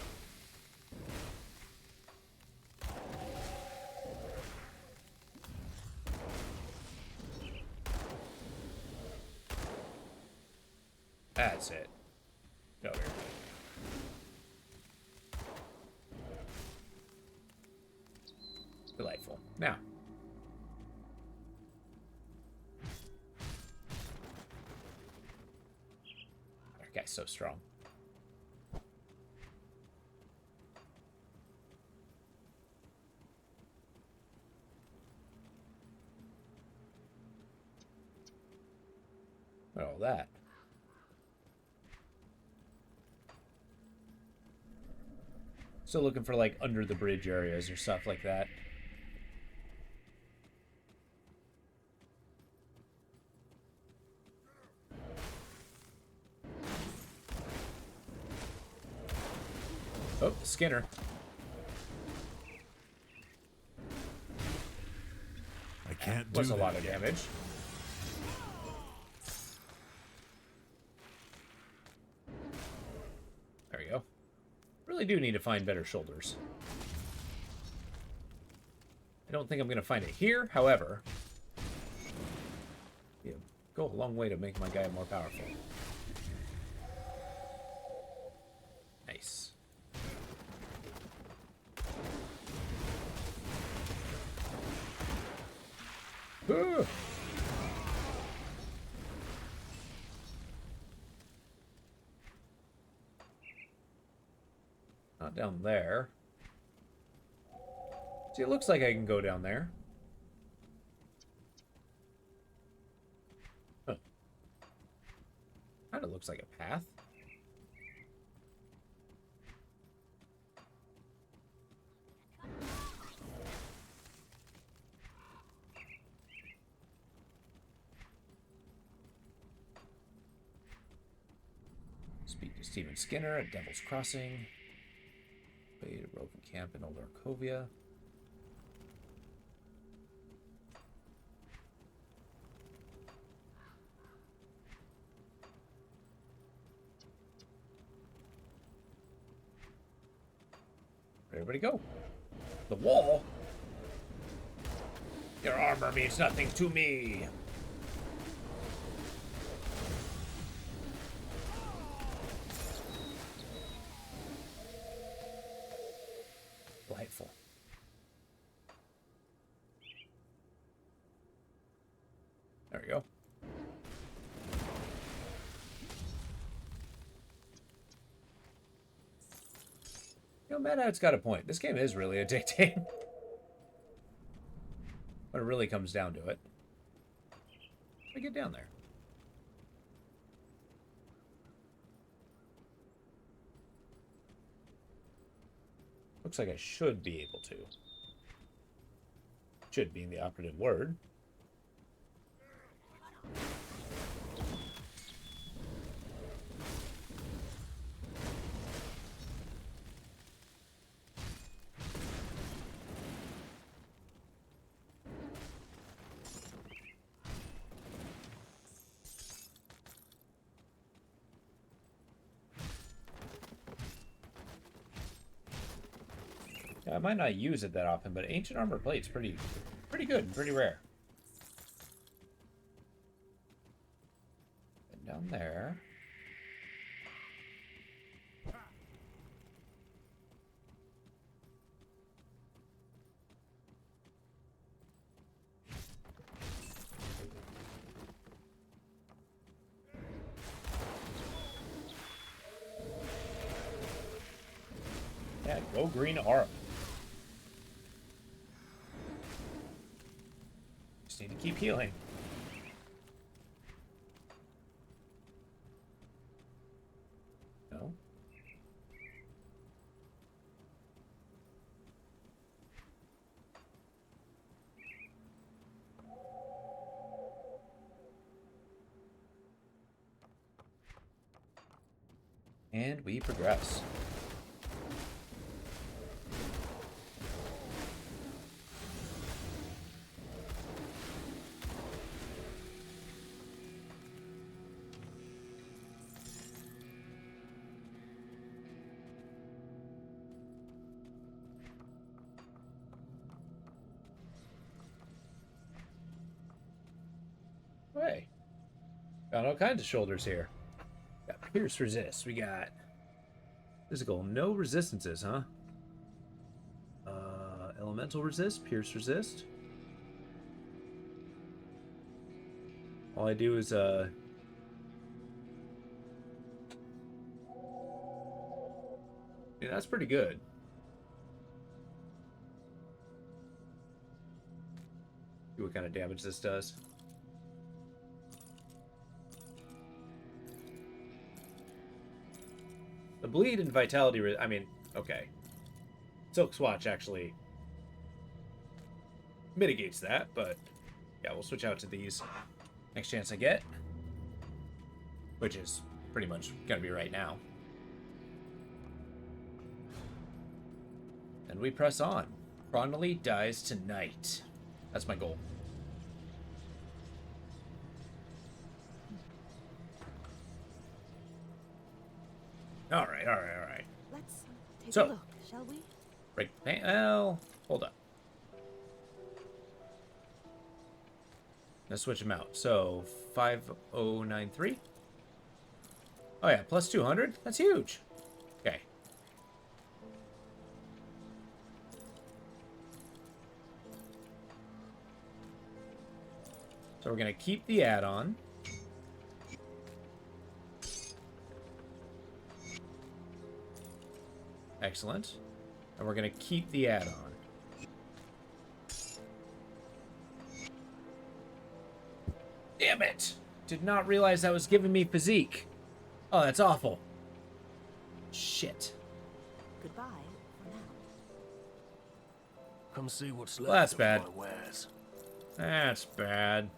That's it. Go here. Delightful. Now. That guy's so strong. Look at all that. Still looking for like under the bridge areas or stuff like that. Oh, Skinner. I can't do Was a that lot of yet. damage. There we go. Really do need to find better shoulders. I don't think I'm going to find it here, however. Yeah, go a long way to make my guy more powerful. Nice. Ooh. Not down there. See, it looks like I can go down there. Huh. Kind of looks like a path. Speak to Stephen Skinner at Devil's Crossing. Bay to Broken Camp in Old Arkovia. Where'd everybody go? The wall? Your armor means nothing to me. Delightful. There we go. You know, Mad Hat's got a point. This game is really addicting. When it really comes down to it. How do I get down there? Looks like I should be able to. Should being the operative word. I might not use it that often, but Ancient Armor Plate's pretty good and pretty rare. And down there. Yeah, go green aura. Just need to keep healing. No? And we progress. Hey, got all kinds of shoulders here. Got pierce resist. We got physical, no resistances, huh? Elemental resist, pierce resist. All I do is yeah, that's pretty good. See what kind of damage this does. The bleed and vitality, I mean, okay. Silk Swatch actually mitigates that, but yeah, we'll switch out to these next chance I get. Which is pretty much gonna be right now. And we press on. Chronally dies tonight. That's my goal. All right. Let's take So- a look, shall we? Break the paint. Well, hold up. Let's switch them out. So 5093. Oh yeah, plus 200. That's huge. Okay. So we're gonna keep the add-on. Excellent. And we're gonna keep the add-on. Damn it! Did not realize that was giving me physique. Oh, that's awful. Shit. Goodbye for now. Come see what's Well, left that's of bad. my wares. That's bad.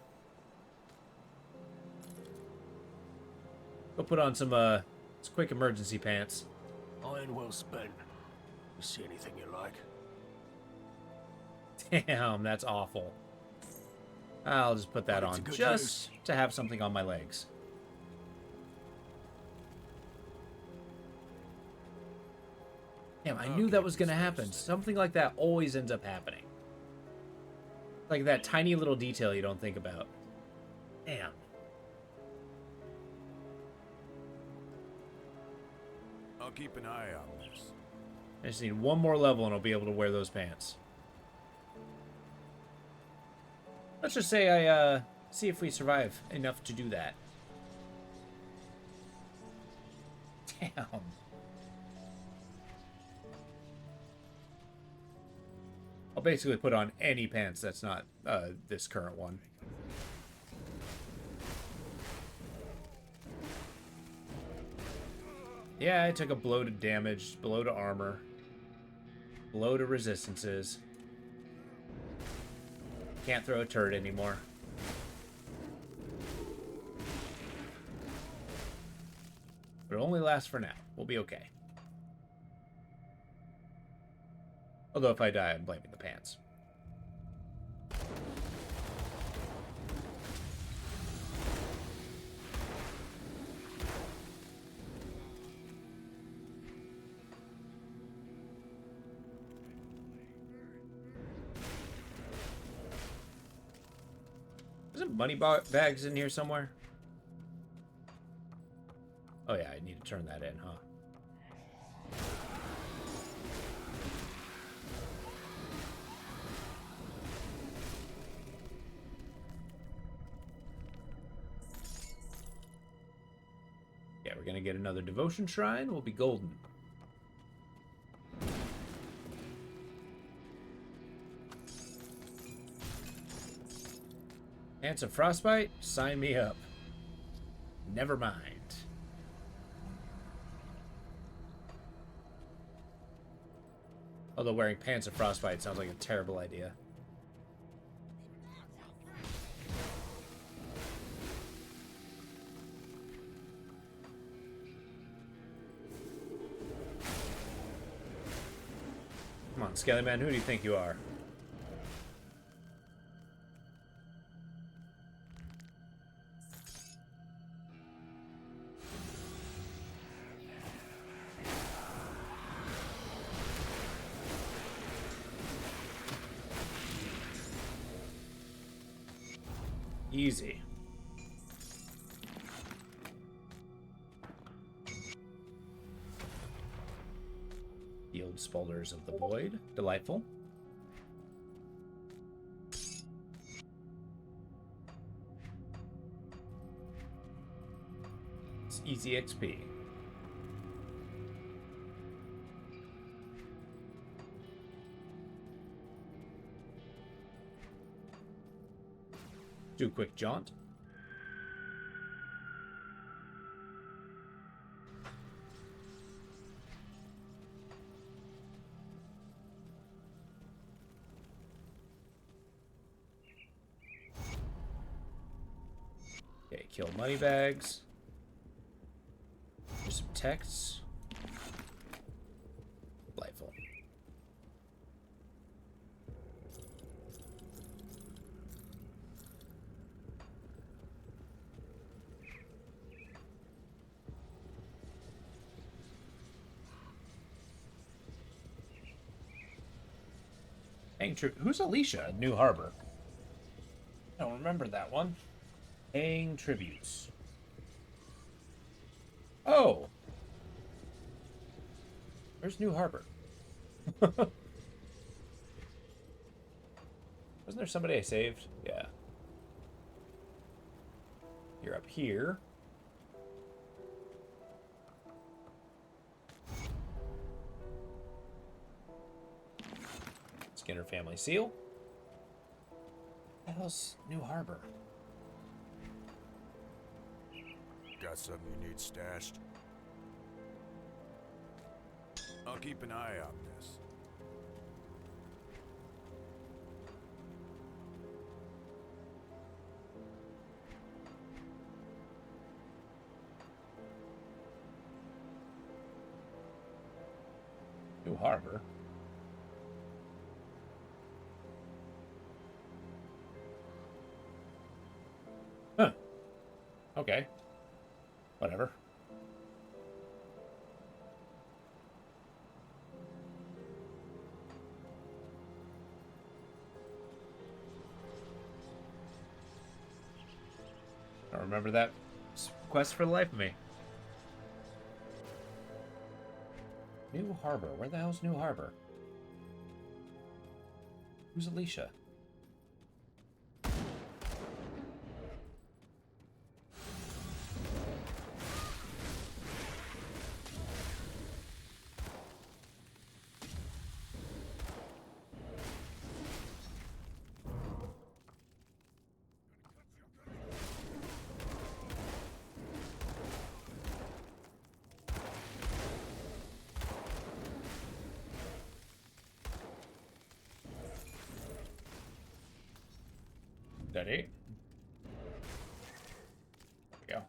Go put on some quick emergency pants. Iron well spent. You see anything you like? Damn, that's awful. I'll just put that Well, it's on a good just to have something on my legs. Damn, I knew that was gonna happen. Something like that always ends up happening. Like that tiny little detail you don't think about. Damn. I'll keep an eye on this. I just need one more level and I'll be able to wear those pants. Let's just say I see if we survive enough to do that. Damn. I'll basically put on any pants that's not this current one. Yeah, I took a blow to damage, blow to armor, blow to resistances. Can't throw a turret anymore. But it only lasts for now. We'll be okay. Although if I die, I'm blaming the pants. Isn't money bags in here somewhere? Oh yeah, I need to turn that in, huh? Yeah, we're gonna get another devotion shrine. We'll be golden. Pants of Frostbite? Sign me up. Never mind. Although wearing Pants of Frostbite sounds like a terrible idea. on, Skelly Man. Who do you think you are? Easy. Field Spoilers of the Void. Delightful. It's easy XP. Do a quick jaunt. Okay, kill money bags. There's some texts. Delightful. Who's Alicia at New Harbor? I don't remember that one. Paying tributes. Oh! Where's New Harbor? Wasn't there somebody I saved? Yeah. You're up here. Skinner family seal. What the hell's New Harbor? Got something you need stashed? I'll keep an eye on this. New Harbor? Huh. Okay. Whatever. I don't remember that quest for the life of me. New Harbor. Where the hell's New Harbor? Who's Alicia? That it? There we go.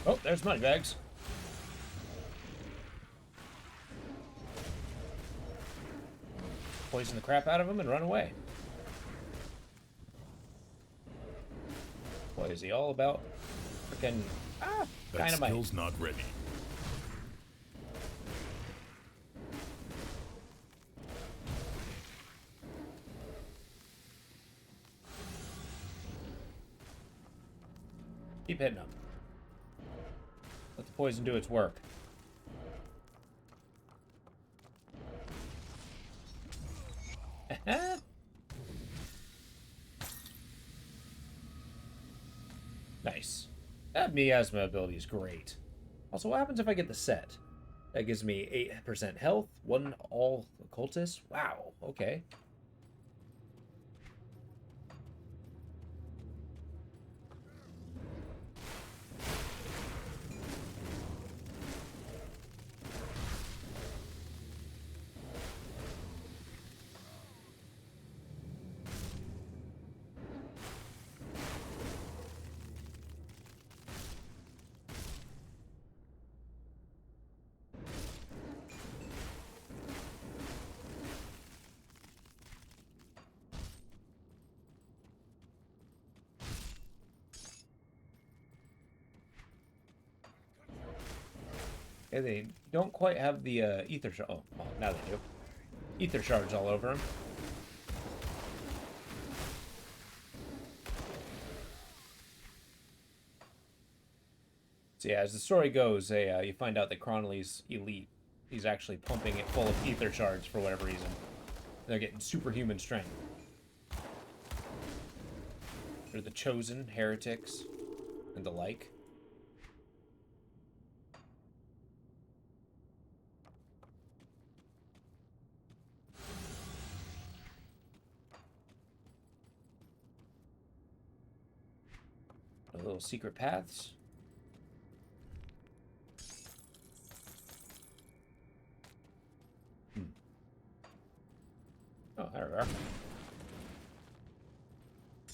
Oh, there's money bags. Poison the crap out of them and run away. What is he all about? Freaking dynamite. skill's not ready. Keep hitting him. Let the poison do its work. Nice. That miasma ability is great. Also, what happens if I get the set? That gives me 8% health, 1 all occultist. Wow, okay. And they don't quite have the ether shard. Oh, well, now they do. Ether shards all over them. So yeah, as the story goes, you find out that Cronley's elite. He's actually pumping it full of ether shards for whatever reason. They're getting superhuman strength. They're the chosen heretics and the like. Little secret paths. Oh, there we are.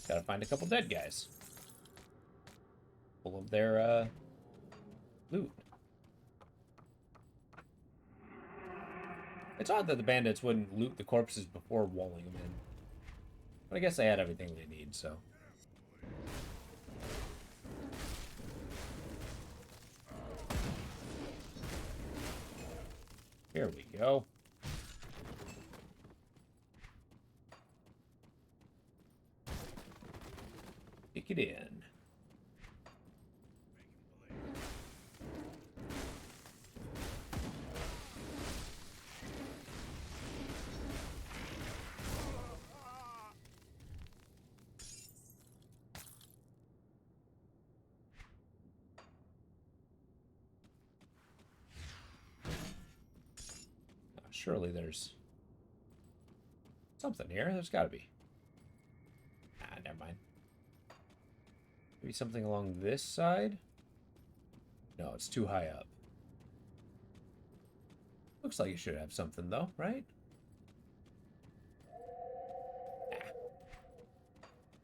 Gotta find a couple dead guys. Full of their, loot. It's odd that the bandits wouldn't loot the corpses before walling them in. But I guess they had everything they need, so... Here we go. Kick it in. Surely there's something here. There's got to be. Ah, never mind. Maybe something along this side? No, it's too high up. Looks like you should have something, though, right? Ah.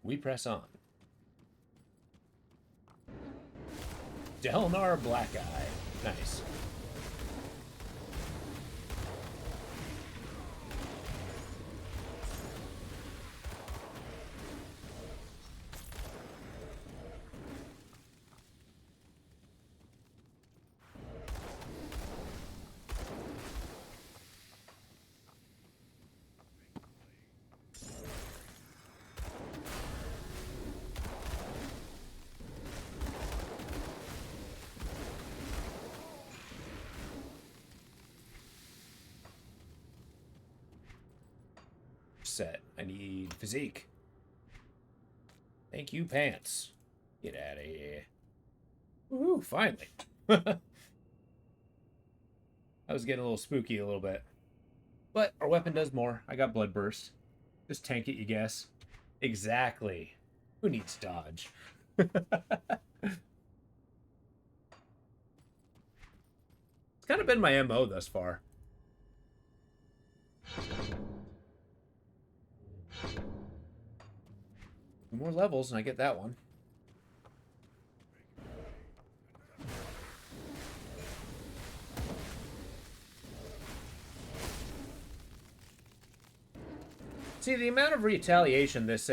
We press on. Delnar Blackeye. Nice. Set. I need physique. Thank you, pants. Get out of here. Woohoo, finally. I was getting a little spooky a little bit. But our weapon does more. I got blood burst. Just tank it, you guess. Exactly. Who needs dodge? It's kind of been my MO thus far. More levels and I get that one. See, the amount of retaliation this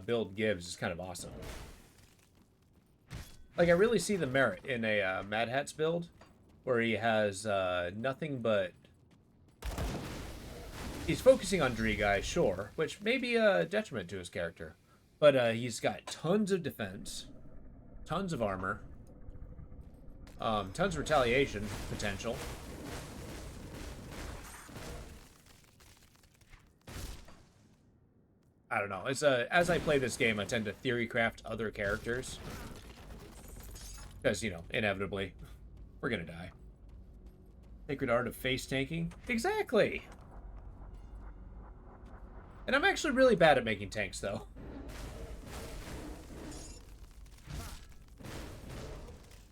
build gives is kind of awesome. Like, I really see the merit in a Mad Hat's build, where he has nothing but... He's focusing on Dreegai, sure, which may be a detriment to his character. But he's got tons of defense, tons of armor, tons of retaliation potential. I don't know. It's as I play this game, I tend to theory craft other characters. Because, you know, inevitably, we're gonna die. Sacred art of face tanking? Exactly! And I'm actually really bad at making tanks, though.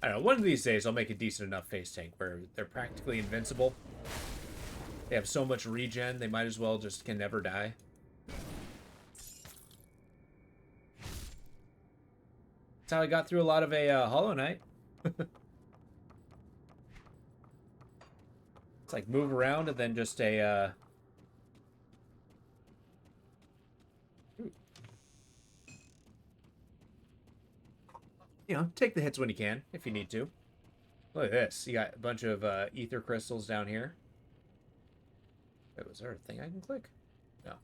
I don't know, one of these days I'll make a decent enough face tank where they're practically invincible. They have so much regen, they might as well just can never die. That's how I got through a lot of Hollow Knight. It's like move around and then just a... You know, take the hits when you can, if you need to. Look at this. You got a bunch of ether crystals down here. Wait, was there a thing I can click? No.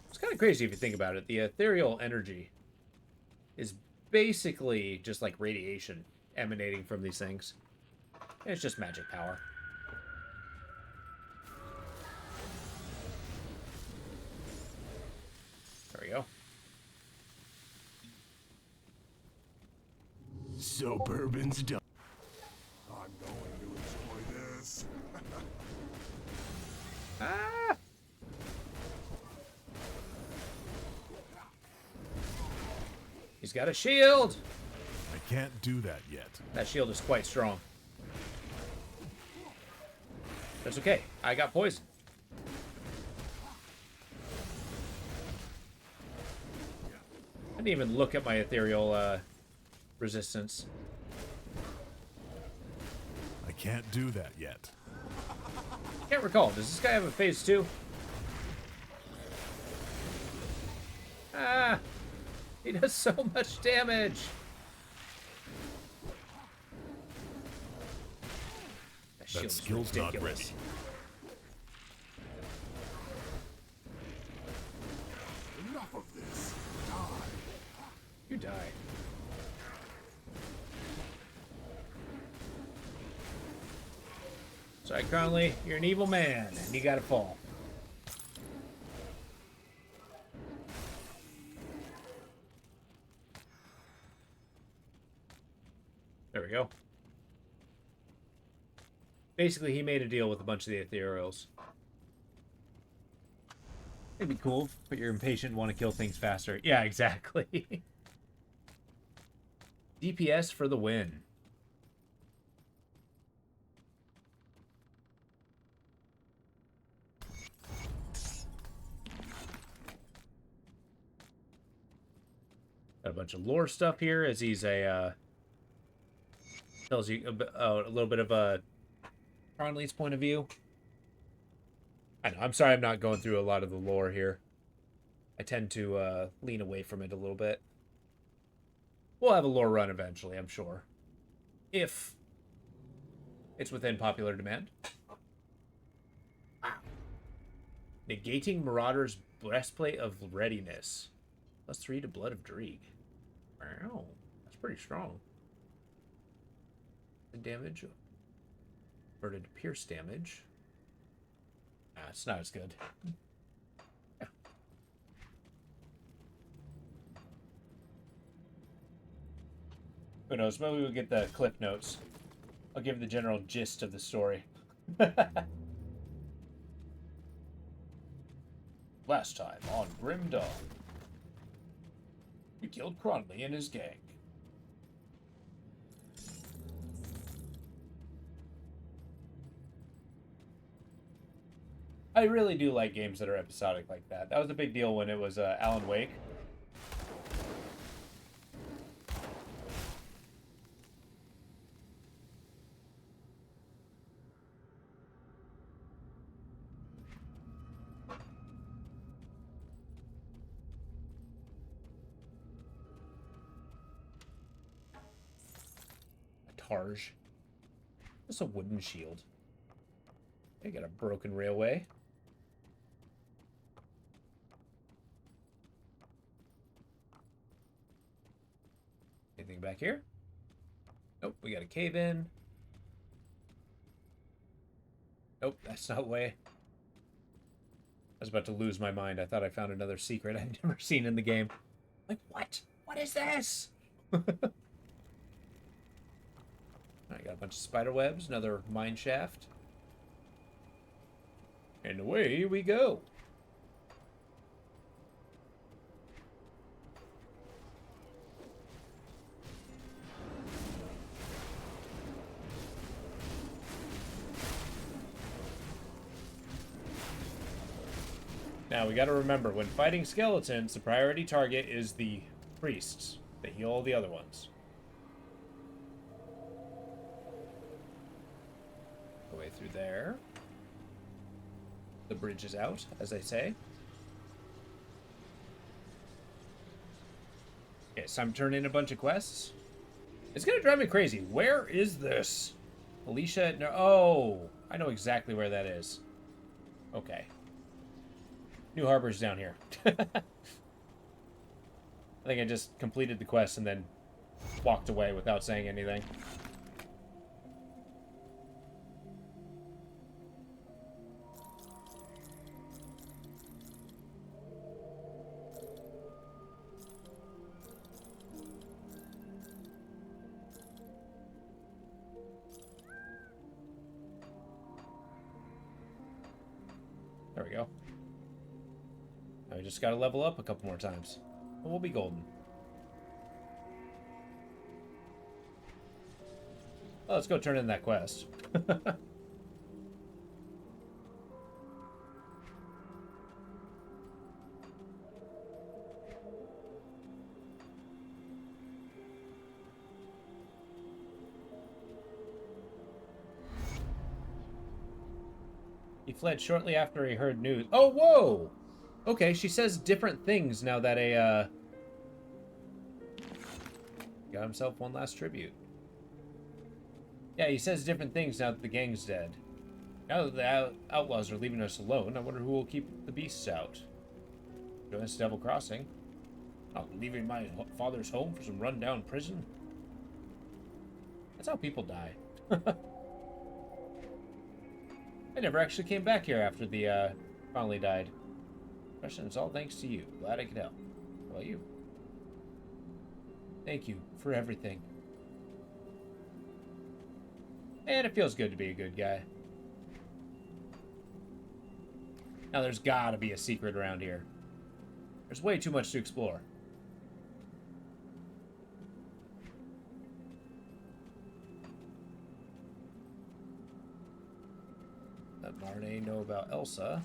It's kind of crazy if you think about it. The ethereal energy is basically just like radiation emanating from these things. It's just magic power. There we go. So bourbon's done. I'm going to enjoy this. Ah! He's got a shield! I can't do that yet. That shield is quite strong. That's okay. I got poison. I didn't even look at my ethereal resistance. I can't do that yet. Can't recall. Does this guy have a phase 2? Ah! He does so much damage! That shield is skill's not ridiculous. ready. Enough of this. You die. Sorry, Conley, you're an evil man, and you gotta fall. There we go. Basically, he made a deal with a bunch of the ethereals. It'd be cool, but you're impatient and want to kill things faster. Yeah, exactly. DPS for the win. Got a bunch of lore stuff here as he's a tells you a little bit of a Conley's point of view. I know, I'm sorry I'm not going through a lot of the lore here. I tend to lean away from it a little bit. We'll have a lore run eventually, I'm sure. If it's within popular demand. Wow. Negating Marauder's Breastplate of Readiness. +3 to Blood of Dreeg. Wow. That's pretty strong. Damage. Converted to pierce damage. Nah, it's not as good. Yeah. Who knows? Maybe we'll get the clip notes. I'll give the general gist of the story. Last time on Grim Dawn, we killed Cronley and his gang. I really do like games that are episodic like that. That was a big deal when it was Alan Wake. A Targe. Just a wooden shield. I got a broken railway. Anything back here? Nope, we got a cave in. Nope, that's not the way. I was about to lose my mind. I thought I found another secret I've never seen in the game. Like, what? What is this? I got a bunch of spider webs, another mine shaft. And away we go. Now, we gotta remember, when fighting skeletons, the priority target is the priests. They heal all the other ones. Go way through there. The bridge is out, as I say. it's time to turn in a bunch of quests. It's gonna drive me crazy. Where is this? Alicia, no, oh, I know exactly where that is. Okay. New Harbor's down here. I think I just completed the quest and then walked away without saying anything. There we go. Now we just gotta level up a couple more times. And we'll be golden. Well, let's go turn in that quest. He fled shortly after he heard news. Oh, whoa! Okay, she says different things now that got himself one last tribute. Yeah, he says different things now that the gang's dead. Now that the outlaws are leaving us alone, I wonder who will keep the beasts out. Join us Devil Crossing. Not leaving my father's home for some rundown prison. That's how people die. I never actually came back here after the, finally died. Question, it's all thanks to you. Glad I could help. How about you? Thank you for everything. And it feels good to be a good guy. Now there's gotta be a secret around here. There's way too much to explore. Let Marne know about Elsa.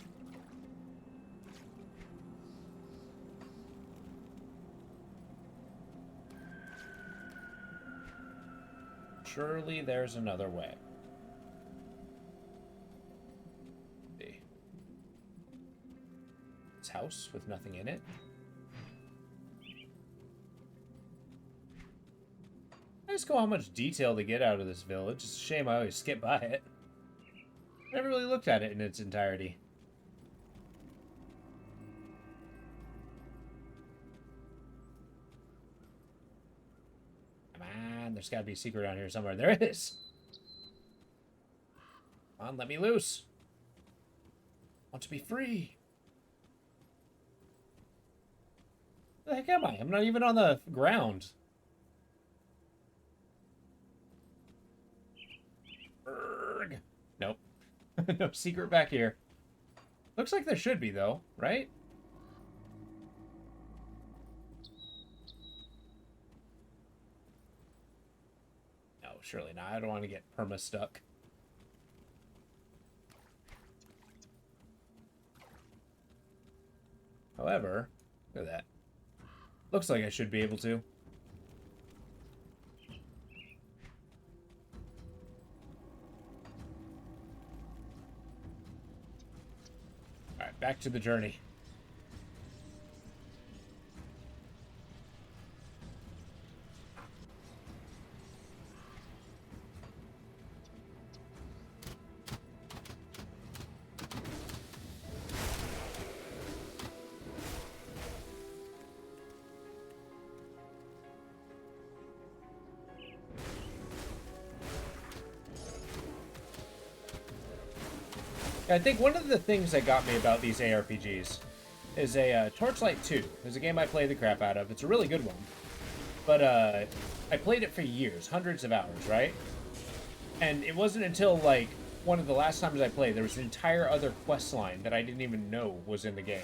Surely there's another way. See. This house with nothing in it. I just go how much detail to get out of this village. It's a shame I always skip by it. Never really looked at it in its entirety. Come on, there's gotta be a secret down here somewhere. There it is. Come on, let me loose. I want to be free. Where the heck am I? I'm not even on the ground. Urgh. Nope. No secret back here. Looks like there should be, though, right? No, surely not. I don't want to get perma-stuck. However, look at that. Looks like I should be able to. Alright, back to the journey. I think one of the things that got me about these ARPGs is Torchlight 2. It's a game I play the crap out of. It's a really good one. But I played it for years, hundreds of hours, right? And it wasn't until, like, one of the last times I played, there was an entire other quest line that I didn't even know was in the game.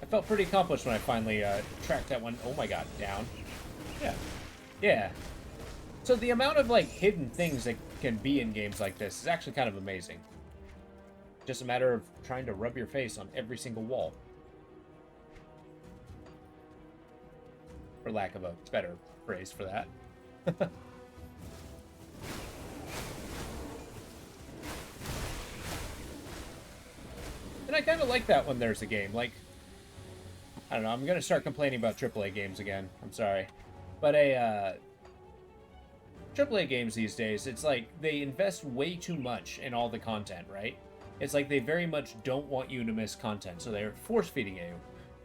I felt pretty accomplished when I finally tracked that one. Oh my god, down. Yeah. Yeah. So the amount of, like, hidden things that can be in games like this is actually kind of amazing. Just a matter of trying to rub your face on every single wall. For lack of a better phrase for that. And I kind of like that when there's a game. Like, I don't know, I'm going to start complaining about AAA games again. I'm sorry. But AAA games these days, it's like they invest way too much in all the content, right? It's like they very much don't want you to miss content, so they're force-feeding you.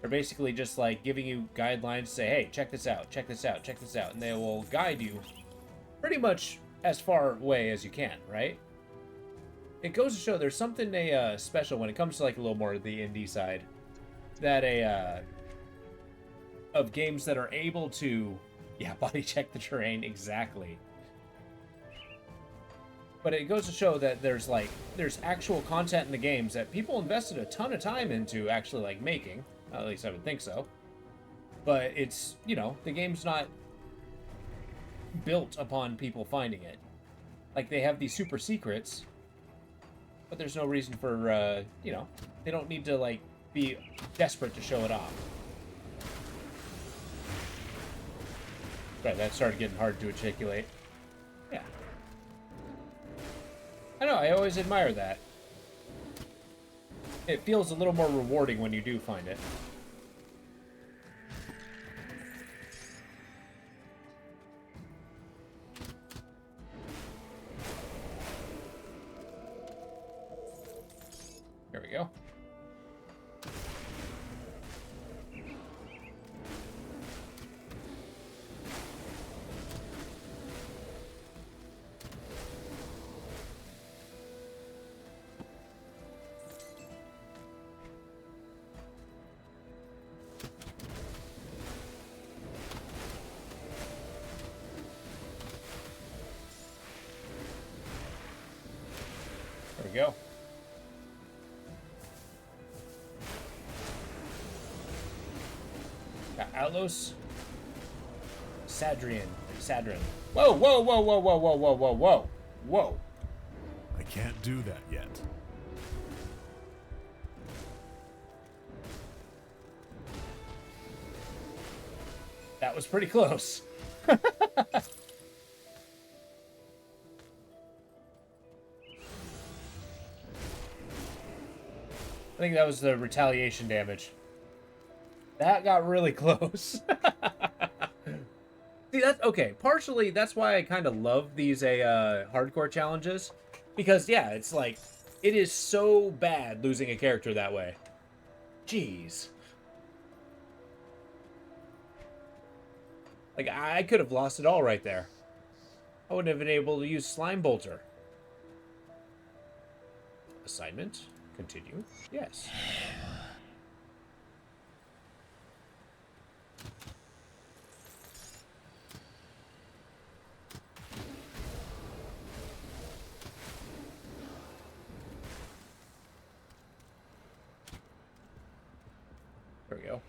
They're basically just like giving you guidelines, say, hey, check this out, check this out, check this out, and they will guide you pretty much as far away as you can, right? It goes to show there's something special when it comes to like a little more of the indie side, that of games that are able to, yeah, body check the terrain, exactly. But it goes to show that there's actual content in the games that people invested a ton of time into actually like making. At least I would think so. But it's, you know, the game's not built upon people finding it. Like, they have these super secrets, but there's no reason for, you know, they don't need to, like, be desperate to show it off. Right, that started getting hard to articulate. Yeah. I know, I always admire that. It feels a little more rewarding when you do find it. There we go. There we go. Got Alos, Sadrian. Whoa, whoa, whoa, whoa, whoa, whoa, whoa, whoa, whoa, whoa. I can't do that yet. That was pretty close. I think that was the retaliation damage. That got really close. See, that's okay. Partially, that's why I kind of love these hardcore challenges. Because, yeah, it's like, it is so bad losing a character that way. Jeez. Like, I could have lost it all right there. I wouldn't have been able to use Slime Bolter. Assignment. Continue. Yes. There we go.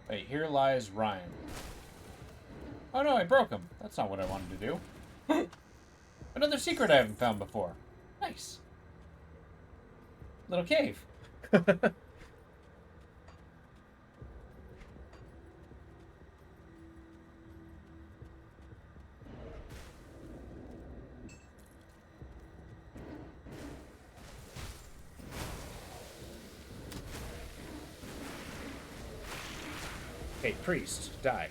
Wait, here lies Ryan. Oh no, I broke him. That's not what I wanted to do. Another secret I haven't found before. Nice. Little cave. Hey, priest, die.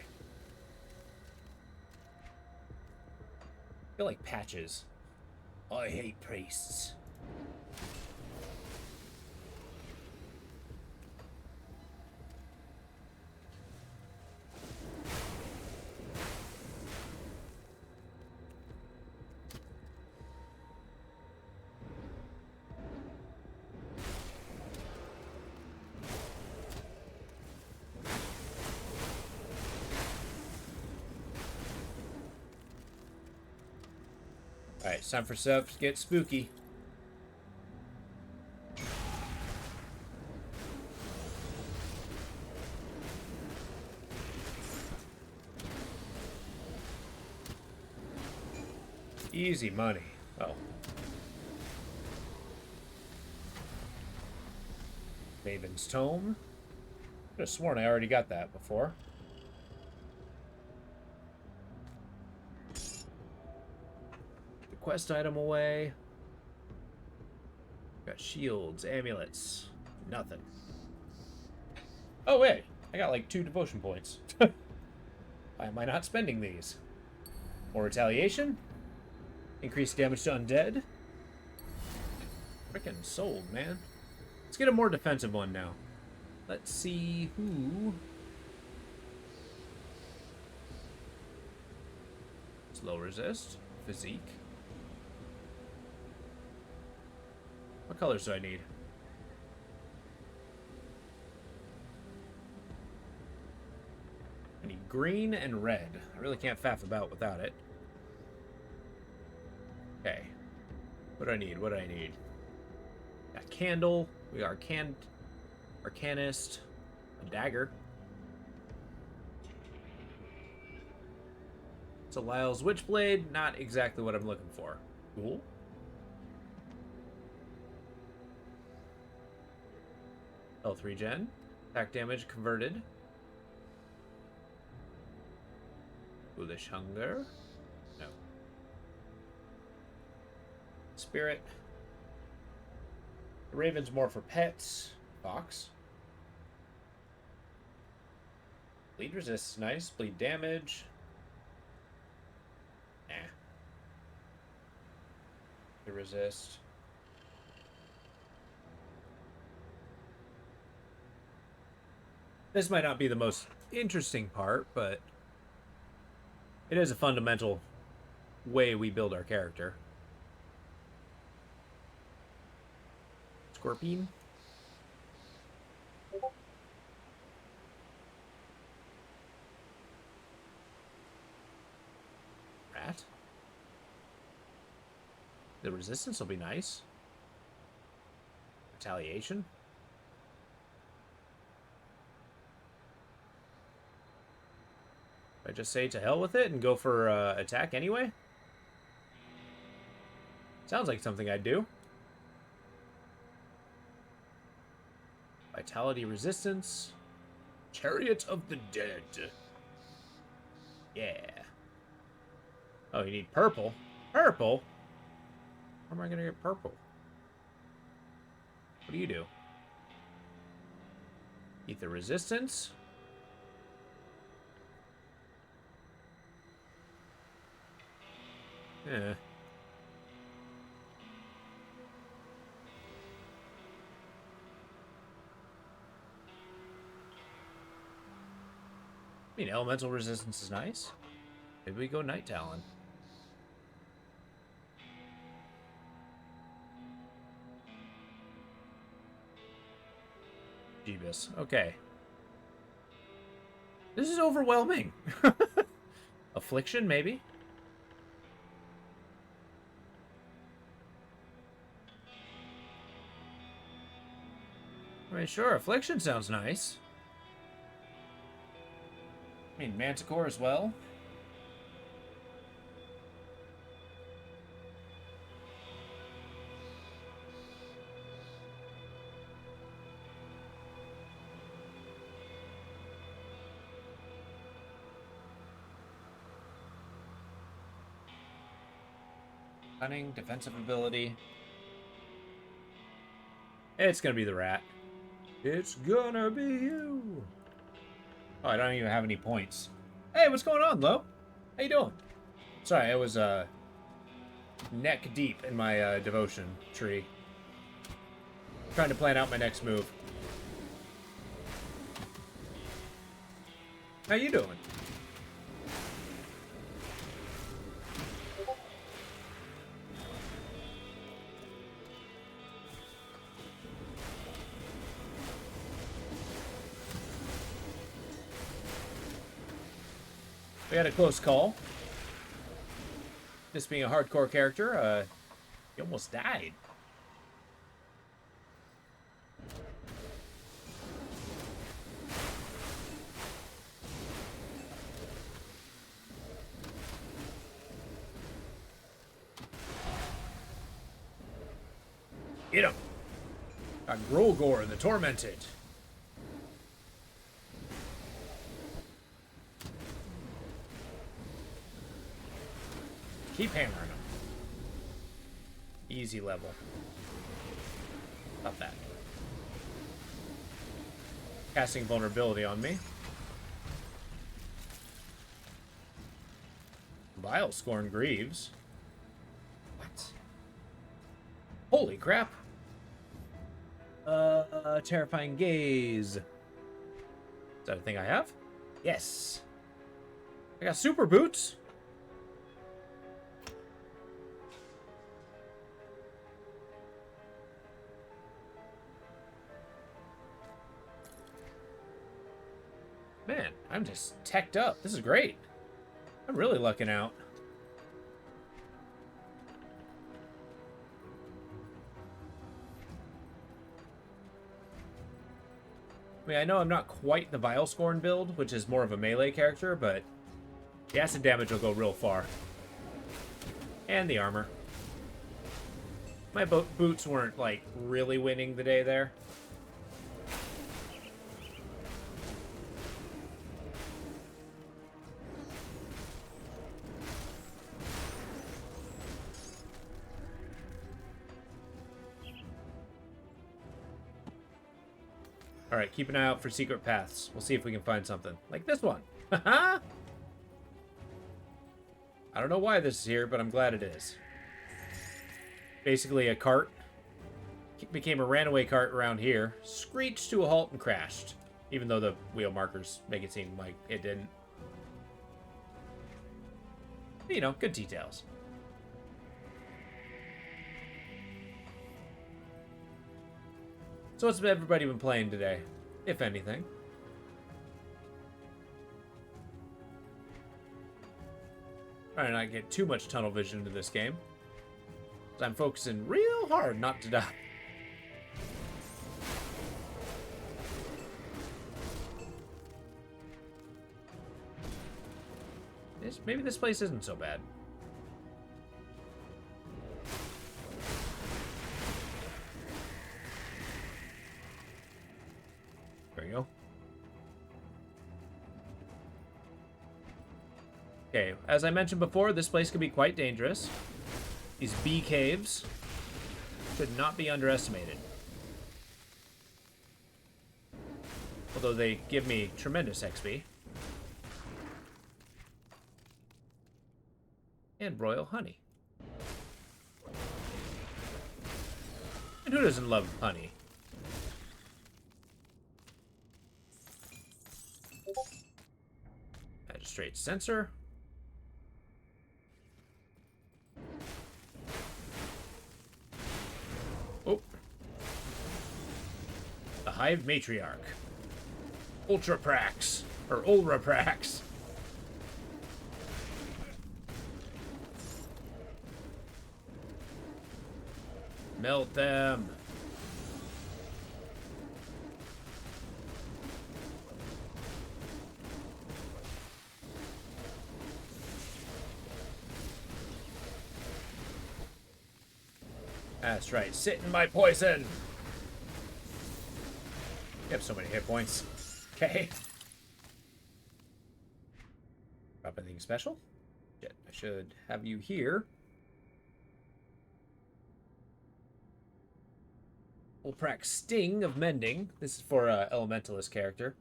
I feel like Patches. I hate priests. Alright, it's time for stuff to get spooky. Easy money. Oh. Maven's Tome. I could have sworn I already got that before. The quest item away. Got shields, amulets, nothing. Oh wait, I got like 2 devotion points. Why am I not spending these? More retaliation? Increased damage to undead? Frickin' sold, man. Let's get a more defensive one now. Let's see who... Slow resist. Physique. What colors do I need? I need green and red. I really can't faff about without it. Okay. What do I need? What do I need? Got candle. We got arcanist. A dagger. It's a Lyle's Witchblade. Not exactly what I'm looking for. Cool. Health regen. Attack damage converted. Foolish Hunger. No. Spirit. The Raven's more for pets. Fox. Bleed resist. Nice. Bleed damage. Nah. The resist. This might not be the most interesting part, but it is a fundamental way we build our character. Scorpion. Rat. The resistance will be nice. Retaliation. I just say to hell with it and go for attack anyway? Sounds like something I'd do. Vitality resistance. Chariot of the Dead. Yeah. Oh, you need purple. Purple? Where am I going to get purple? What do you do? Ether resistance. Yeah. I mean, elemental resistance is nice. Maybe we go Night Talon. Jeebus. Okay. This is overwhelming. Affliction, maybe? I mean, sure, Affliction sounds nice. I mean, Manticore as well. Cunning, defensive ability. It's gonna be the rat. It's gonna be you. Oh, I don't even have any points. Hey, what's going on, Lo? How you doing? Sorry, I was neck deep in my devotion tree. Trying to plan out my next move. How you doing? We had a close call. This being a hardcore character, he almost died. Get him! Got Grolgor the Tormented. Keep hammering him. Easy level. Not that. Casting vulnerability on me. Vile Scorn Greaves. What? Holy crap. Terrifying Gaze. Is that a thing I have? Yes. I got super boots. Man, I'm just teched up. This is great. I'm really lucking out. I mean, I know I'm not quite the Vile Scorn build, which is more of a melee character, but the acid damage will go real far. And the armor. My boots weren't, like, really winning the day there. Alright, keep an eye out for secret paths. We'll see if we can find something. Like this one. Haha! I don't know why this is here, but I'm glad it is. Basically, a cart became a runaway cart around here, screeched to a halt and crashed. Even though the wheel markers make it seem like it didn't. You know, good details. So what's everybody been playing today, if anything? Trying to not get too much tunnel vision into this game. So I'm focusing real hard not to die. Maybe this place isn't so bad. There we go. Okay, as I mentioned before, this place can be quite dangerous. These bee caves should not be underestimated. Although they give me tremendous XP. And royal honey. And who doesn't love honey? Magistrate sensor. Oh. The Hive Matriarch. Ultraprax. Or Ulraprax. Melt them. That's right. Sit in my poison. You have so many hit points. Okay. Drop anything special? Shit, I should have you here. Ulprax Sting of Mending. This is for Elementalist character.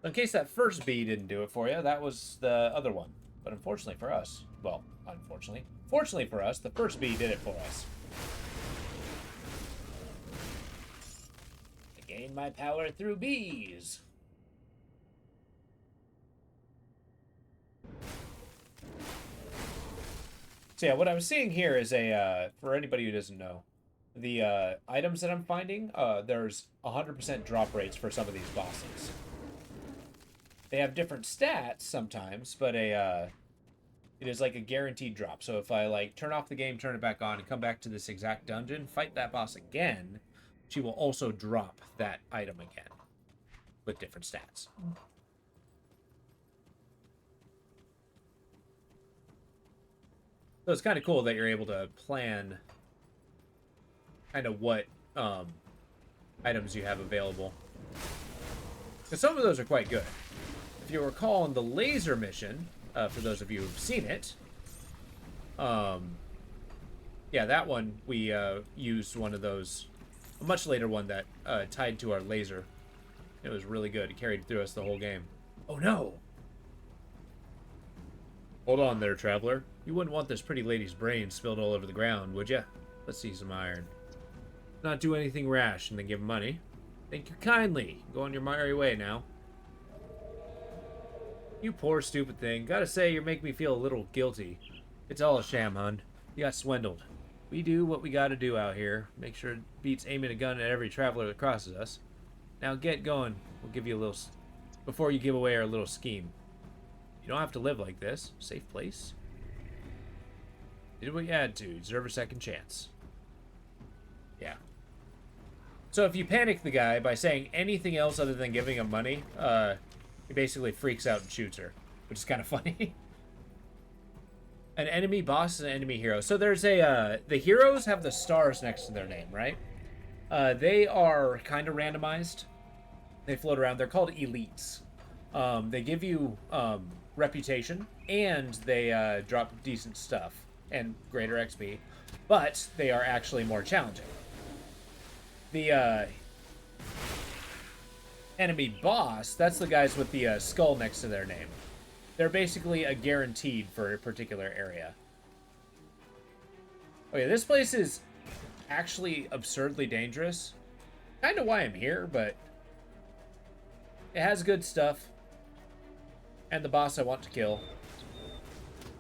In case that first bee didn't do it for you, that was the other one. But unfortunately for us, well, unfortunately, fortunately for us, the first bee did it for us. I gain my power through bees. So yeah, what I was seeing here is a, for anybody who doesn't know, the items that I'm finding, there's 100% drop rates for some of these bosses. They have different stats sometimes, but it is like a guaranteed drop. So if I like turn off the game, turn it back on, and come back to this exact dungeon, fight that boss again, she will also drop that item again with different stats. So it's kind of cool that you're able to plan kind of what items you have available. Because some of those are quite good. If you recall in the laser mission, for those of you who've seen it, yeah, that one, we used one of those, a much later one that tied to our laser. It was really good. It carried through us the whole game. Oh no! Hold on there, traveler. You wouldn't want this pretty lady's brains spilled all over the ground, would ya? Let's see some iron. Not do anything rash and then give money. Thank you kindly. Go on your merry way now. You poor stupid thing. Gotta say, you're making me feel a little guilty. It's all a sham, hun. You got swindled. We do what we gotta do out here. Make sure it beats aiming a gun at every traveler that crosses us. Now get going. We'll give you a little... before you give away our little scheme. You don't have to live like this. Safe place. Did what you had to. You deserve a second chance. Yeah. So if you panic the guy by saying anything else other than giving him money, he basically freaks out and shoots her, which is kind of funny. An enemy boss and an enemy hero. So there's a, the heroes have the stars next to their name, right? They are kind of randomized. They float around. They're called elites. They give you reputation, and they drop decent stuff and greater XP, but they are actually more challenging. The enemy boss, that's the guys with the skull next to their name. They're basically a guaranteed for a particular area. Okay, this place is actually absurdly dangerous. Kind of why I'm here, but it has good stuff. And the boss I want to kill.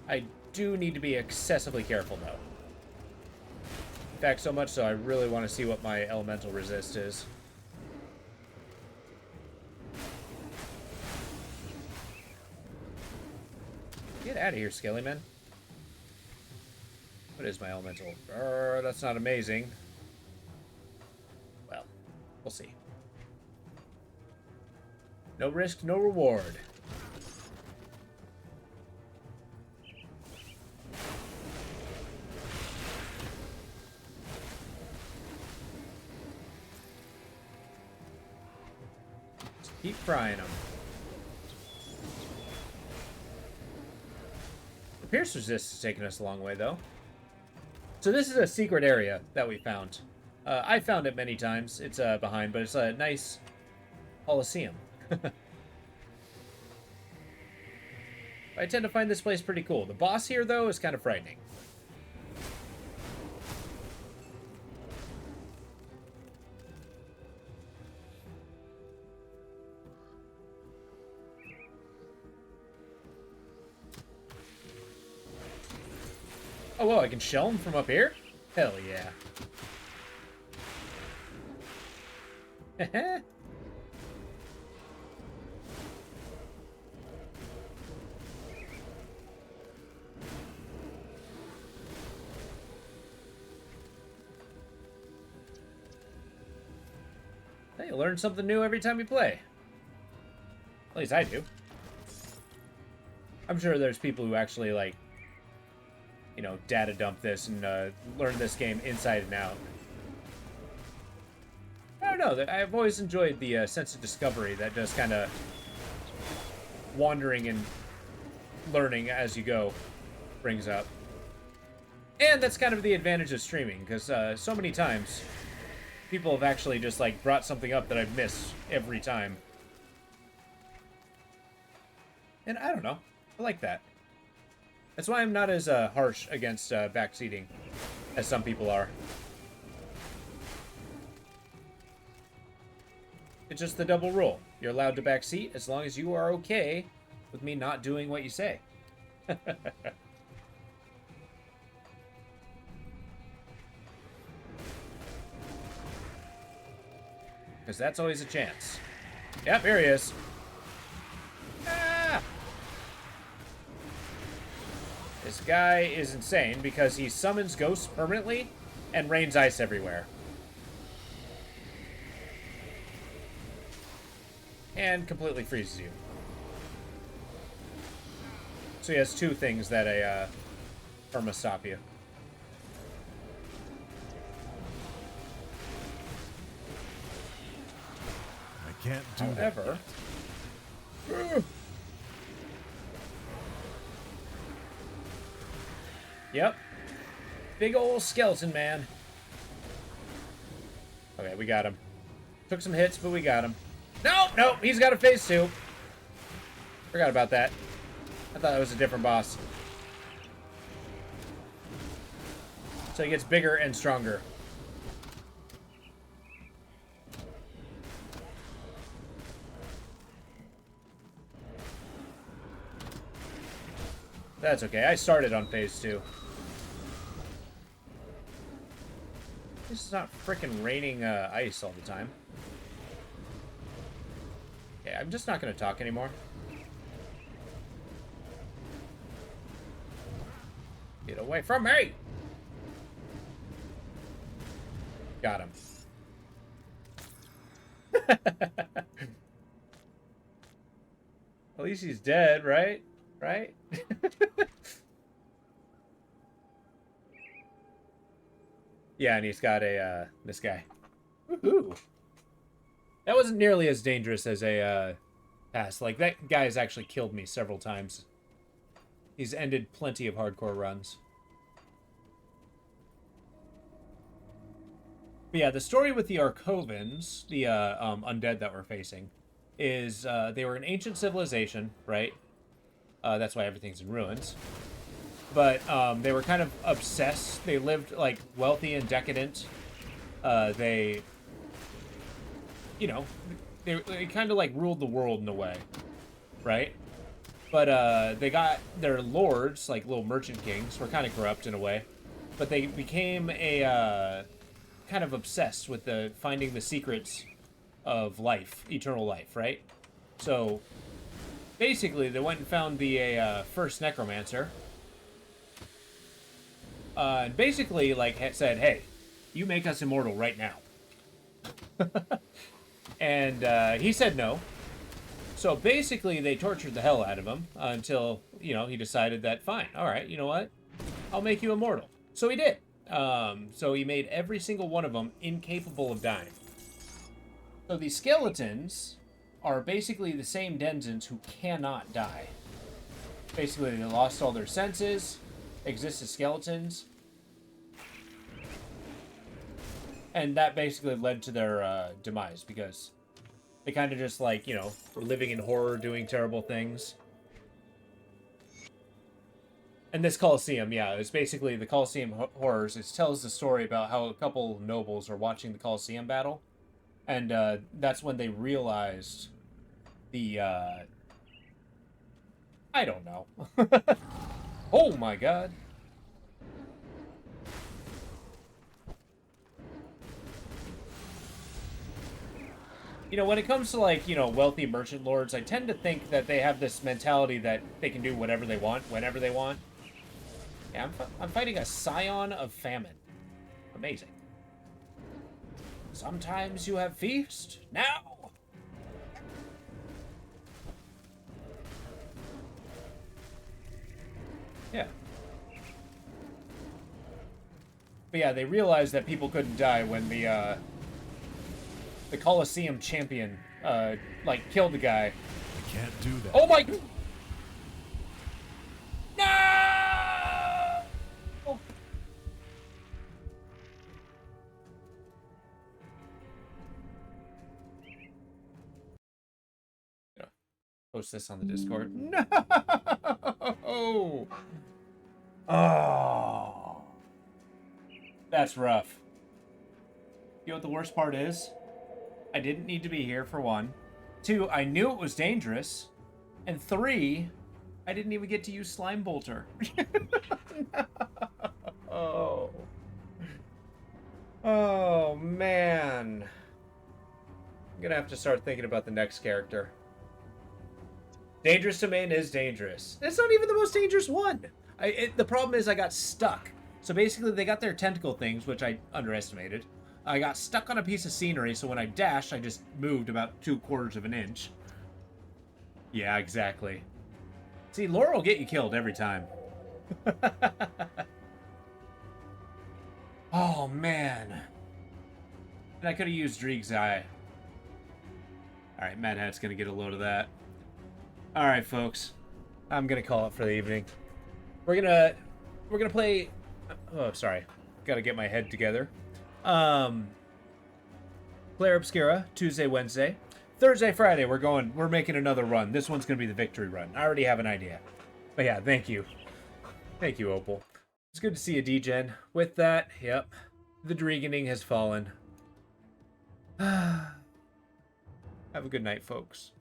I do need to be excessively careful, though. In fact, so much so I really want to see what my elemental resist is. Get out of here, Skellyman. What is my elemental? That's not amazing. Well, we'll see. No risk, no reward. Just keep frying them. The Pierce Resist is taking us a long way, though. So this is a secret area that we found. I found it many times. It's behind, but it's a nice Coliseum. I tend to find this place pretty cool. The boss here, though, is kind of frightening. Oh, whoa, I can shell him from up here? Hell yeah. Hey, you learn something new every time you play. At least I do. I'm sure there's people who actually, like, you know, data dump this and learn this game inside and out. I don't know. I've always enjoyed the sense of discovery that just kind of wandering and learning as you go brings up. And that's kind of the advantage of streaming, because so many times people have actually just, like, brought something up that I've missed every time. And I don't know. I like that. That's why I'm not as harsh against backseating as some people are. It's just the double rule. You're allowed to backseat as long as you are okay with me not doing what you say. Because that's always a chance. Yep, here he is. Ah! This guy is insane because he summons ghosts permanently and rains ice everywhere. And completely freezes you. So he has two things that a perma stop you. Can't do However, yep, big old skeleton man. Okay, we got him. Took some hits, but we got him. Nope, he's got a phase 2. Forgot about that. I thought that was a different boss. So he gets bigger and stronger. That's okay. I started on phase 2. This is not frickin' raining ice all the time. Okay, I'm just not gonna talk anymore. Get away from me! Got him. At least he's dead, right? Right? Yeah, and he's got a, this guy. Woohoo! That wasn't nearly as dangerous as a, pass. Like, that guy has actually killed me several times. He's ended plenty of hardcore runs. But yeah, the story with the Arcovans, the, undead that we're facing, is, they were an ancient civilization, right? That's why everything's in ruins. But they were kind of obsessed. They lived like wealthy and decadent. They, you know, they kind of like ruled the world in a way, right? But they got their lords, like little merchant kings, were kind of corrupt in a way. But they became a kind of obsessed with the finding the secrets of life, eternal life, right? So basically, they went and found the first necromancer. And basically, like, said, hey, you make us immortal right now. And he said no. So basically, they tortured the hell out of him until, you know, he decided that, fine, all right, you know what? I'll make you immortal. So he did. So he made every single one of them incapable of dying. So these skeletons are basically the same denizens who cannot die. Basically, they lost all their senses, exist as skeletons, and that basically led to their demise, because they kind of just, like, you know, were living in horror, doing terrible things. And this Colosseum, yeah, it's basically the Colosseum Horrors. It tells the story about how a couple nobles were watching the Colosseum battle, and that's when they realized the, I don't know. Oh my god. You know, when it comes to, like, you know, wealthy merchant lords, I tend to think that they have this mentality that they can do whatever they want, whenever they want. Yeah, I'm fighting a scion of famine. Amazing. Sometimes you have feast. Now! Yeah. But yeah, they realized that people couldn't die when the Colosseum champion, like, killed the guy. I can't do that. Oh my... No! Oh. Yeah. Post this on the Discord. No! Oh. That's rough. You know what the worst part is? I didn't need to be here, for one. 2, I knew it was dangerous. And 3, I didn't even get to use Slime Bolter. No. Oh, man. I'm gonna have to start thinking about the next character. Dangerous Domain is dangerous. It's not even the most dangerous one. The problem is I got stuck. So basically, they got their tentacle things, which I underestimated. I got stuck on a piece of scenery, so when I dashed, I just moved about 2/4 of an inch. Yeah, exactly. See, Laura will get you killed every time. Oh, man. And I could have used Dreeg's Eye. All right, Mad Hat's gonna get a load of that. All right, folks, I'm gonna call it for the evening. We're gonna play. Oh, sorry, gotta get my head together. Claire Obscura Tuesday, Wednesday, Thursday, Friday. We're making another run. This one's gonna be the victory run. I already have an idea. But yeah, thank you, Opal. It's good to see you, D-Gen. With that, yep, the Dregening has fallen. Have a good night, folks.